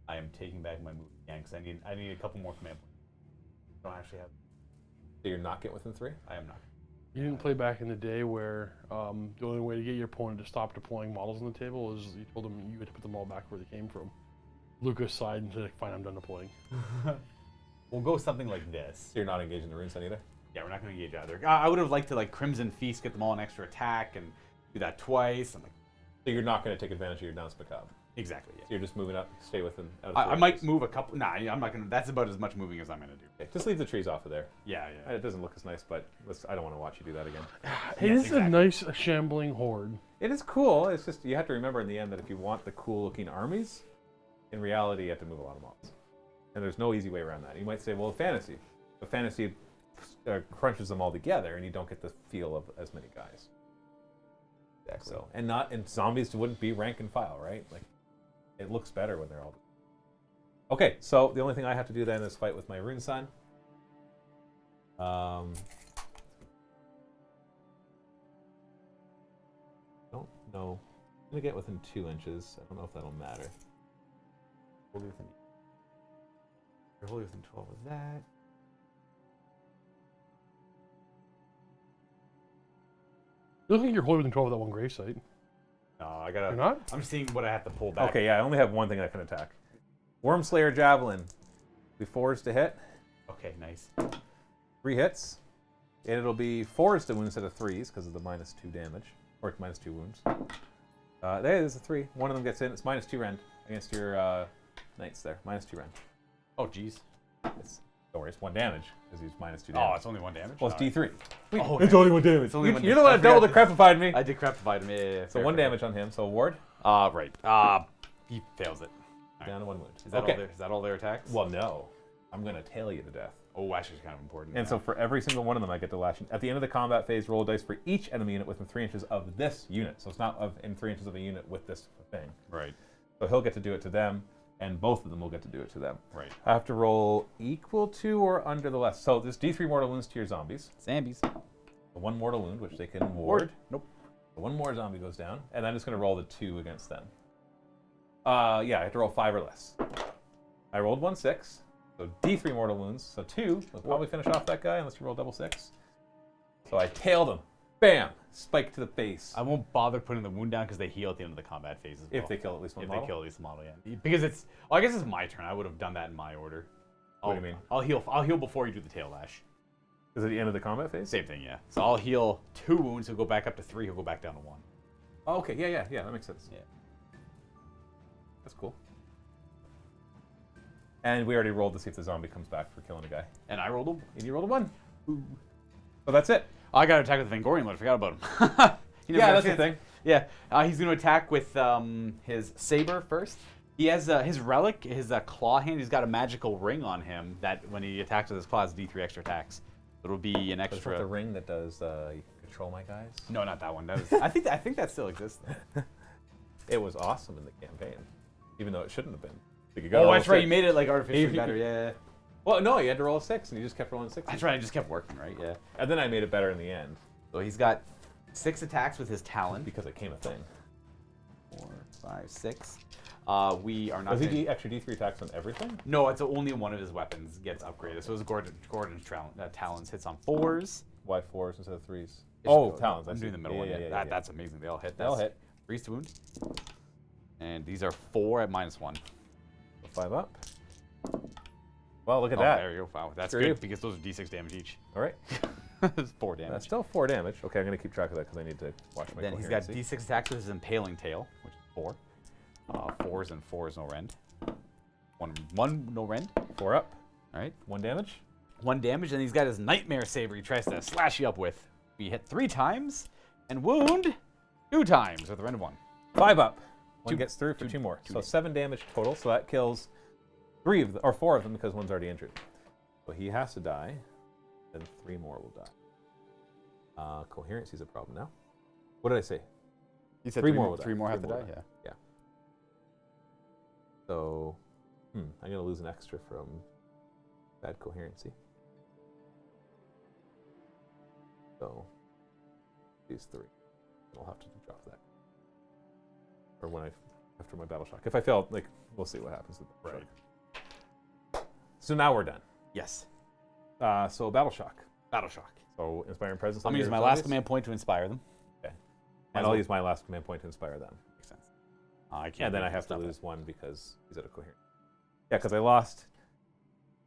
I am taking back my movie again because I need a couple more command points. I don't actually have. So you're not getting within 3. I am not. You didn't play back in the day where the only way to get your opponent to stop deploying models on the table is you told them you had to put them all back where they came from. Lucas sighed and said, "Fine, I'm done deploying." We'll go something like this. So you're not engaging the rune set either. Yeah, we're not going to engage either. I would have liked to like Crimson Feast, get them all an extra attack, and do that twice. I'm like, So you're not going to take advantage of your Dance Macabre. exactly. Yeah. So you're just moving up, stay within. Out of I 3 might inches. move a couple. Nah, I'm not gonna. That's about as much moving as I'm gonna do. Okay, just leave the trees off of there. Yeah, yeah. It doesn't look as nice, but I don't want to watch you do that again. Hey, Yes, this is a nice shambling horde. It is cool. It's just you have to remember in the end that if you want the cool-looking armies, in reality you have to move a lot of models, and there's no easy way around that. You might say, well, fantasy, but fantasy crunches them all together, and you don't get the feel of as many guys. Exactly. So and zombies wouldn't be rank and file, right? Like it looks better when they're all. Okay, so the only thing I have to do then is fight with my rune sun. Don't know. I'm gonna get within 2 inches. I don't know if that'll matter. Wholly within. You're wholly within 12 of that. You look like you're holding within 12 of that one grave site. No, I gotta. You're not? I'm seeing what I have to pull back. Okay, yeah, I only have one thing that can attack. Wormslayer Javelin. Be 4s to hit. Okay, nice. 3 hits. And it'll be 4s to wound instead of 3s because of the -2 damage. Or -2 wounds. There's a 3. One of them gets in. It's -2 rend against your knights there. -2 rend. Oh, jeez. Don't worry, it's 1 damage because he's -2 Oh, damage. it's only 1 damage. Well, it's D3. Oh, It's only 1 damage. It's only one You're the one that double the crapified me. I did crapify him. Yeah. So 1 damage on him. So ward Right. He fails it. down to 1 wound. Is that all? Is that all their attacks? Well, no. I'm gonna tail you to death. Oh, actually, it's kind of important. And so for every single one of them, I get to lash. At the end of the combat phase, roll a dice for each enemy unit within 3 inches of this unit. So it's not in 3 inches of a unit with this thing. Right. So he'll get to do it to them, and both of them will get to do it to them. Right. I have to roll equal to or under the less. So there's D3 mortal wounds to your zombies. Zambies. 1 mortal wound, which they can ward. Nope. One more zombie goes down, and I'm just going to roll the 2 against them. Yeah, I have to roll 5 or less. I rolled 1 6, so D3 mortal wounds. So 2 will probably finish off that guy unless you roll double 6. So I tailed him. Bam! Spike to the face. I won't bother putting the wound down because they heal at the end of the combat phase as well. If they kill at least one If model? they kill at least a model, yeah. Because it's, well, I guess it's my turn. I would have done that in my order. What do you mean? I'll heal before you do the tail lash. Is it the end of the combat phase? Same thing, yeah. So I'll heal 2 wounds. He'll go back up to 3. He'll go back down to 1. Oh, okay, yeah, that makes sense. Yeah. That's cool. And we already rolled to see if the zombie comes back for killing a guy. And I rolled a. And you rolled a 1. Ooh. So that's it. I got to attack with the Vangorian Lord. I forgot about him. Yeah, that's the thing. Yeah, he's going to attack with his saber first. He has his relic, his claw hand. He's got a magical ring on him that when he attacks with his claw, it's D3 extra attacks. It'll be an Is extra. that the ring that does control my guys? No, not that one. That is, I think that still exists. Though. It was awesome in the campaign, even though it shouldn't have been. Like, you Oh, roll that's right. 6. You made it like artificially He- better. Yeah. Well, no, you had to roll a 6, and you just kept rolling 6. That's right. I just kept working, right? Yeah. And then I made it better in the end So he's got 6 attacks with his talon. because it came a thing. 4, 5, 6. We are not. Does he gonna- do extra D3 attacks on everything? No, it's only one of his weapons gets upgraded. So his Gordon's talons hits on 4s. Why 4s instead of 3s? It Oh, should go- talons. I I'm see. doing the middle one. Yeah. That's amazing. They all hit. They all That's hit. Priest wound. And these are 4 at -1. 5 up. Well, look at Oh, that. there you go. Wow, that's Screw good you. because those are D6 damage each. All right. That's 4 damage. That's still 4 damage. Okay, I'm going to keep track of that because I need to watch my Then he's got coherency. D6 attacks with his impaling tail, which is 4. 4s and 4s no rend. One no rend. 4 up. All right. 1 damage. 1 damage, and he's got his nightmare saber. He tries to slash you up with. We hit 3 times and wound 2 times with a rend of 1. 5 up. One Two- gets through for 2 more. two So damage. 7 damage total. So that kills 3 of them, or 4 of them because one's already injured. So he has to die. Then 3 more will die. Coherency is a problem now. What did I say? You said 3 more will die. 3 more have to 3 die. more Yeah. So, I'm going to lose an extra from bad coherency. So, these 3. I'll have to drop that. Or when after my battle shock. If I fail, like, we'll see what happens with the battle shock. So now we're done. Yes. So battle shock. Battle shock. So inspiring presence. I'm on gonna use your my last zombies. command point to inspire them. Okay. Might And as I'll well. use my last command point to inspire them. Makes sense. I can't. And then make I them have to stop lose 1 because he's out of coherence. Yeah, because I lost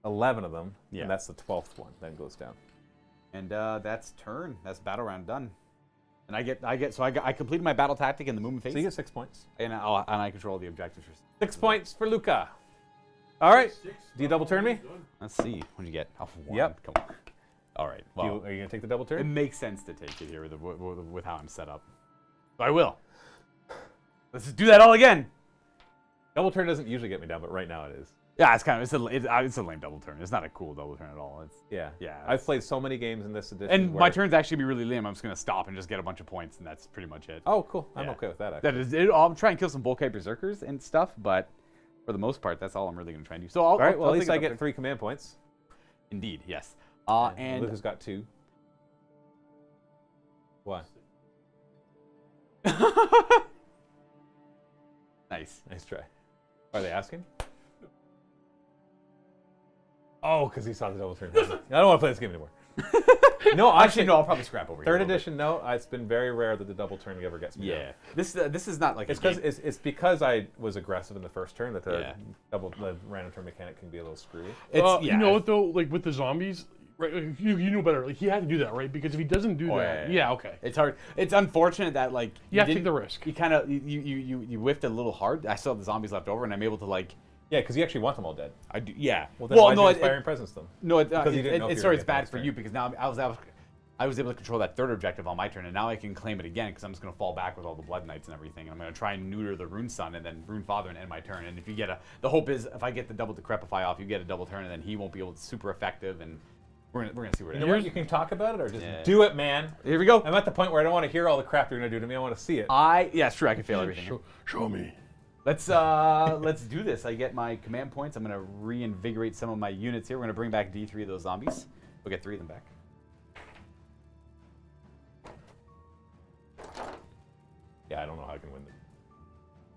11 of them. Yeah. And that's the 12th one. Then goes down. it. And that's turn. That's battle round done. And I completed my battle tactic in the movement phase. So you get 6 points. and I control the objectives. 6 points for Luca. All right. Do you double turn me? Let's see. What do you get? Oh, 1. Yep. Come on. All right. Well, Are you going to take the double it turn? makes sense to take it here with how I'm set up. So I will. Let's just do that all again. Double turn doesn't usually get me down, but right now it is. Yeah, it's a lame double turn. It's not a cool double turn at all. It's Yeah. Yeah, I've played so many games in this edition. and where- my turn's actually be really lame. I'm just gonna stop and just get a bunch of points, and that's pretty much it. Oh, cool. I'm Yeah. okay with that, actually. That is it. I'll try and kill some Volkite Berserkers and stuff, but for the most part, that's all I'm really gonna try and do. So All right. Well, I'll at least take I it up get there. 3 command points. Indeed, yes. And Luca's got 2. What? Nice. Nice try. Are they asking? Oh, because he saw the double turn. I don't want to play this game anymore. No, Actually, no. I'll probably scrap over here. Third a little bit. edition, no. It's been very rare that the double turn ever gets me. Yeah. down. This is not like It's a game. because it's because I was aggressive in the first turn that the Yeah. the random turn mechanic can be a little screwy. It's, You know what though? Like with the zombies, right? Like, you know better. Like he had to do that, right? Because if he doesn't do that, yeah. okay. It's hard. It's unfortunate that like You have to didn't- take the risk. You kind of you whiffed a little hard. I still have the zombies left over, and I'm able to like. Yeah, because you actually want them all dead. I do. Yeah. Well, then why did you inspiring presence them? No, Because you didn't know if you were it's gonna get bad that for turn. you because now I was able to control that third objective on my turn, and now I can claim it again because I'm just going to fall back with all the Blood Knights and everything, and I'm going to try and neuter the Rune Son and then Rune Father and end my turn. And if you get the hope is if I get the double Decrepify off, you get a double turn, and then he won't be able to super effective, and we're gonna see where it You know ends. what? You can talk about it or just Yeah. do it, man. Here we go. I'm at the point where I don't want to hear all the crap you're gonna do to me. I want to see it. Yeah, it's true. I can fail everything. here. Show me. Let's do this. I get my command points. I'm gonna reinvigorate some of my units here. We're gonna bring back D3 of those zombies. We'll get 3 of them back. Yeah, I don't know how I can win this.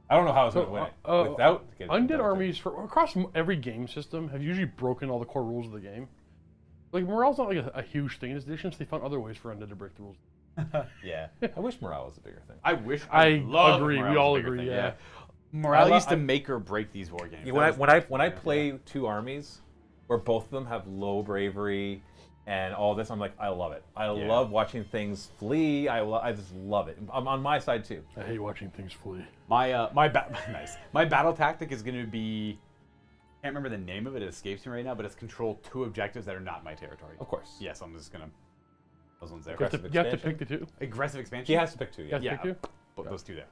I don't know how I was going to win it without getting Undead double armies across every game system have usually broken all the core rules of the game. Like morale's not like a huge thing in this edition, so they found other ways for Undead to break the rules. Yeah. I wish morale was a bigger thing. I wish. I love agree. morale We was a all bigger agree. thing, Yeah. Morale used to make or break these war games. Yeah, when I play two armies where both of them have low bravery and all this, I'm like, I love it. I love watching things flee. I just love it. I'm on my side too. I hate watching things flee. My battle tactic is going to be. I can't remember the name of it. It escapes me right now, but it's control 2 objectives that are not my territory. Of course. Yeah, so I'm just gonna. Those ones there. You have to pick the two. Aggressive expansion. He has to pick two. You Yeah. have to pick two. Put those 2 there.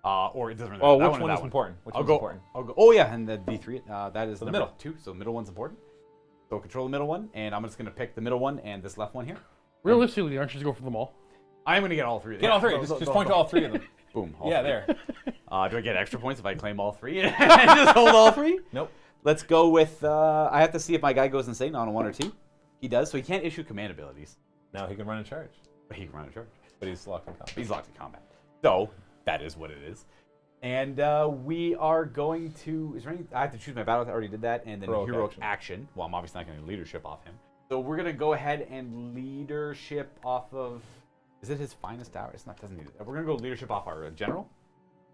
Or it doesn't really Oh, matter. which one is important? Which one's important? I'll go. Oh yeah, and the D3. That is the number middle. 2. So the middle one's important. So control the middle one, and I'm just gonna pick the middle one and this left one here. Realistically, aren't you just go for them all? I'm gonna get all 3. Get all 3. Just point to all 3 of them. Boom. Yeah, 3. there. Do I get extra points if I claim all 3 and just hold all 3? Nope. Let's go with. I have to see if my guy goes insane on 1 or 2. He does, so he can't issue command abilities, Now he can run in charge, but he can run a charge. but he's locked in combat. He's locked in combat. So that is what it is. And we are going to. Is there any? I have to choose my battle. I already did that, and then Heroic heroic action. action. Well, I'm obviously not going to leadership off him. So we're gonna go ahead and leadership off of. Is it his finest hour? It's not. Doesn't need it. We're gonna go leadership off our general.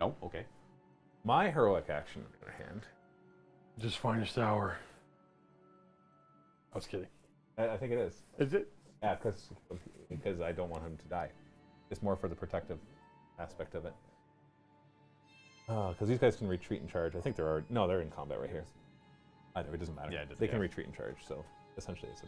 No. Okay. My heroic action, on the other hand, Just finest hour. I was kidding. I think it is. Is it? Yeah, because I don't want him to die. It's more for the protective aspect of it. Because these guys can retreat and charge. I think they're in combat right here. Either, it doesn't matter. Yeah, it doesn't they can matter. retreat and charge. So essentially, it's a.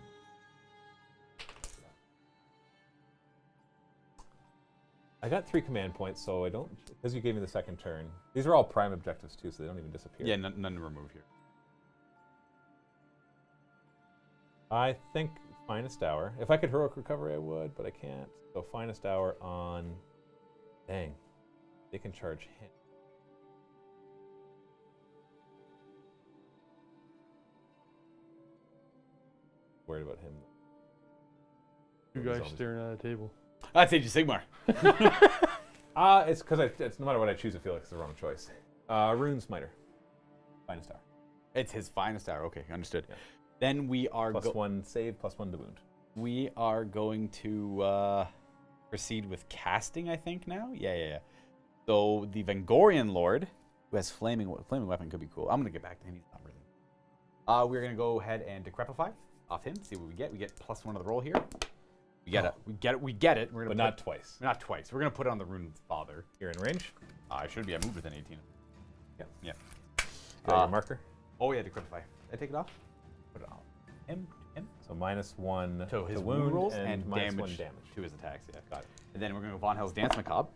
I got 3 command points, so I don't. Because you gave me the second turn. These are all prime objectives too, so they don't even disappear. Yeah. None to remove here. I think finest hour. If I could heroic recovery, I would, but I can't. So finest hour on. Dang, they can charge him. Worried about him. You guys staring at a table. That's Age of Sigmar. It's because it's no matter what I choose, I feel like it's the wrong choice. Rune Smiter. Finest hour. It's his finest hour. Okay, understood. Yeah. Then we are +1 save, +1 to wound. We are going to proceed with casting, I think, now? Yeah. So the Vengorian Lord, who has flaming weapon, could be cool. I'm going to get back to him. He's not really. We're going to go ahead and Decrepify off him, see what we get. We get +1 to the roll here. We get it. We get it. We're gonna But not twice. Not twice. We're going to put it on the Rune Father. You're in range. I should be. I moved within 18. Yeah. Got your marker. Oh, yeah, Decrepify. Did I take it off? Put it on. Him. So -1 So his to wound rolls and and -1 damage to his attacks. Yeah, got it. And then we're going to go Von Hell's Dance Macabre.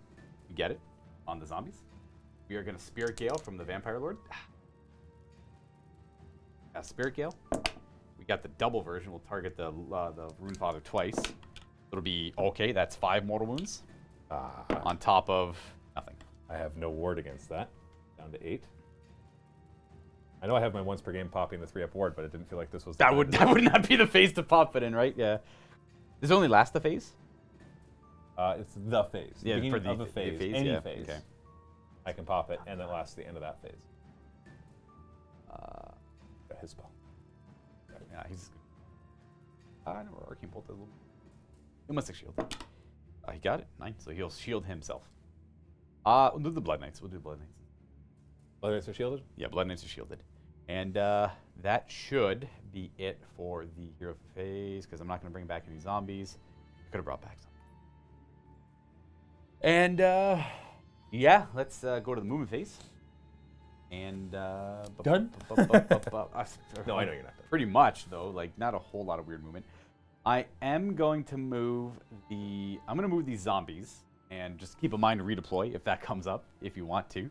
We get it on the zombies. We are going to Spirit Gale from the Vampire Lord. Spirit Gale. We got the double version. We'll target the Rune Father twice. It'll be okay. That's 5 mortal wounds on top of nothing. I have no ward against that. Down to 8. I know I have my once per game popping the 3-up ward, but it didn't feel like this was. That would not be the phase to pop it in, right? Yeah. Does it only last the phase? It's the phase. Yeah, Beginning for the of the phase. phase, Any yeah, phase. okay. I can pop it, and it lasts the end of that phase. Got his spell. Yeah, he's good. I know where Arcane Bolt does a little. He must have shielded. He got it. Nice. So he'll shield himself. We'll do the Blood Knights. Blood Knights are shielded? Yeah, Blood Knights are shielded. And that should be it for the hero phase, because I'm not going to bring back any zombies. I could have brought back some. And yeah, let's go to the movement phase. And Done? No, I know you're not done. Pretty much, though, like not a whole lot of weird movement. I am going to move I'm going to move these zombies, and just keep in mind to redeploy if that comes up, if you want to.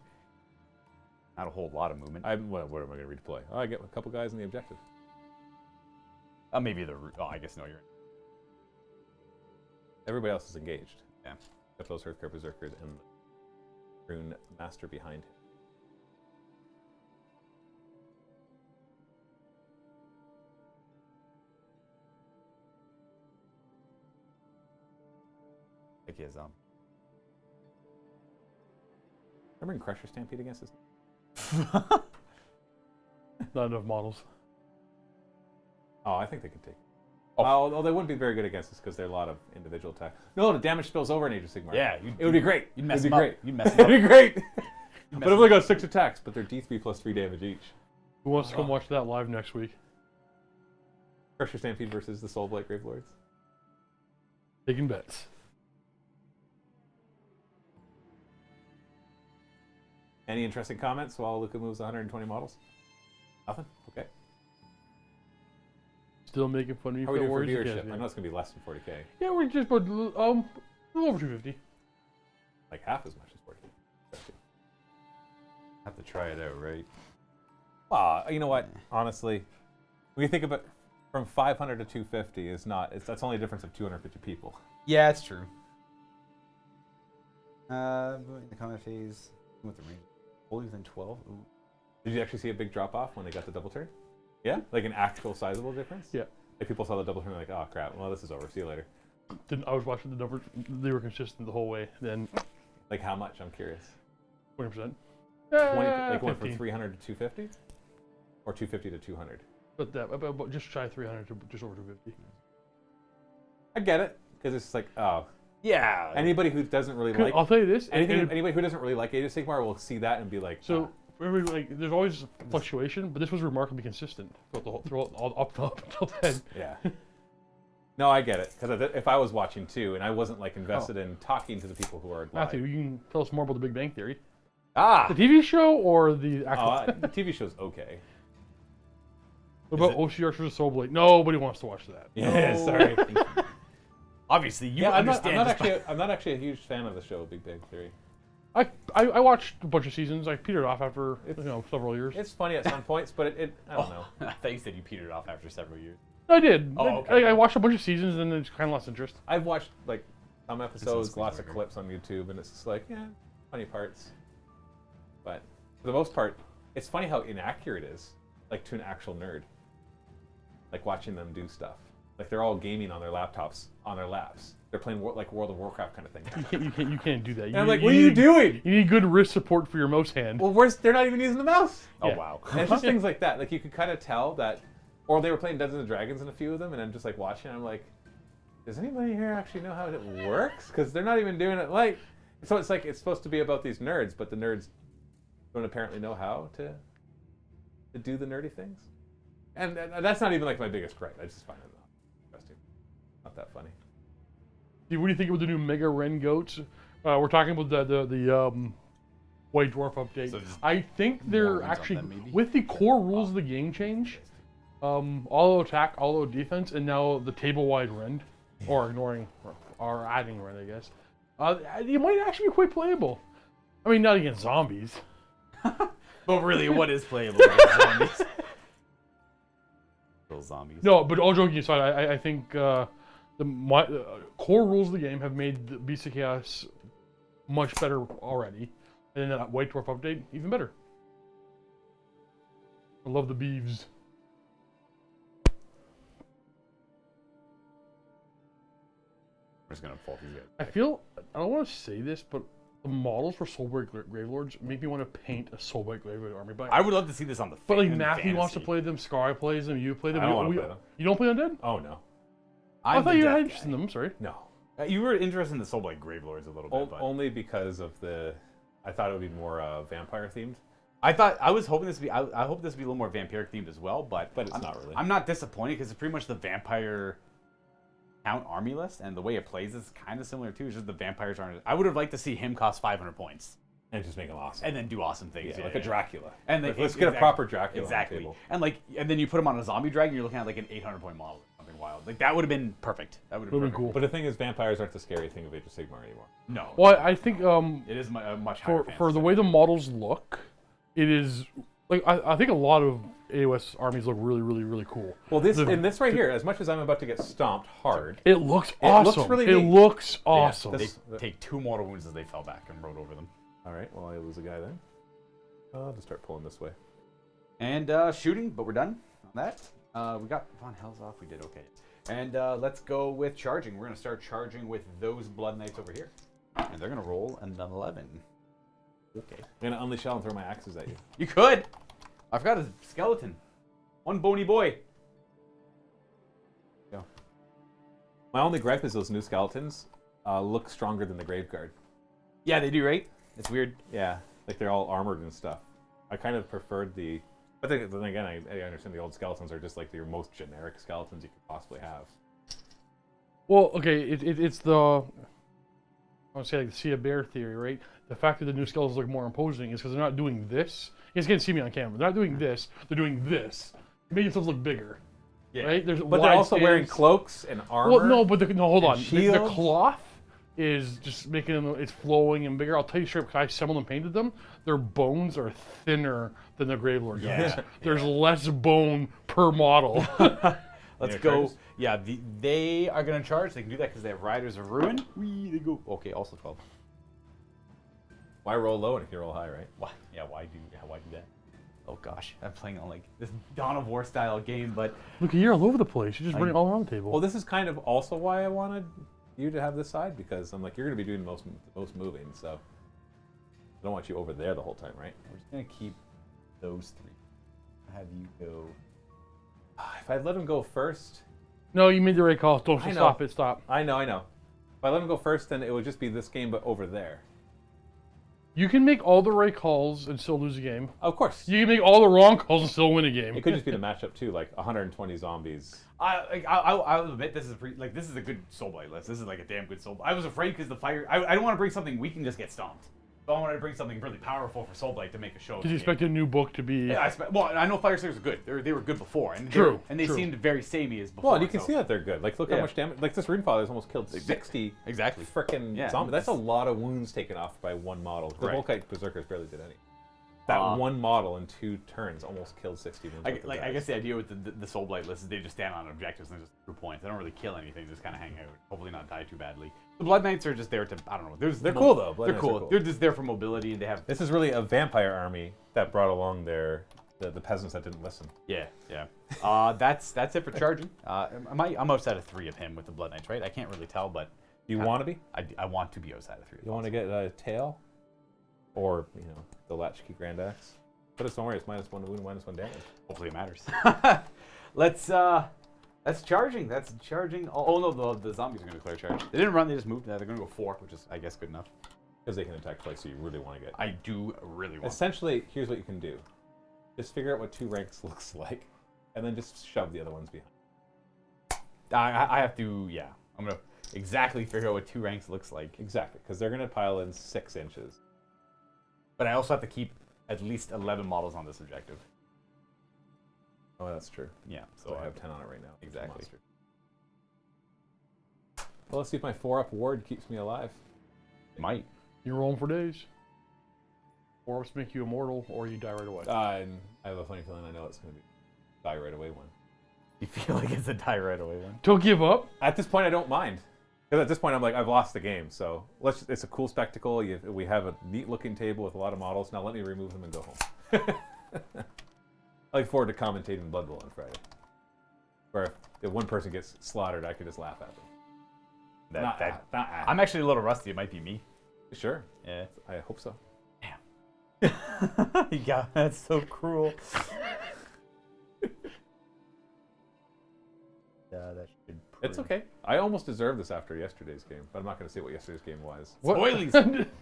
Not a whole lot of movement. What am I going to redeploy? Oh, I get a couple guys in the objective. Maybe I guess no, you're. Everybody else is engaged. Yeah. Except those Hearthcare Berserkers and the Rune Master behind him. Like he has bring Crusher Stampede against this. Not enough models. Oh, I think they can take. Although they wouldn't be very good against us because they're a lot of individual attack. No, the damage spills over in Age of Sigmar. Yeah, it would be great. You'd mess It'd them be up. great. You'd mess them It'd up. be great. But I've only got 6 attacks, but they're D3 plus 3 damage each. Who wants to come watch that live next week? Crusher Stampede versus the Soulblight Gravelords. Taking bets. Any interesting comments while Luca moves 120 models? Nothing? Okay. Still making fun of me How are we for doing for Warriors. viewership? I know it's going to be less than 40K. Yeah, we're just about a little over 250. Like half as much as 40K. Have to try it out, right? You know what? Honestly, when you think about from 500 to 250 is not. That's only a difference of 250 people. Yeah, it's true. The combat phase with the range. Holding within 12. Ooh. Did you actually see a big drop off when they got the double turn? Yeah, like an actual sizable difference. Yeah. Like people saw the double turn, they're like, oh crap, well this is over. See you later. I was watching the numbers; they were consistent the whole way. Then Like how much? I'm curious. 20%. 20, like went 15. from 300 to 250, or 250 to 200. But that about just shy 300 to just over 250. I get it because it's like, oh, Yeah. anybody who doesn't really like I'll tell you this. anybody who doesn't really like Age of Sigmar will see that and be like, So like, there's always fluctuation, but this was remarkably consistent throughout all up until then. yeah. No, I get it because if I was watching too and I wasn't like invested in talking to the people who are live. Matthew, you can tell us more about the Big Bang Theory. Ah, The TV show or the actual? the TV show's okay. What about OCR versus Soulblight? Nobody wants to watch that. Yeah, sorry. Obviously, you I'm not understand. I'm not actually a huge fan of the show Big Bang Theory. I watched a bunch of seasons. I petered off after several years. It's funny at some points, but it I don't know. I thought you said you petered off after several years. I did. Oh, okay. I watched a bunch of seasons and then it's kind of lost interest. I've watched like some episodes, squeeze lots of burger. clips on YouTube, and it's just like, yeah, funny parts. But for the most part, it's funny how inaccurate it is, like to an actual nerd. Like watching them do stuff. Like they're all gaming on their laptops, on their laps. They're playing like World of Warcraft kind of thing. You can't do that. And I'm like, what are you doing? You need good wrist support for your mouse hand. Well, they're not even using the mouse. Oh Yeah. wow. And it's just things like that. Like you could kind of tell that, or they were playing Dungeons and Dragons in a few of them, and I'm just like watching. I'm like, does anybody here actually know how it works? Because they're not even doing it like. So it's like it's supposed to be about these nerds, but the nerds don't apparently know how to do the nerdy things. And that's not even like my biggest gripe. I just find it interesting. Not that funny. What do you think about the new Mega Ren goats? We're talking about the White Dwarf update. So just I think more they're wins on actually them, maybe? with the core rules of the game change. All out attack, all out defense, and now the table-wide rend, or ignoring, or adding rend, I guess. It might actually be quite playable. I mean, not against zombies. But really, what is playable against zombies? Little zombies. No, but all joking aside, I think the core rules of the game have made the Beast of Chaos much better already, and then that White Dwarf update even better. I love the beeves. I'm just gonna fault these guys. I don't want to say this, but the models for Soulblight Gravelords make me want to paint a Soulblight Gravelord army. But I would love to see this on the. like in Matthew wants to fantasy. play them, Sky plays them, you play them. I don't wanna play them. You don't play Undead? Oh no, I I'm thought the you had death interest in guy. them. Sorry. no. You were interested in the Soulblight Gravelords a little bit, but Only because of I thought it would be more vampire themed. I was hoping this would be. I hope this would be a little more vampiric themed as well, but But it's I'm, not really. I'm not disappointed because it's pretty much the vampire count army list, and the way it plays is kind of similar too. It's just the vampires aren't. I would have liked to see him cost 500 points And just make them awesome. and then do awesome things. Yeah, like a Dracula. And Like, they, let's get a proper Dracula Exactly. on the table. And then you put him on a zombie dragon, you're looking at like an 800 point model or something wild. Like that would have been perfect. That would have Would've been been cool. But the thing is, vampires aren't the scary thing of Age of Sigmar anymore. No. Well, I think It is a much higher for the way the models look, it is like I think a lot of AOS armies look really, really, really cool. Well, this right here, as much as I'm about to get stomped hard, It looks It looks awesome. really It neat. looks awesome. They this- take 2 mortal wounds as they fell back and rode over them. all right. Well, I lose a guy then. I'll just start pulling this way. And shooting, but we're done on that. We got Von Hell's off. We did okay. And let's go with charging. We're going to start charging with those Blood Knights over here. And they're going to roll an 11. Okay. I'm gonna unleash hell and throw my axes at you. You could. I forgot his skeleton. One bony boy. Go. My only gripe is those new skeletons look stronger than the Graveguard. Yeah, they do, right? It's weird. Yeah, like they're all armored and stuff. I kind of preferred the... But then again, I understand the old skeletons are just like your most generic skeletons you could possibly have. Well, okay, it's the... I would say like the Sea of Bear theory, right? The fact that the new skeletons look more imposing is because they're not doing this. You guys can't see me on camera. They're not doing this. They're doing this. They make themselves look bigger. Yeah. Right? There's But they're also wearing cloaks and armor. Well, no, but no, hold on. The shields. cloth is just making them, it's flowing and bigger. I'll tell you straight up, because I assembled and painted them, their bones are thinner than the Gravelord guys. There's less bone per model. Let's Yeah, go. charges? Yeah, they are going to charge. They can do that because they have Riders of Ruin. They go. Okay, also 12. Why roll low and if you roll high, right? Why? Yeah, why do that? Oh gosh, I'm playing on like this Dawn of War style game, but Look, you're all over the place. You're just running all around the table. Well, this is kind of also why I wanted you to have this side, because I'm like, you're going to be doing the most moving, so I don't want you over there the whole time, right? we're just going to keep those three. Have you go. If I'd let him go first... No, you made the right call. Don't I know. stop it. Stop. I know. If I let him go first, then it would just be this game, but over there. You can make all the right calls and still lose a game. Of course. You can make all the wrong calls and still win a game. It could just be the matchup, too, like 120 zombies. I'll admit this is this is a good Soulblight list. This is like a damn good Soulblight. I was afraid because the fire. I don't want to bring something we can just get stomped. So I wanted to bring something really powerful for Soulblight to make a show. Because you expect a new book to be... Yeah, well, I know Fyreslayers are good. They were good before, and True, they true. seemed very samey as before. Well, and you can so- see that they're good. Like, look how Yeah. much damage... Like, this Runefather's almost killed 60 Exactly. frickin' Yeah. zombies. That's a lot of wounds taken off by one model. The Right. Volkite Berserkers barely did any. That one model in 2 turns almost killed 60 wounds. worth of I guys. guess the idea with the Soulblight list is they just stand on objectives and just screw points. They don't really kill anything, just kind of hang out. Hopefully not die too badly. The Blood Knights are just there to, I don't know. They're cool, though. Blood They're Knights cool. are cool. They're just there for mobility, and they have... This is really a vampire army that brought along the peasants that didn't listen. Yeah. That's it for charging. I'm outside of 3 of him with the Blood Knights, right? I can't really tell, but... Do you want to be? I want to be outside of 3 of You want to get a tail? Or, the Latchkey Grand Axe? But don't worry, it's -1 wound, -1 damage. Hopefully it matters. That's charging. That's charging. Oh no, the zombies are going to declare charge. They didn't run, they just moved. They're going to go 4, which is, I guess, good enough. Because they can attack twice, so you really want to get... I do really want Essentially, here's what you can do. Just figure out what 2 ranks looks like, and then just shove the other ones behind. I have to, yeah. I'm going to exactly figure out what 2 ranks looks like. Exactly, because they're going to pile in 6 inches. But I also have to keep at least 11 models on this objective. Oh, that's true. Yeah, So I have 10 on it right now. Exactly. Monster. Well, let's see if my 4-up ward keeps me alive. It might. You're rolling for days. Orbs make you immortal, or you die right away. And I have a funny feeling I know it's going to be die right away one. You feel like it's a die right away one? Don't give up. At this point, I don't mind. Because at this point, I'm like, I've lost the game. So it's a cool spectacle. We have a neat-looking table with a lot of models. Now let me remove them and go home. I look forward to commentating Blood Bowl on Friday. Where if one person gets slaughtered, I can just laugh at them. I'm actually a little rusty. It might be me. Sure. Yeah. I hope so. Yeah, that's so cruel. Yeah, that should. It's okay. I almost deserved this after yesterday's game, but I'm not going to say what yesterday's game was. What? Spoilies.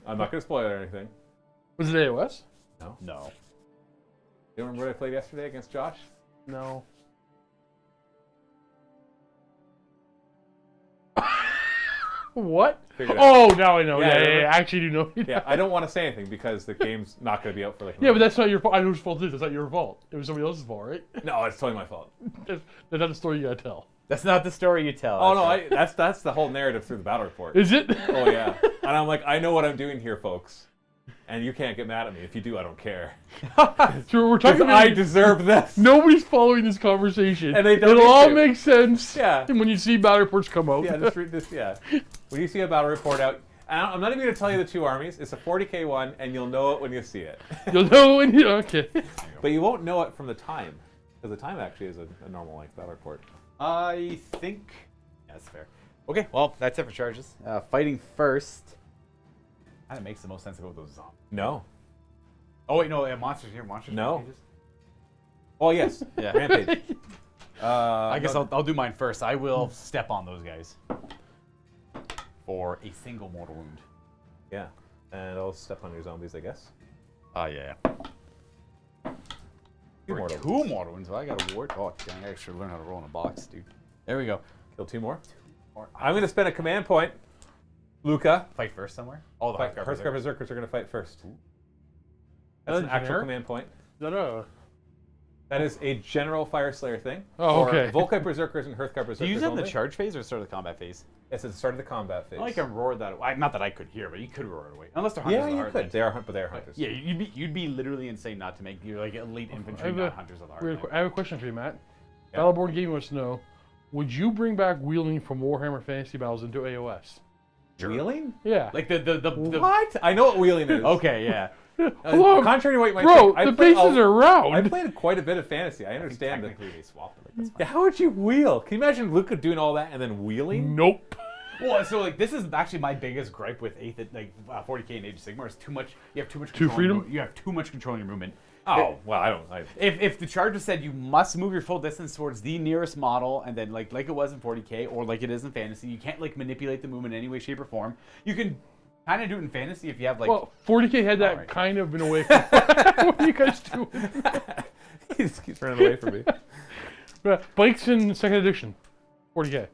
I'm not going to spoil it or anything. Was it AOS? No. No. You remember what I played yesterday against Josh? No. What? Figured it Oh, now I know. Yeah, Yeah, remember? I actually do know. Yeah, I don't want to say anything because the game's not going to be out for like. Yeah, but that's not your fault. I know whose fault it is. That's not your fault. It was somebody else's fault, right? No, it's totally my fault. That's not the story you gotta tell. That's not the story you tell. Oh no, that's the whole narrative through the battle report. Is it? Oh yeah, and I'm like, I know what I'm doing here, folks, and you can't get mad at me. If you do, I don't care. So we're talking Because about. I deserve this. Nobody's following this conversation. And they don't It'll need all to. make sense. Yeah. And when you see battle reports come out. Yeah, just read this. Yeah, when you see a battle report out, and I'm not even going to tell you the 2 armies. It's a 40k one, and you'll know it when you see it. You'll know when you. Okay. But you won't know it from the time, because the time actually is a normal length battle report. I think. Yeah, that's fair. Okay, well, that's it for charges. Fighting first. Kind of makes the most sense to go with those zombies. No, Oh wait, no, monsters here. Monsters. No. Rampages? Oh yes. Yeah. Rampage. I guess no- I'll do mine first. I will step on those guys for a single mortal wound. Yeah. And I'll step on your zombies, I guess. Oh yeah. Two For mortal. two mortal wounds. Well, I got a ward. Oh, I actually learn how to roll in a box, dude. There we go. Kill 2 more. I'm going to spend a command point. Luca. Fight first somewhere. Oh, the Fight, Hearthguard Hearthguard Berserkers are going to fight first. That's an actual generic? command point. No. That is a general Fyreslayer thing. Oh, for okay. Volkite Berserkers and Hearthguard Berserkers Do you use that in the only. charge phase or start of the combat phase? Yes, it's the start of the combat phase. I can roar that away. Not that I could hear, but you could roar it away. Unless they're hunters Yeah, of the you Heartland. could. They are, but they are hunters. Yeah, you'd be literally insane not to make you like elite infantry, not hunters of the Heartland. I have a question for you, Matt. Yeah. Battleborn Gaming wants to know: would you bring back wheeling from Warhammer Fantasy Battles into AOS? Wheeling? Yeah. Like the What? I know what wheeling is. Okay, yeah. Hello, Contrary to what you might bro. think, I The played- bases are I round. played quite a bit of fantasy. I understand that. Technically, they swapped it. Like, that's fine. Yeah, how would you wheel? Can you imagine Luca doing all that and then wheeling? Nope. Well, so like this is actually my biggest gripe with 40k in Age of Sigmar is too much. You have too much. Too control in freedom? your- You have too much control in your movement. Oh, well, I don't. If the charger said you must move your full distance towards the nearest model, and then like it was in 40k or like it is in fantasy, you can't like manipulate the movement in any way, shape, or form. You can kind of do it in fantasy if you have like. Well, 40k had that Alright. kind of in a way. What are you guys doing? He just keeps running away from me. Bikes in second edition, 40k.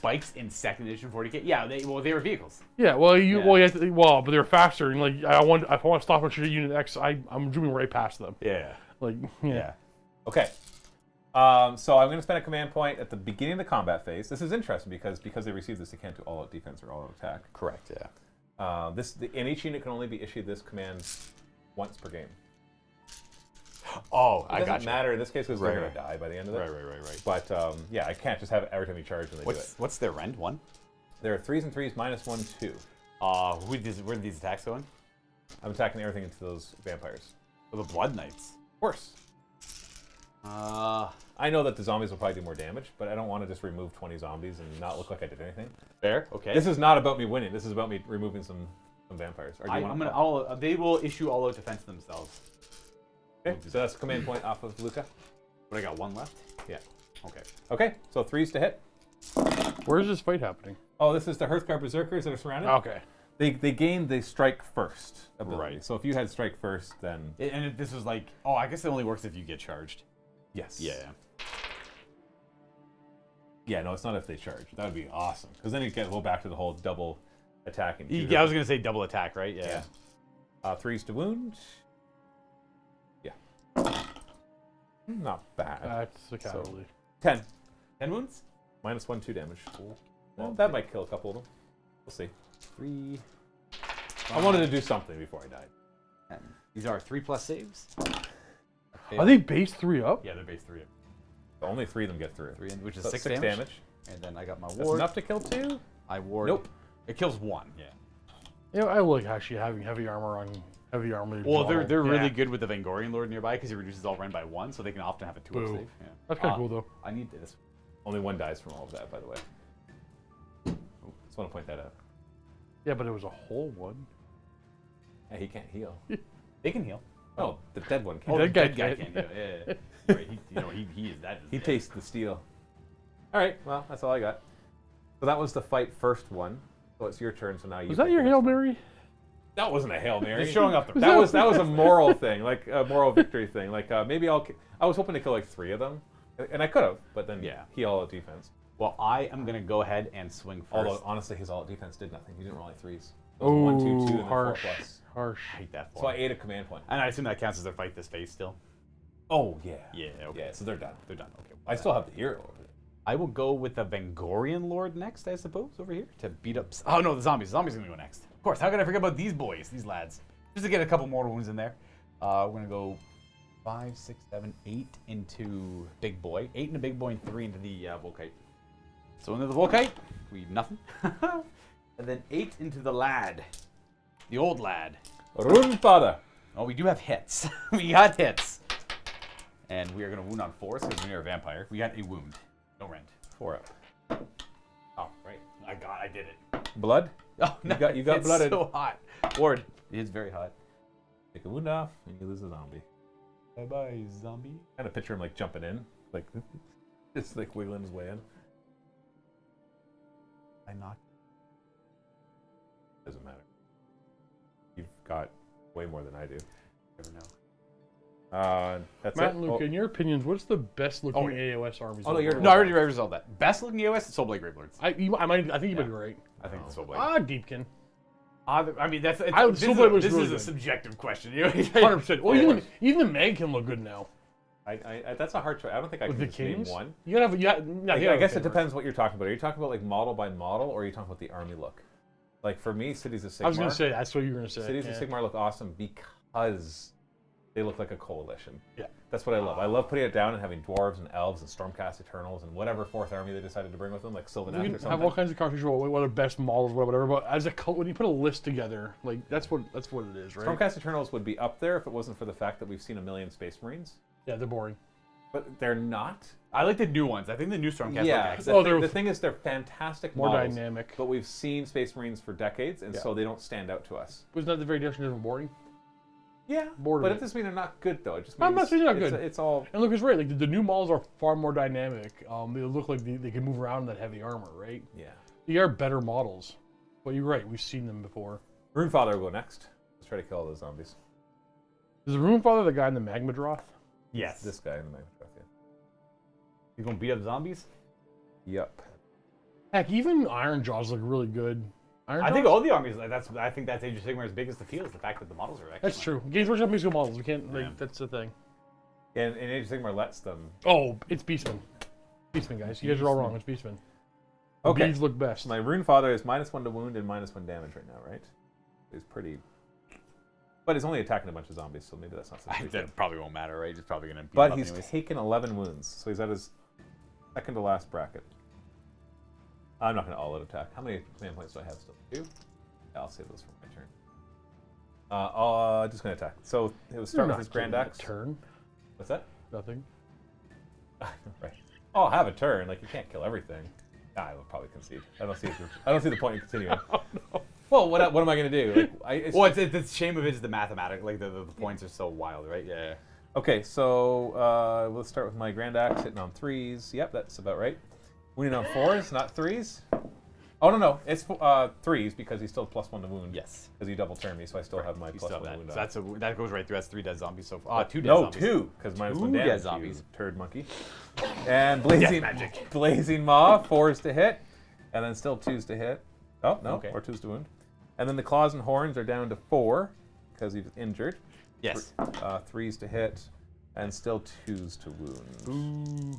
Bikes in second edition 40k. Yeah, they were vehicles. Yeah, well, Yeah. but they're faster, and like if I want to stop and shoot a unit X, I'm zooming right past them. Yeah. Like, yeah. Okay. So I'm going to spend a command point at the beginning of the combat phase. This is interesting because they receive this, they can't do all-out defense or all-out attack. Correct. Yeah. And each unit can only be issued this command once per game. Oh, It doesn't matter in this case because Right, they're going right. to die by the end of it. Right. But yeah, I can't just have it every time you charge and they do it. What's their rend? 1? There are 3s and 3s, -1, 2. Where are these attacks going? I'm attacking everything into those vampires. Oh, the Blood Knights. Of course. I know that the zombies will probably do more damage, but I don't want to just remove 20 zombies and not look like I did anything. Fair. Okay. This is not about me winning. This is about me removing some vampires. Or do you want they will issue all-out defense themselves. Okay, so that's a command point off of Luca. But I got 1 left. Yeah. Okay. Okay, so 3s to hit. Where's this fight happening? Oh, this is the Hearthguard Berserkers that are surrounded. Okay. They gain the strike first ability. Right. So if you had strike first, then This was like, I guess it only works if you get charged. yes. Yeah. Yeah, no, it's not if they charge. That would be awesome. Because then you go back to the whole double attacking. Yeah, I was gonna say double attack, right? Yeah. 3s to wound. Yeah. Not bad. That's a casualty. 10. 10 wounds. -1, 2 damage. Well, that might kill a couple of them. We'll see. 3. I wanted to do something before I died. 10. These are 3+ saves. Are they base 3 up? Yeah, they're base 3. So only 3 of them get through. 3, which is So 6 6 damage. And then I got my That's ward. enough to kill 2? I ward. Nope. It kills 1. Yeah. You know, I like actually having heavy armor on heavy armor. Well, they're model. really Yeah. good with the Vangorian Lord nearby because he reduces all rend by 1, so they can often have a 2 Boo. save. Yeah. That's kind of cool though. I need this. Only 1 dies from all of that, by the way. Just want to point that out. Yeah, but it was a whole one. Yeah, he can't heal. They can heal. Oh, the dead one Oh, can't. the dead dead guy guy can't. can heal. Yeah. Right. He is that. He tastes the steel. All right, well, that's all I got. So that was the fight first one. So it's your turn. So now you. Was that pick your the Hail next one. Mary? That wasn't a hail mary. Just showing off the. That was a moral thing, like a moral victory thing. Like maybe I was hoping to kill like 3 of them, and I could have, but then Yeah. he all out defense. Well, I am gonna go ahead and swing first. Although honestly, his all out defense did nothing. He didn't roll any 3s. It was 1, 2, 2, and then 4 harsh. plus. Harsh. I hate that. So I ate a command point. And I assume that counts as their fight this phase still. Oh yeah. Yeah. Okay. Yeah. So they're done. They're done. Okay. I still have the hero over there. I will go with the Vangorian Lord next, I suppose, over here to beat up. Oh no, the zombies. The zombies are gonna go next. Of course. How could I forget about these boys, these lads? Just to get a couple more wounds in there. We're gonna go 5, 6, 7, 8 into big boy, 8 into big boy, and 3 into the Volkite. So into the Volkite, we nothing, and then 8 into the lad, the old lad. Runpada. Oh, we do have hits. We got hits, and we are gonna wound on 4s because we are a vampire. We got a wound, no rend. 4 up. Oh, right. I did it. Blood. Oh, no. You got It's blooded. so hot. Ward, it is very hot. Take a wound off, and you lose a zombie. Bye bye, zombie. Kind of picture him like jumping in, like just like wiggling his way in. I knocked. Doesn't matter. You've got way more than I do. Never know. That's Matt it. and Luke, in your opinions, what's the best looking Oh, AOS armies? Oh, no, you're- No, I already resolved that. Best looking AOS is Soulblight Gravelords. I think you might be right. I think it's Soulblight. Deepkin. I mean, that's. Soulblight was this really is a good. subjective question. 100%. Well, even the Meg can look good now. I that's a hard choice. I don't think I With can the just name Kings? one. You gotta have, I guess it depends what you're talking about. Are you talking about like model by model, or are you talking about the army look? Like for me, Cities of Sigmar. I was gonna say that's what you were gonna say. Cities of Sigmar look awesome because they look like a coalition. Yeah. That's what I love. I love putting it down and having dwarves and elves and stormcast Eternals and whatever fourth army they decided to bring with them, like Sylvan We or can something. have all kinds of conversations about what are best models, whatever. But as a when you put a list together, like that's what it is, right? Stormcast Eternals would be up there if it wasn't for the fact that we've seen a million Space Marines, Yeah, they're boring. but they're not. I like the new ones. I think the new Stormcast. Yeah. Look Oh, The they're thing is, they're fantastic more models, dynamic. but we've seen Space Marines for decades, and Yeah. so they don't stand out to us. Wasn't that the very definition of boring? Yeah, Bored but of it it. doesn't mean they're not good, though. It just means I'm not saying they're not good. It's all And look, it's right. Like the new models are far more dynamic. They look like they can move around in that heavy armor, right? yeah. They are better models. But you're right. We've seen them before. Runefather will go next. Let's try to kill all those zombies. Is the Runefather the guy in the Magma Droth? Yes. This guy in the Magma yeah. You gonna beat up zombies? Yep. Heck, even Iron Jaws look really good. Iron I think Jaws? all the armies. I think that's Age of Sigmar's biggest appeal is the fact that the models are excellent. That's true. Games Workshop makes good models. We can't. Yeah. That's the thing. And Age of Sigmar lets them. Oh, it's Beastman. Beastman, guys. You guys are all wrong. It's Beastman. The Okay. beads look best. So my Runefather is -1 to wound and -1 damage right now, right? He's pretty. But he's only attacking a bunch of zombies, so maybe that's not so big. That probably won't matter, right? He's probably gonna beat But him up he's anyways. taken 11 wounds, so he's at his second to last bracket. I'm not going to all-out attack. How many command points do I have still? 2? Yeah, I'll save those for my turn. Just going to attack. So it was start with his Grand Axe. Turn. What's that? Nothing. Right. Oh, I'll have a turn. Like you can't kill everything. I will probably concede. I don't see the point in continuing. Well, what am I going to do? Like, Well, it's the shame of it is the mathematics. Like the points are so wild, right? Yeah. Okay, so let's start with my Grand Axe hitting on 3s. Yep, that's about right. Wounding on 4s, not 3s. Oh no, it's 3s because he's still +1 to wound. Yes. Because he double turned me, so I still have my You still have +1 that. wound. So on. that goes right through. That's 3 dead zombies so far. 2 dead No, zombies. 2, because -1 2 damage. dead You zombies. turd monkey. And blazing magic. blazing maw, 4s to hit, and then still 2s to hit. Oh no, Okay. or 2s to wound. And then the claws and horns are down to 4 because he's injured. Yes. 3s to hit, and still 2s to wound. Ooh.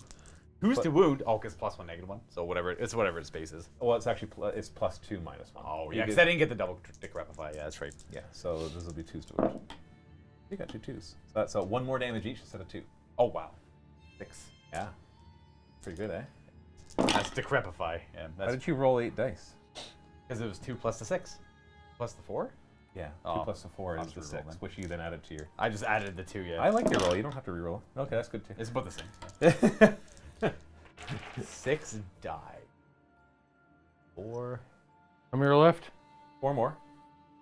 Who's to wound? Oh, because +1, -1. So whatever its base is. Well, it's actually it's +2 -1. Oh You yeah, because get- I didn't get the double decrepify. Yeah, that's right. Yeah, so this will be 2s to wound. You got 2 2s. So that's 1 more damage each instead of 2. Oh wow. 6. Yeah. Pretty good, eh? That's decrepify. Yeah. Why That's did you roll 8 dice? because it was 2 plus the 6, plus the 4. Yeah, 2 Oh, plus the 4 I'll is the just reroll 6, then. which you then added to your... I just added the 2. Yeah. I like your roll. You don't have to reroll. Okay, that's good too. It's about the same. 6 die. 4. How many are left? 4 more.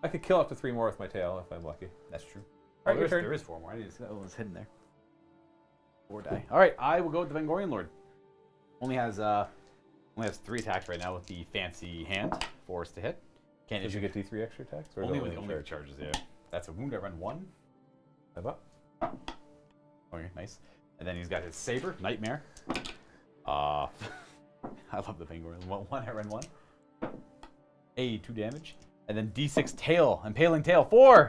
I could kill up to 3 more with my tail if I'm lucky. That's true. All right, your turn. There is 4 more. I didn't see that one was hidden there. 4 die. All right, I will go with the Vengorian Lord. Only has 3 attacks right now with the fancy hand. 4s to hit. Can't Did you issue get D3 extra attacks? Or only is that with one the charges. Yeah. That's a wound. I run 1. Have up. Okay, nice. And then he's got his saber, Nightmare. I love the Vengorian. 1, I run 1. 2 damage. And then D6 tail, impaling tail, 4.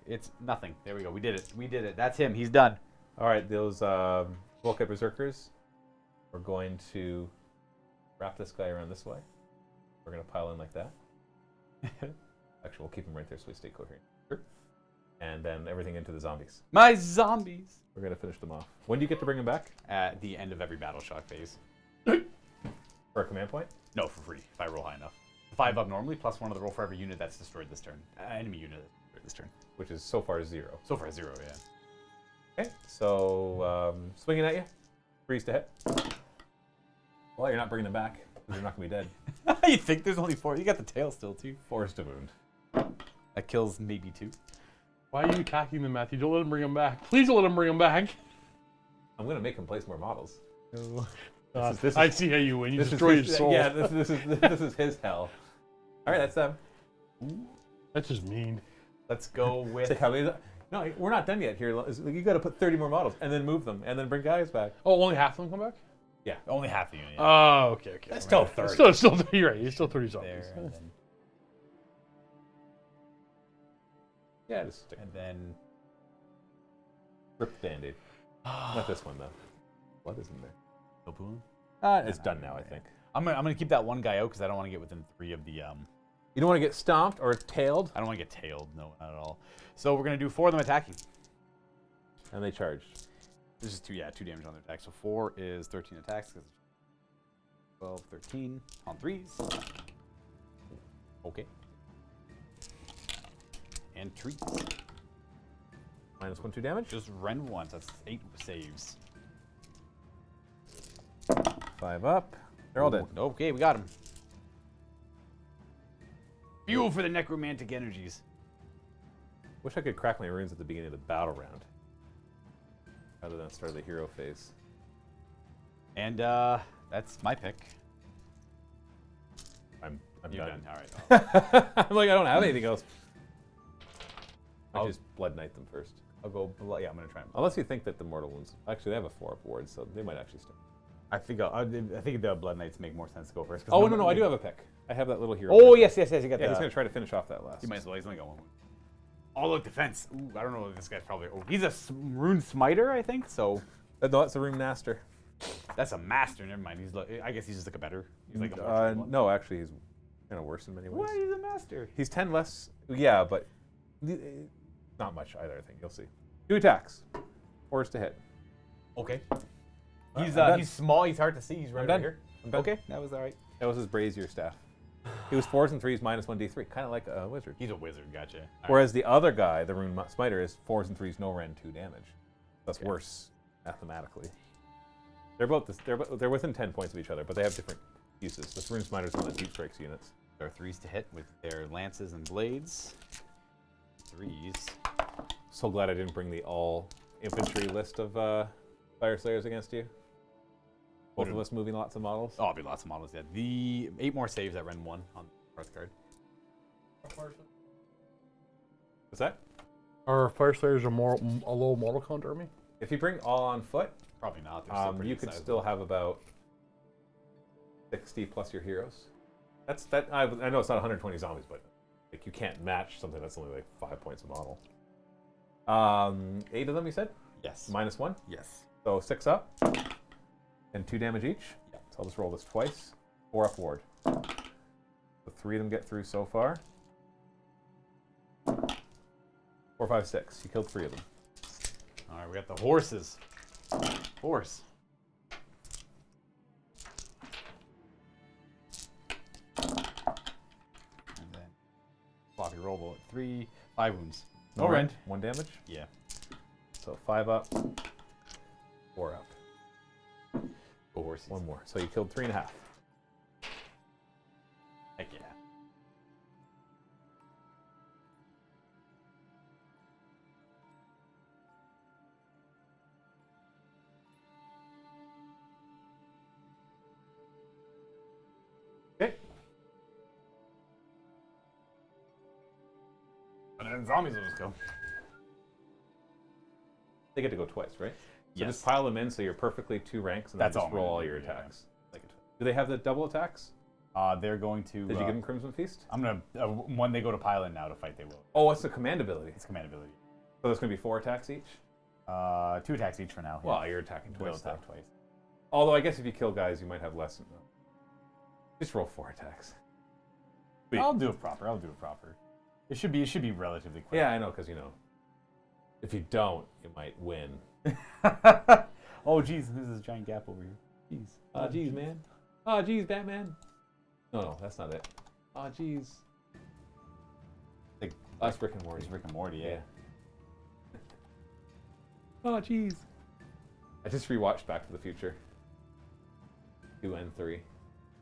It's nothing. There we go. We did it. We did it. That's him. He's done. All right, those Volkite Berserkers, we're going to wrap this guy around this way. We're going to pile in like that. Actually, we'll keep him right there so we stay coherent. Sure. And then everything into the zombies. My zombies. We're going to finish them off. When do you get to bring them back? At the end of every battle shock phase. For a command point? No, for free, if I roll high enough. 5 up normally, plus 1 of the roll for every unit that's destroyed this turn. Enemy unit that's destroyed this turn. Which is so far 0. So far, 0, yeah. Okay, so swinging at you. 3s to hit. Well, you're not bringing them back because they're not going to be dead. You think there's only 4? You got the tail still, too. 4s to wound. That kills maybe 2. Why are you attacking them, Matthew? Don't let him bring him back. Please don't let him bring him back. I'm gonna make him place more models. This I see how you win. You destroy his soul. Yeah, this is his hell. All right, that's them. That's just mean. Let's go with. Say how many? No, we're not done yet here. You got to put 30 more models and then move them and then bring guys back. Oh, only half of them come back? Yeah. Only half the unit. Oh, okay. That's still 30. Still, you're right. He's still 30 zombies. There, and then, Yeah, just stick. and then Rip the Band-Aid. Not this one though. Blood is in there. Soulblight. It's done now, I think. I'm gonna keep that one guy out because I don't want to get within 3 of the. You don't want to get stomped or tailed, I don't want to get tailed. No, not at all. So we're gonna do 4 of them attacking. and they charge. This is 2 damage on their attack. So 4 is 13 attacks. 12, 13 on 3s. Okay. And treats. -1, 2 damage. Just rend once. That's 8 saves. 5 up. They're all dead. Okay, we got him. Fuel for the necromantic energies. Wish I could crack my runes at the beginning of the battle round, rather than start of the hero phase. And that's my pick. I'm You're done. done. All right. I'm like, I don't have anything else. I I'll- just blood knight them first. I'll go. Yeah, I'm gonna try. Unless you think that the mortal wounds. Actually, they have a 4-up ward, so they might actually start. I think the blood knights make more sense to go first. Oh no, I do have a pick. I have that little hero. Oh pick. yes. You got Yeah, that. he's gonna try to finish off that last. He might as well. He's only got 1 wound. Oh look, defense. Ooh, I don't know if this guy's probably. Oh, he's a rune smiter, I think. So No, that's a rune master. that's a master. Never mind. He's. I guess he's just like a better. He's like a more trained one. No, actually, he's kind of worse in many ways. What? He's a master. He's 10 less. Yeah, but not much either. I think you'll see. 2 attacks, 4s to hit. Okay. I'm done. He's small. He's hard to see. He's right done. over here. I'm done. Okay, that was all right. That was his brazier staff. He was 4s and 3s, -1d3, kind of like a wizard. He's a wizard. Gotcha. All right. Whereas the other guy, the rune smiter, is 4s and 3s, no rend, 2 damage. That's Okay. worse mathematically. They're both they're within 10 points of each other, but they have different uses. This rune smiter is one that deep strikes units. There are 3s to hit with their lances and blades. 3s. So glad I didn't bring the all infantry list of Fyreslayers against you. Both of us moving lots of models. Oh, it'll be lots of models. Yeah. The 8 more saves at Ren 1 on the North card. What's that? Are Fyreslayers a low model count army? If you bring all on foot, Probably not. They're still pretty you could sizable. still have about 60 plus your heroes. That's that. I know it's not 120 zombies, but like you can't match something that's only like 5 points a model. 8 of them, you said? Yes. -1. Yes. So 6 up and 2 damage each. Yeah. So I'll just roll this twice. 4 up ward. So 3 of them get through so far. 4, 5, 6. You killed 3 of them. All right, we got the horses. Horse. And then floppy roll bullet. 3, 5 wounds. No rend. 1 damage. Yeah. So 5 up. 4 up. Go horses. 1 more. So you killed 3.5. Heck yeah. Okay. And then zombies will just go. They get to go twice, right? So Yes. just pile them in so you're perfectly 2 ranks and That's then all just I'm roll gonna all do, your yeah. attacks. Do they have the double attacks? They're going to. Did you give them Crimson Feast? I'm gonna. When they go to pile in now to fight, they will. Oh, it's a command ability. It's command ability. So there's going to be 4 attacks each? 2 attacks each for now. yeah. Well, you're attacking They'll twice. attack though. twice. Although I guess if you kill guys, you might have less. Just roll 4 attacks. Sweet. I'll do it proper. It should be relatively quick. Yeah, I know, because, you know, if you don't, you might win. Oh, jeez, there's a giant gap over here. Jeez. Oh, jeez, man. Oh, jeez, Batman. No, that's not it. Oh, jeez. Like, That's Rick and Morty. It's Rick and Morty, yeah. Oh, jeez. I just rewatched Back to the Future. 2 and 3.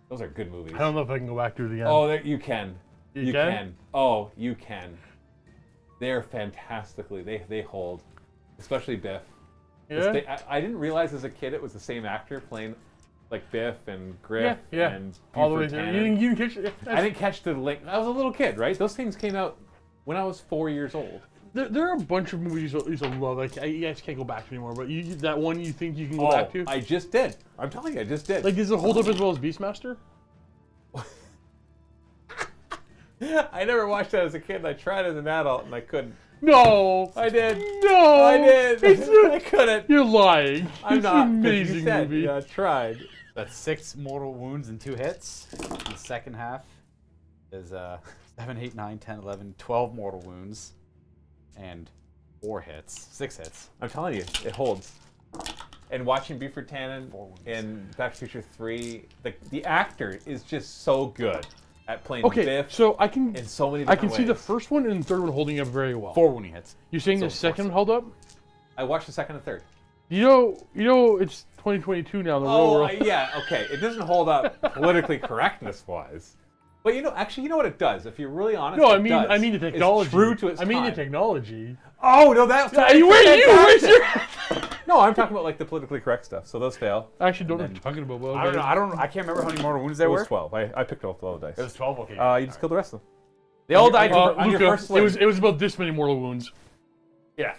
Those are good movies. I don't know if I can go back to it again. Oh, you can. You can? can. Oh, you can. They're fantastically. They hold, especially Biff. Yeah. I didn't realize as a kid it was the same actor playing like Biff and Griff and all the way Buford through. Tannen. You didn't catch it. I didn't catch the link. I was a little kid, right? Those things came out when I was 4 years old. There are a bunch of movies you used to love. Like you guys can't go back to anymore. But that one you think you can go back to? I just did. I'm telling you, I just did. Like, does it hold up as well as Beastmaster? I never watched that as a kid. I tried as an adult and I couldn't. No, I did. No, I did. I couldn't. You're lying. I'm It's not. an 'Cause amazing you said, movie. Yeah, I tried. That's 6 mortal wounds and 2 hits. The second half is 7, 8, 9, 10, 11, 12 mortal wounds and 4 hits. 6 hits. I'm telling you, it holds. And watching Buford Tannen in Back to the Future 3, the actor is just so good at playing Okay, Biff so I can in so many I different can see the ways. first one and the third one holding up very well. 4 wounding hits. You're saying So the second force- held up? I watched the second and third. You know, it's 2022 now. The real Oh, world. yeah, okay. It doesn't hold up politically correctness-wise. But you know what it does? If you're really honest, No, it I mean, does. I mean the It's technology. true to its I mean the time. technology. Oh, no, that's Hey, where's your? No, I'm talking about like the politically correct stuff. So those fail. I actually don't know what you're talking about. But I don't know. I can't remember how many mortal wounds there It was were. 12. I picked off 12 dice. It was 12. Okay. You just killed the rest of them. They all died. on your Luca, first swing. it was about this many mortal wounds. Yeah.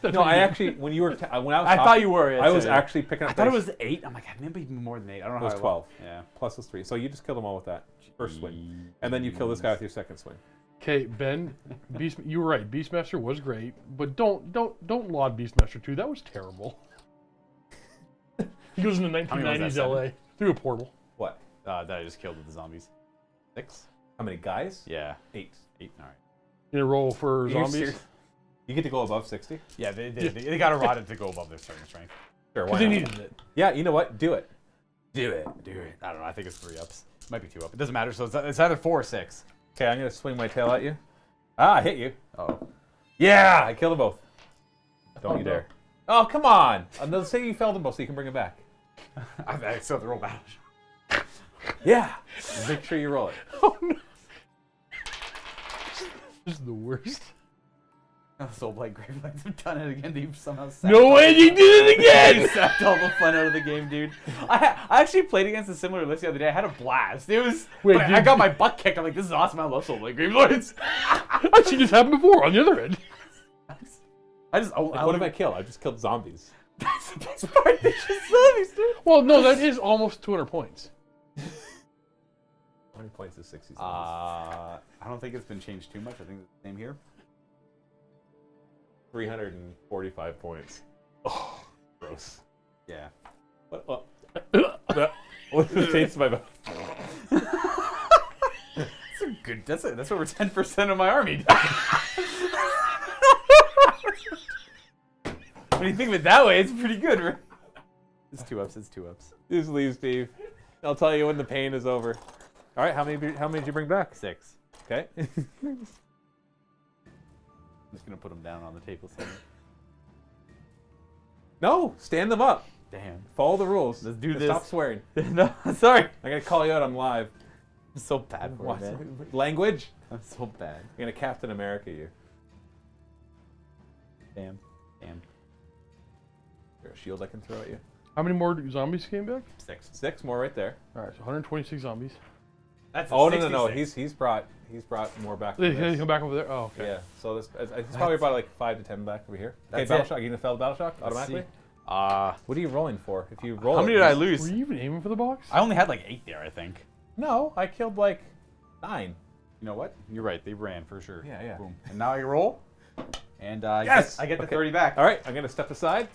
No, I actually, when you were, when I was I talking, thought you were. I was actually picking up I thought it dice. was 8. I'm like, maybe even more than 8. I don't know. It was how 12. Yeah. Plus those 3. So you just killed them all with that first swing. And then you kill this guy with your second swing. Okay, Ben, you were right. Beastmaster was great, but don't laud Beastmaster 2. That was terrible. He goes in the many was 1990s that, LA through a portal. What? That I just killed with the zombies. 6. How many guys? Yeah. 8. 8. All right. You gonna roll for Are you zombies? serious? You get to go above 60? Yeah, they got eroded to go above their starting strength. Sure, Because why they not? needed it. Yeah, you know what? Do it. Do it. I don't know. I think it's 3 ups. Might be 2 up. It doesn't matter. So it's either 4 or 6. Okay, I'm going to swing my tail at you. Ah, I hit you. Oh. Yeah, I killed them both. Don't you no. dare. Oh, come on. Let's say you felled them both so you can bring them back. I still have to roll battle. Yeah. Make sure you roll it. Oh no. This is the worst. Soulblight Gravelights have done it again. They've somehow sacked No way, you did it They again! sacked all the fun out of the game, dude. I actually played against a similar list the other day. I had a blast. It was. Wait, but I did- got my butt kicked. I'm like, this is awesome. I love Soulblight Gravelights. I've seen this happen before on the other end. What if I kill? I just killed zombies. That's the best part. They just zombies, dude. Well, no, that is almost 200 points. How many points is 60 zombies? I don't think it's been changed too much. I think it's the same here. 345 points. Oh, gross. Yeah. What What's the taste of my mouth? That's a good. That's over 10% of my army. When you think of it that way, it's pretty good. Right? It's 2 ups. It's 2 ups. Just leave, Steve. I'll tell you when the pain is over. All right, how many did you bring back? 6. Okay. I'm just gonna put them down on the table. So. No, stand them up. Damn. Follow the rules. Let's do And this. Stop swearing. No, sorry. I'm gonna call you out on live. I'm so bad for What? it, man. Language? I'm so bad. I'm gonna Captain America you. Damn. Damn. Is there a shield I can throw at you? How many more zombies came back? 6. 6 more right there. All right, so 126 zombies. That's Oh no. He's brought more back. They Than this. come back over there? Oh, okay. Yeah. So this he's probably brought like 5 to 10 back over here. Okay, That's battle it. shock. You gonna fail the battle shock automatically? How What are you rolling for? If you roll, many did I Were lose? you even aiming for the box? I only had like 8 there, I think. No, I killed like 9. You know what? You're right. They ran for sure. Yeah, yeah. Boom. And now I roll. And Yes! I get the Okay. 30 back. All right, I'm gonna step aside.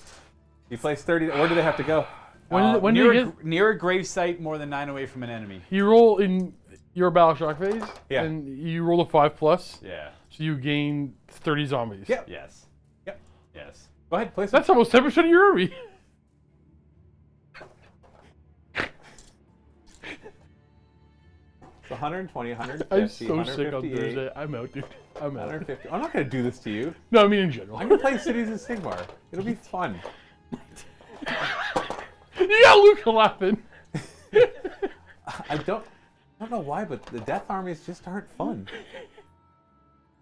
You place 30. Where do they have to go? When do near, you get? near a grave site more than 9 away from an enemy. You roll in your battle shock phase, Yeah. and you roll a 5+, Yeah. so you gain 30 zombies. Yep. Yes. Yep. Yes. Go ahead, place. That's almost 10% of your army. It's 120, 150, I'm so sick on 158, Thursday. I'm out, dude. I'm out. 150. I'm not gonna do this to you. No, I mean in general. I'm gonna play Cities of Sigmar. It'll be fun. You got Luca laughing. I don't know why, but the Death Armies just aren't fun.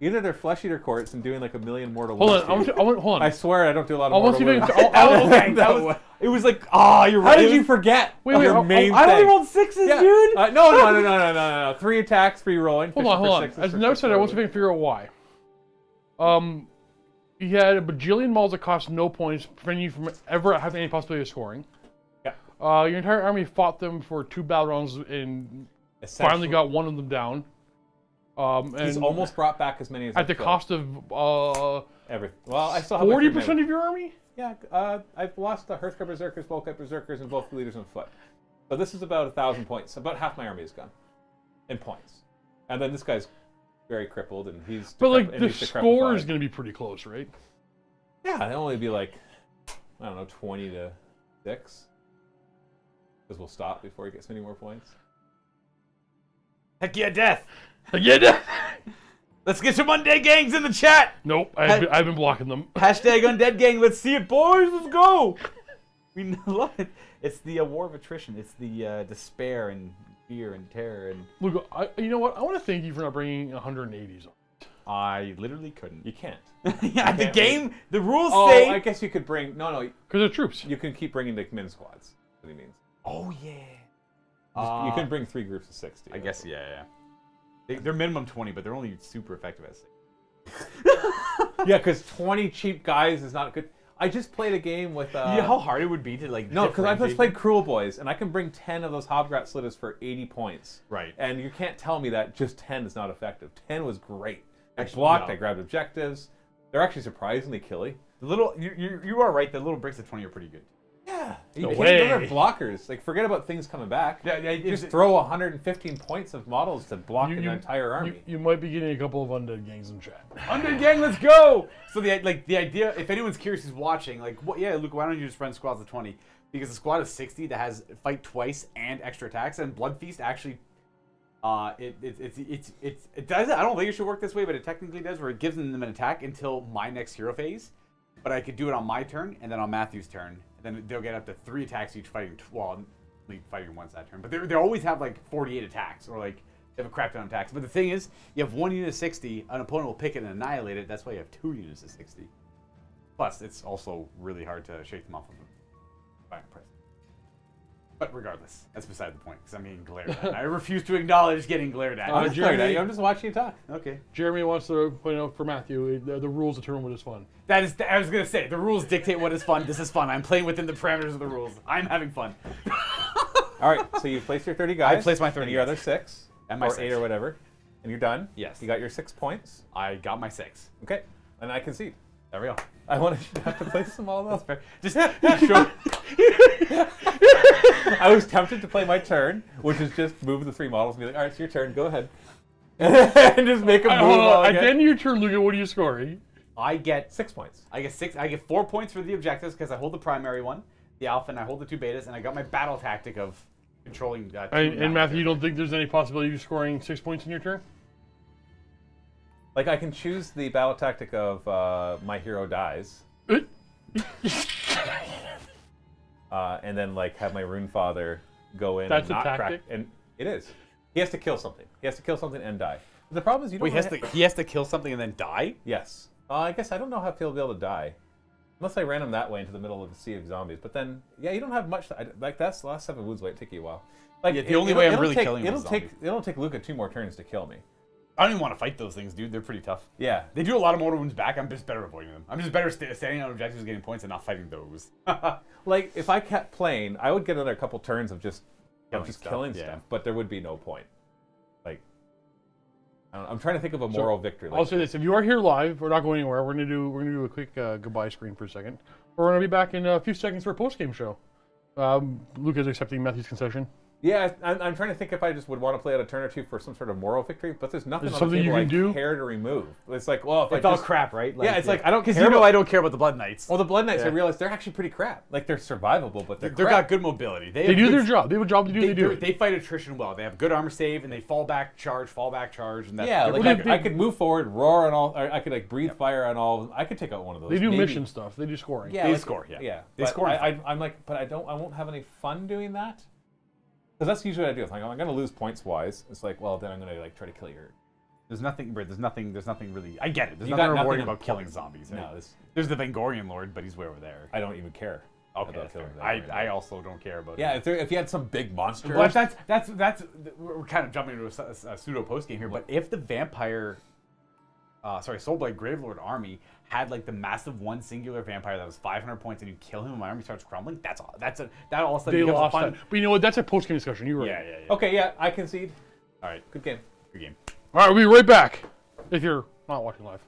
Either they're flesh eater courts and doing like a million mortal Hold wounds. on, to you. hold on. I swear I don't do a lot of I want to mortal see if wounds. Okay, that was. It was like, you're right. How did you forget? Wait, your main I only thing? rolled 6s, Yeah. dude. No. 3 attacks, free rolling. Hold on. As an outsider, I want to figure out why. You had a bajillion models that cost no points, preventing you from ever having any possibility of scoring. Yeah. Your entire army fought them for 2 battle rounds and finally got one of them down. And He's almost brought back as many as at the cost of everything. Well, I still have 40% of your army. Yeah, I've lost the Hearthguard Berserkers, Volkite Berserkers, and both the leaders on foot. So this is about 1,000 points. About half my army is gone in points. And then this guy's very crippled, and he's. But like the score is going to be pretty close, right? Yeah, it'll only be like, I don't know, 20 to 6. Because we'll stop before he gets many more points. Heck yeah, death. Yeah. Let's get some undead gangs in the chat. Nope, I've been blocking them. Hashtag undead gang. Let's see it, boys. Let's go. We love it. It's the war of attrition. It's the despair and fear and terror and. Look, you know what? I want to thank you for not bringing 180s on. I literally couldn't. You can't. Yeah, the game, the rules Oh, say. I guess you could bring. No. Because they're troops. You can keep bringing the min squads. That's what he means. Oh yeah. You can bring 3 groups of 60. I guess yeah. They're minimum 20, but they're only super effective at 6. Yeah, because 20 cheap guys is not good. I just played a game with. You know how hard it would be to like. No, because I just differentiate played Cruel Boys, and I can bring 10 of those Hobgrat Slitters for 80 points. Right. And you can't tell me that just 10 is not effective. 10 was great. I Actually, blocked, no. I grabbed objectives. They're actually surprisingly killy. The little, you are right. The little bricks of 20 are pretty good. Yeah. No You way. don't have blockers. Like, forget about things coming back. Yeah, Just throw 115 points of models to block an entire army. You might be getting a couple of undead gangs in chat. Undead gang, let's go! So the idea, if anyone's curious who's watching, like, Luke, why don't you just run squads of 20? Because the squad of 60 that has fight twice and extra attacks, and Blood Feast actually, it does. I don't think it should work this way, but it technically does, where it gives them an attack until my next hero phase. But I could do it on my turn and then on Matthew's turn. And then they'll get up to 3 attacks each fighting. Well, fighting once that turn. But they always have like 48 attacks, or like they have a crap ton of attacks. But the thing is, you have 1 unit of 60, an opponent will pick it and annihilate it. That's why you have 2 units of 60. Plus, it's also really hard to shake them off of the back press. But regardless, that's beside the point, because I'm getting glared at. I refuse to acknowledge getting glared at. I'm just glared at you. I'm just watching you talk. Okay. Jeremy wants to point out for Matthew, the rules determine what is fun. I was going to say, the rules dictate what is fun. This is fun. I'm playing within the parameters of the rules. I'm having fun. All right, so you placed your 30 guys. I placed my 30 and your guys. other 6. And my or 6. 8 or whatever. And you're done. Yes. You got your 6 points. I got my 6. Okay. And I concede. There we go. I wanted you to have to place them all though. Just show. I was tempted to play my turn, which is just move the 3 models and be like, all right, it's your turn, go ahead. And just make them move Hold all on, at again. the end of your turn, Luca, what are you scoring? I get 6 points. I get 4 points for the objectives because I hold the primary one, the alpha, and I hold the 2 betas, and I got my battle tactic of controlling. And Matthew, you don't think there's any possibility of scoring 6 points in your turn? Like, I can choose the battle tactic of my hero dies. And then, like, have my Rune Father go in That's and a not tactic? crack. And it is. He has to kill something. He has to kill something and die. But the problem is you don't Wait, he has to kill something and then die? Yes. I guess I don't know how he'll be able to die. Unless I ran him that way into the middle of the sea of zombies. But then, yeah, you don't have much. Like, that's the last 7 wounds might take you a while. Like, Yeah, the only way I'm really killing him it'll is take It'll take Luca 2 more turns to kill me. I don't even want to fight those things, dude. They're pretty tough. Yeah. They do a lot of mortal wounds back. I'm just better avoiding them. I'm just better standing on objectives, getting points, and not fighting those. Like, if I kept playing, I would get another couple turns of just killing yeah. stuff, but there would be no point. Like, I don't know, I'm trying to think of a moral victory. I'll say this: if you are here live, we're not going anywhere. We're gonna do a quick goodbye screen for a second. We're gonna be back in a few seconds for a post game show. Luca's accepting Matthew's concession. Yeah, I'm trying to think if I just would want to play out a turn or 2 for some sort of moral victory, but there's nothing There's on the something you table can I do? care to remove. It's like, well, if It's I all just, crap, right? yeah, it's like I don't care. Because about, I don't care about the Blood Knights. Well, the Blood Knights, I Yeah. realize they're actually pretty crap. Like, they're survivable, but they've They've got good mobility. They do their job. They have a job to do. They do it. They fight attrition well. They have good armor save, and they fall back charge, and that's Yeah, they're like pretty good. I could move forward, roar on all. Or I could like breathe fire on all. I could take out one of those. They do maybe. mission stuff. They do scoring. Yeah, They like, score, yeah. Yeah, They but score and I'm like, but I won't have any fun doing that. Because that's usually what I do. It's like, I'm going to lose points wise. It's like, well, then I'm going to like try to kill your There's nothing really. I get it. There's You nothing got rewarding nothing about killing zombies. No, Right? There's the Vangorian Lord, but he's way over there. I don't even care. Okay, about that's killing fair. them. I also don't care about. Yeah, it. if you had some big monster. But that's we're kind of jumping into a pseudo post game here. But if the vampire, Soulblight Gravelord army had like the massive one singular vampire that was 500 points, and you kill him, and my army starts crumbling. That all of a sudden They becomes a lost fun. that. But you know what? That's a post game discussion. You're right. Yeah. Okay, yeah, I concede. All right, Good game. good game. All right, we'll be right back. If you're not watching live.